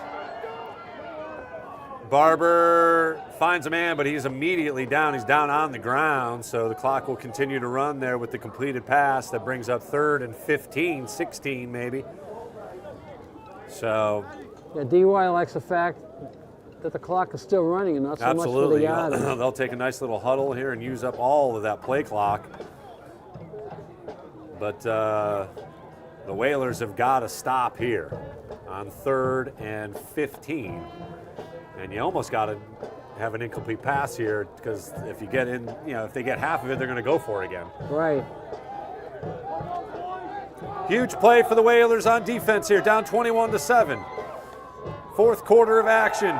Barber finds a man, but he's immediately down. He's down on the ground, so the clock will continue to run there with the completed pass that brings up 3rd and 15, 16 maybe. So. Yeah, DY likes the fact that the clock is still running and not so much for the yardage. They'll take a nice little huddle here and use up all of that play clock. But the Whalers have got to stop here on 3rd and 15. And you almost got to have an incomplete pass here because if you get in, if they get half of it, they're going to go for it again. Right. Huge play for the Whalers on defense here, down 21-7. 4th quarter of action.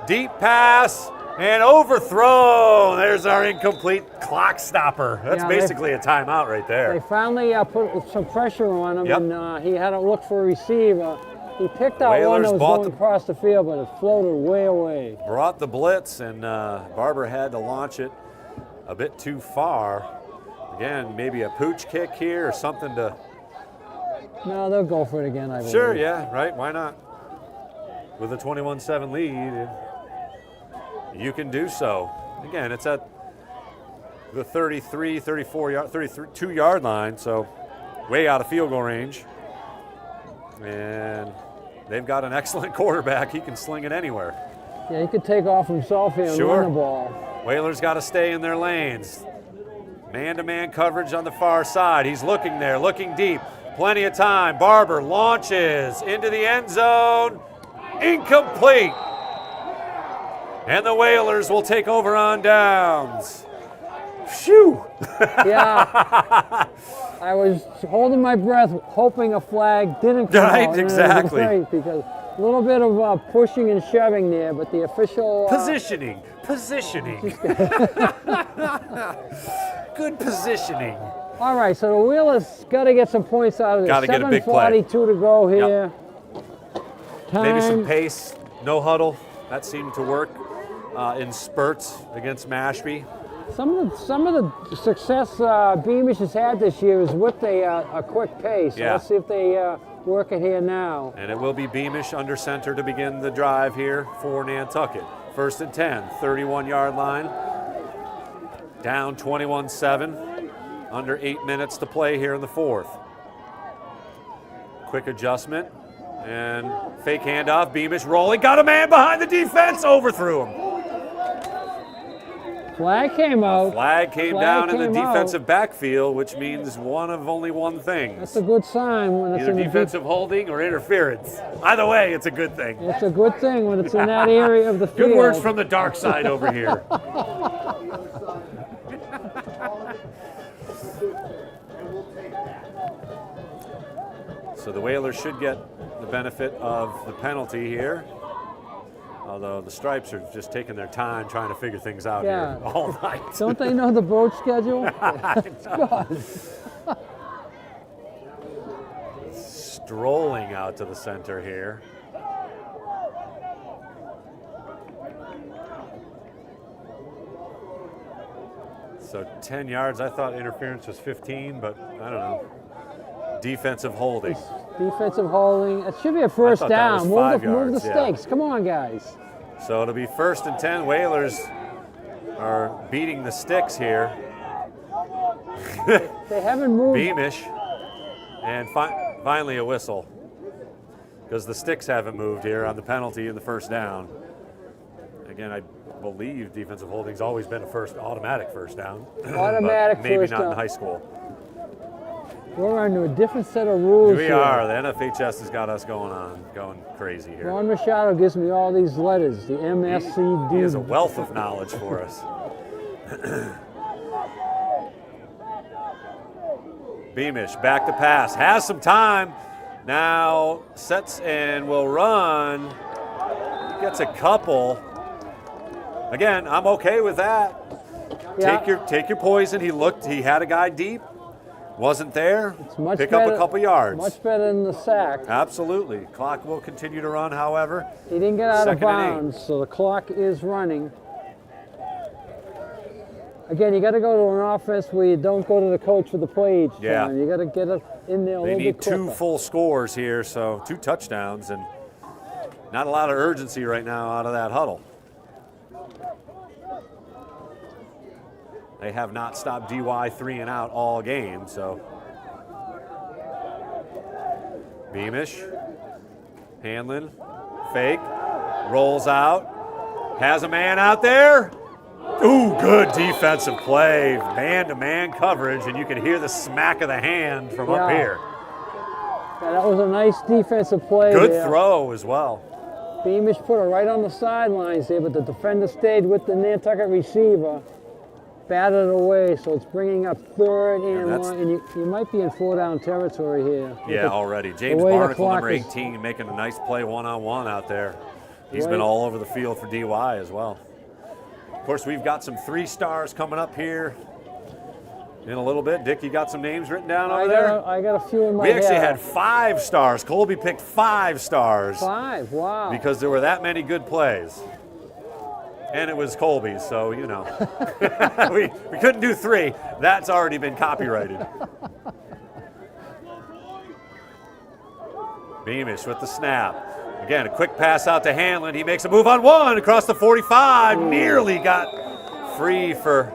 Deep pass and overthrown. There's our incomplete clock stopper. That's basically a timeout right there. They finally put some pressure on him, and he had to look for a receiver. He picked out one that was going across the field, but it floated way away. Brought the blitz, and Barber had to launch it a bit too far. Again, maybe a pooch kick here or something to... No, they'll go for it again, I believe. Sure, yeah, right, why not? With a 21-7 lead, you can do so. Again, it's at the 33, 32-yard line, so way out of field goal range. And they've got an excellent quarterback. He can sling it anywhere. Yeah, he could take off himself here and run the ball. Whalers got to stay in their lanes. Man-to-man coverage on the far side. He's looking there, looking deep. Plenty of time. Barber launches into the end zone. Incomplete. And the Whalers will take over on downs. Phew. Yeah. I was holding my breath, hoping a flag didn't come out. Right, exactly. Great because a little bit of pushing and shoving there, but the official... Positioning. Good positioning. All right, so the Whalers got to get some points out of this. Got to get a big play. 7:42 to go here. Yep. Maybe some pace, no huddle. That seemed to work in spurts against Mashpee. Some of the success Beamish has had this year is with a quick pace. So let's see if they work it here now. And it will be Beamish under center to begin the drive here for Nantucket. 1st and 10, 31-yard line. Down 21-7. Under 8 minutes to play here in the 4th. Quick adjustment and fake handoff. Beamish rolling. Got a man behind the defense. Overthrew him. Flag came out. Flag came down in the defensive backfield, which means one of only one thing. That's a good sign when it's either in the defensive holding or interference. Either way, it's a good thing. It's a good thing when it's in that area of the field. Good words from the dark side over here. So the Whalers should get the benefit of the penalty here. Although the Stripes are just taking their time trying to figure things out here all night. Don't they know the boat schedule? Strolling out to the center here. So 10 yards. I thought interference was 15, but I don't know. Defensive holding. Defensive holding. It should be a first down. Move the stakes. Come on, guys. So it'll be 1st and 10. Whalers are beating the sticks here. They haven't moved. Beamish. And finally a whistle, because the sticks haven't moved here on the penalty in the first down. Again, I believe defensive holding's always been a automatic first down. Automatic maybe first not down. in high school. We're under a different set of rules We here. are. The NFHS has got us going crazy here. Ron Machado gives me all these letters, the MSCD. He has a wealth of knowledge for us. Beamish back to pass, has some time. Now sets and will run. Gets a couple. Again, I'm okay with that. Yeah. Take your poison. He had a guy deep. Wasn't there. It's much Pick better, up a couple yards. Much better than the sack. Absolutely. Clock will continue to run, however. He didn't get out of 2nd and 8. bounds, so the clock is running. Again, you got to go to an offense where you don't go to the coach for the play each Yeah. time. You got to get it in there a They little need bit quicker. 2 full scores here, so 2 touchdowns, and not a lot of urgency right now out of that huddle. They have not stopped DY 3 and out all game, so. Beamish, Hanlon, fake, rolls out, has a man out there. Ooh, good defensive play, man-to-man coverage, and you can hear the smack of the hand from up here. Yeah, that was a nice defensive play. Good there. throw as well. Beamish put it right on the sidelines there, but the defender stayed with the Nantucket receiver, batted it away, so it's bringing up 3rd and long, and you might be in 4-down territory here. Yeah, already. James way the Barnacle, clock number is- 18, making a nice play one-on-one out there. He's Right. been all over the field for DY as well. Of course, we've got some 3 stars coming up here in a little bit. Dick, you got some names written down over there? I got a few in my We actually head. had 5 stars. Colby picked 5 stars 5, wow. because there were that many good plays. And it was Colby's, so, you know. we couldn't do 3. That's already been copyrighted. Beamish with the snap. Again, a quick pass out to Hanlon. He makes a move on 1 across the 45. Nearly got free for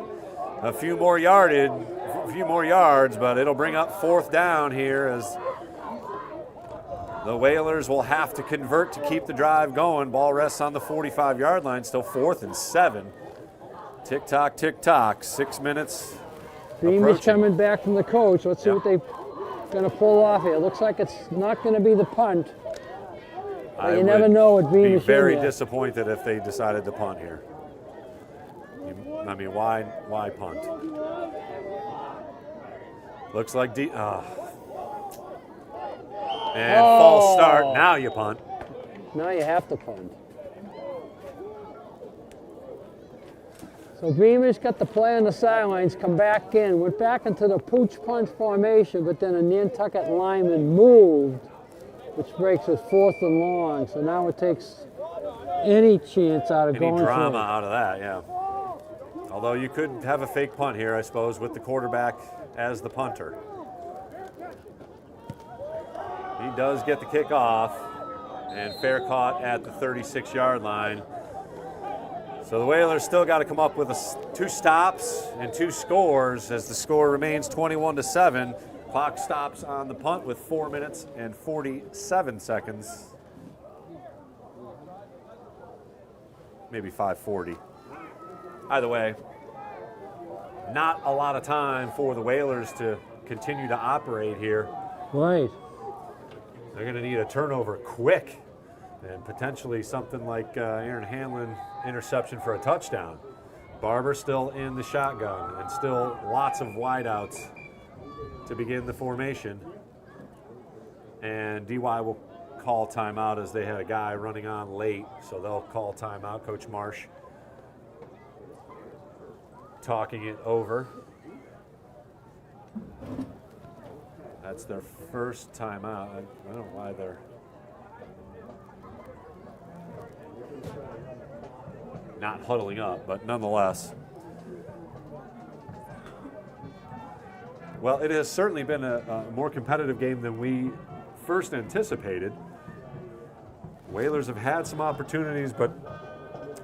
a few more yards, but it'll bring up 4th down here as the Whalers will have to convert to keep the drive going. Ball rests on the 45-yard line, still 4th and 7. Tick-tock, tick-tock, 6 minutes Beamish approaching. coming back from the coach. Let's see what they're going to pull off here. Looks like it's not going to be the punt. But you never know with Be Beamish very in there. disappointed if they decided to punt here. I mean, why punt? Looks like false start. Now you punt. Now you have to punt. So Beamish got the play on the sidelines, come back in, went back into the pooch punch formation, but then a Nantucket lineman moved, which breaks it 4th and long. So now it takes any chance out of Any going drama for it. out of that, yeah. Although you could have a fake punt here, I suppose, with the quarterback as the punter. He does get the kickoff, and fair caught at the 36-yard line. So the Whalers still got to come up with 2 stops and 2 scores as the score remains 21-7. Clock stops on the punt with 4 minutes and 47 seconds. Maybe 5:40. Either way, not a lot of time for the Whalers to continue to operate here. Right. They're going to need a turnover quick and potentially something like Aaron Hanlon interception for a touchdown. Barber still in the shotgun and still lots of wideouts to begin the formation. And DY will call timeout as they had a guy running on late, so they'll call timeout. Coach Marsh talking it over. That's their first timeout. I don't know why they're not huddling up, but nonetheless. Well, it has certainly been a more competitive game than we first anticipated. Whalers have had some opportunities, but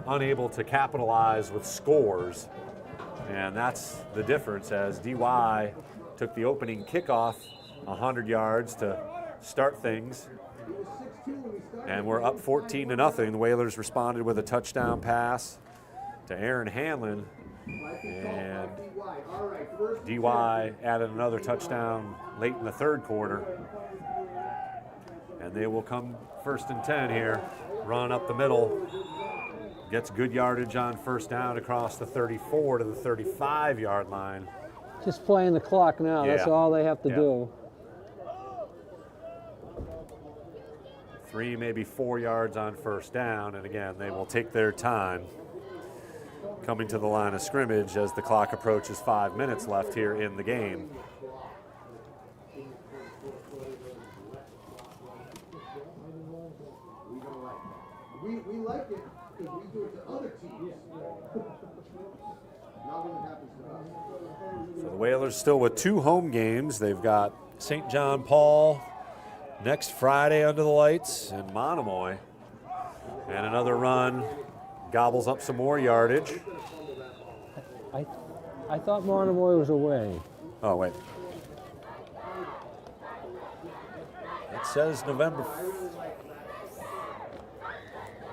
unable to capitalize with scores. And that's the difference as DY took the opening kickoff 100 yards to start things. And we're up 14-0. The Whalers responded with a touchdown pass to Aaron Hanlon. And DY added another touchdown late in the third quarter. And they will come 1st and 10 here. Run up the middle. Gets good yardage on first down across the 34 to the 35-yard line. Just playing the clock now. Yeah. That's all they have to do. 3, maybe 4 yards on first down. And again, they will take their time coming to the line of scrimmage as the clock approaches 5 minutes left here in the game. We like it because we do it to other teams. Not when it happens to us. So the Whalers still with 2 home games. They've got St. John Paul next Friday under the lights in Monomoy. And another run gobbles up some more yardage. I thought Monomoy was away. Oh, wait. It says November.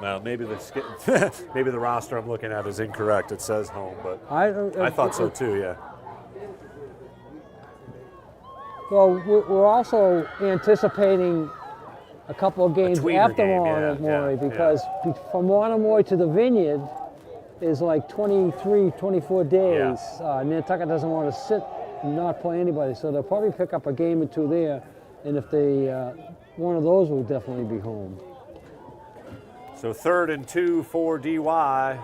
Well, maybe maybe the roster I'm looking at is incorrect. It says home, but I thought so too, yeah. Well, we're also anticipating a couple of games after Monomoy because from Monomoy to the Vineyard is like 23, 24 days. Nantucket doesn't want to sit and not play anybody, so they'll probably pick up a game or two there, and if they, one of those will definitely be home. So 3rd and 2 for DY,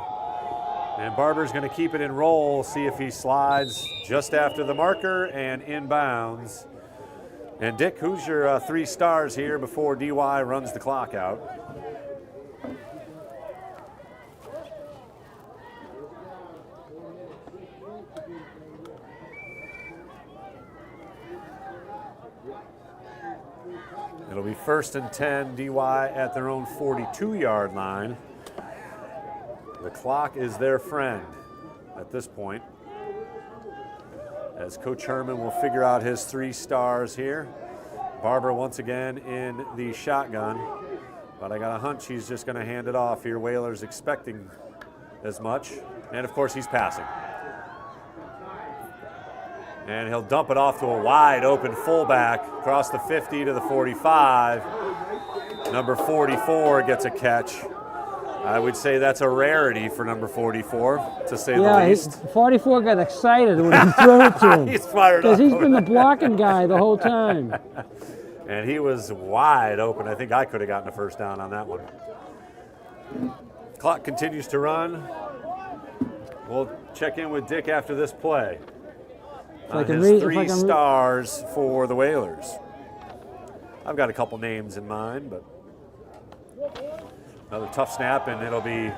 and Barber's going to keep it in roll, see if he slides just after the marker and inbounds. And Dick, who's your 3 stars here before DY runs the clock out? It'll be 1st and 10, DY at their own 42-yard line. The clock is their friend at this point, as Coach Herman will figure out his 3 stars here. Barber once again in the shotgun, but I got a hunch he's just going to hand it off here. Whalers expecting as much, and of course he's passing. And he'll dump it off to a wide open fullback across the 50 to the 45. Number 44 gets a catch. I would say that's a rarity for number 44, to say the least. 44 got excited when he threw it to him. He's fired up. Because he's been the blocking guy the whole time. And he was wide open. I think I could have gotten a first down on that one. Clock continues to run. We'll check in with Dick after this play. His 3 stars for the Whalers. I've got a couple names in mind, but another tough snap, and it'll be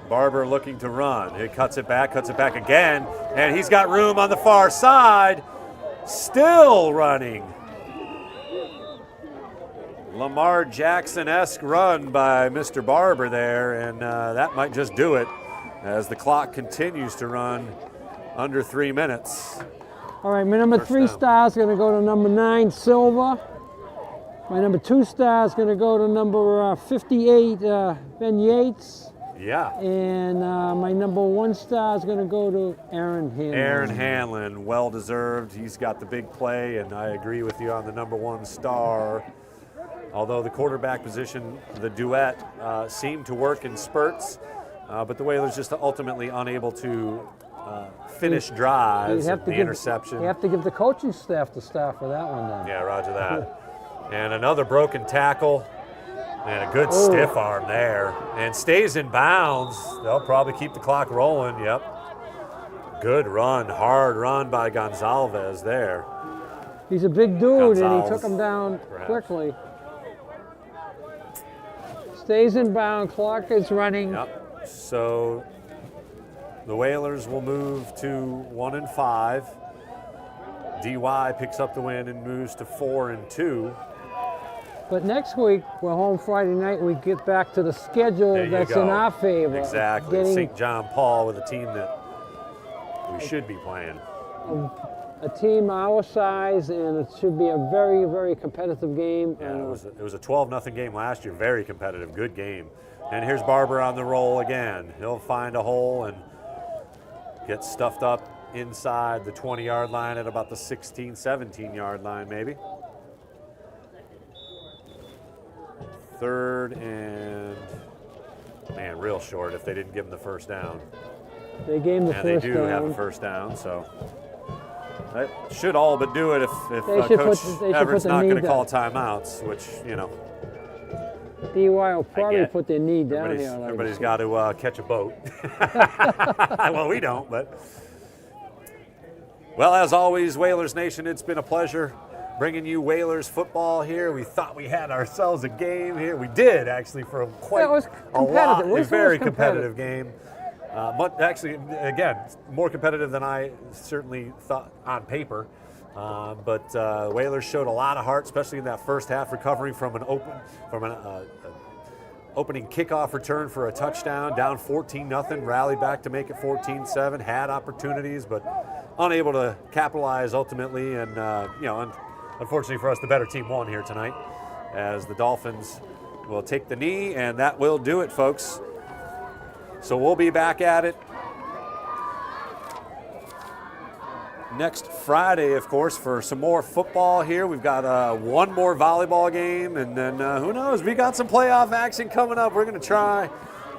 Barber looking to run. He cuts it back again, and he's got room on the far side. Still running. Lamar Jackson-esque run by Mr. Barber there, and that might just do it as the clock continues to run under 3 minutes. All right, my number 3 star is going to go to number 9, Silva. My number 2 star is going to go to number 58, Ben Yates. Yeah. And my number 1 star is going to go to Aaron Hanlon. Aaron Hanlon, well deserved. He's got the big play, and I agree with you on the number 1 star. Although the quarterback position, the duet, seemed to work in spurts, but the Whalers just ultimately unable to finish drives, the interception. You have to give the coaching staff the staff for that one then. Yeah, roger that. And another broken tackle, and a good stiff arm there. And stays in bounds. They'll probably keep the clock rolling, yep. Good run, hard run by Gonzalez there. He's a big dude, and he took him down quickly. Stays in bounds, clock is running. Yep, so the Whalers will move to 1 and 5. DY picks up the win and moves to 4 and 2. But next week, we're home Friday night, we get back to the schedule that's in our favor. Exactly, St. John Paul with a team that we should be playing. a team our size, and it should be a very, very competitive game. Yeah, it was a 12-0 game last year. Very competitive, good game. And here's Barber on the roll again. He'll find a hole and get stuffed up inside the 20-yard line at about the 16, 17-yard line maybe. Third and, man, real short if they didn't give him the first down. They gave him the first down. And they do have a first down, so that should all but do it if Coach Everett's not going to call timeouts, which, you know. DY will probably put their knee down here. Everybody's got to catch a boat. Well, we don't, but. Well, as always, Whalers Nation, it's been a pleasure bringing you Whalers football here. We thought we had ourselves a game here. We did, actually, for a very competitive game. Actually, again, more competitive than I certainly thought on paper. But Whalers showed a lot of heart, especially in that first half, recovering from an opening kickoff return for a touchdown, down 14-0, rallied back to make it 14-7, had opportunities, but unable to capitalize ultimately. And unfortunately for us, the better team won here tonight, as the Dolphins will take the knee, and that will do it, folks. So we'll be back at it next Friday, of course, for some more football here. We've got one more volleyball game, and then who knows, we got some playoff action coming up. We're going to try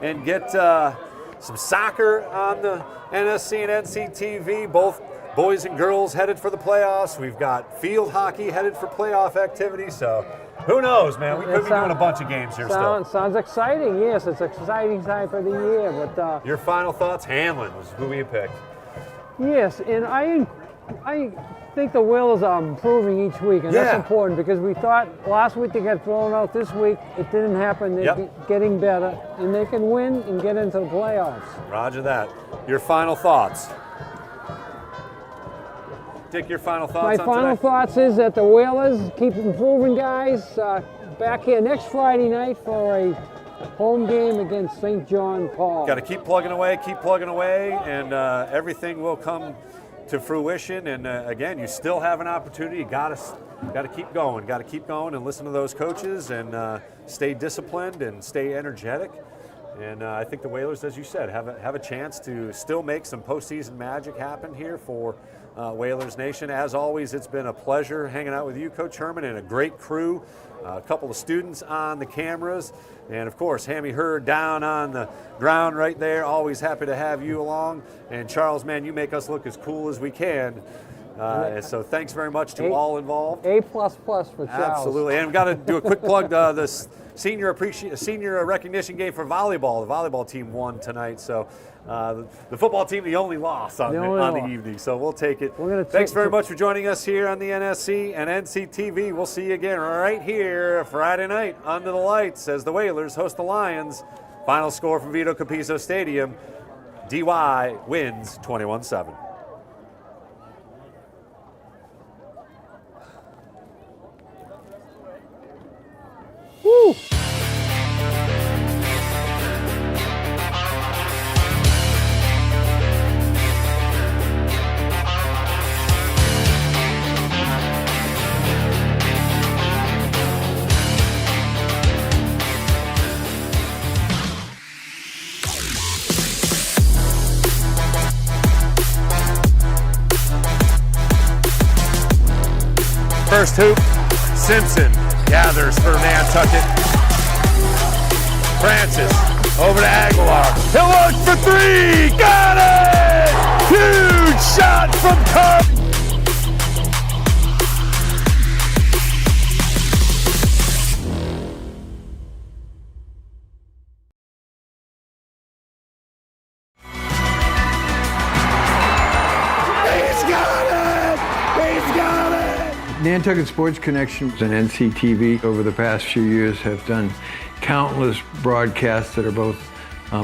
and get some soccer on the NSC and NCTV, both boys and girls headed for the playoffs. We've got field hockey headed for playoff activity, so who knows, man? We could be doing a bunch of games here still. Sounds exciting, yes. It's an exciting time for the year. But your final thoughts? Hamlin was who we picked. Yes, and I think the Whalers are improving each week, and that's important, because we thought last week they got thrown out. This week it didn't happen. They're getting better, and they can win and get into the playoffs. Roger that. Your final thoughts? Dick, your final thoughts? My final thoughts is that the Whalers keep improving, guys. Back here next Friday night for a home game against St. John Paul. Got to keep plugging away, and everything will come to fruition. And again, you still have an opportunity. You got to keep going. Got to keep going and listen to those coaches and stay disciplined and stay energetic. And I think the Whalers, as you said, have a chance to still make some postseason magic happen here for Whalers Nation. As always, it's been a pleasure hanging out with you, Coach Herman, and a great crew. A couple of students on the cameras, and of course, Hammy Hurd down on the ground right there. Always happy to have you along. And Charles, man, you make us look as cool as we can. So thanks very much to all involved. A++ for Charles. Absolutely, and we've got to do a quick plug. This senior recognition game for volleyball. The volleyball team won tonight, so the football team the only loss on the evening. So we'll take it. Thanks very much for joining us here on the NSC and NCTV. We'll see you again right here Friday night under the lights as the Whalers host the Lions. Final score from Vito Capizzo Stadium: DY wins 21-7. Woo! First hoop, Simpson gathers for Nantucket. Francis over to Aguilar. He'll look for three. Got it! Huge shot from Carr. Nantucket Sports Connection and NCTV over the past few years have done countless broadcasts that are both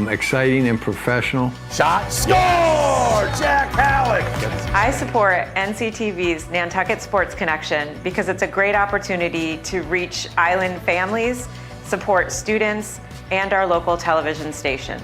exciting and professional. Shot, score! Jack Halleck! I support NCTV's Nantucket Sports Connection because it's a great opportunity to reach island families, support students, and our local television station.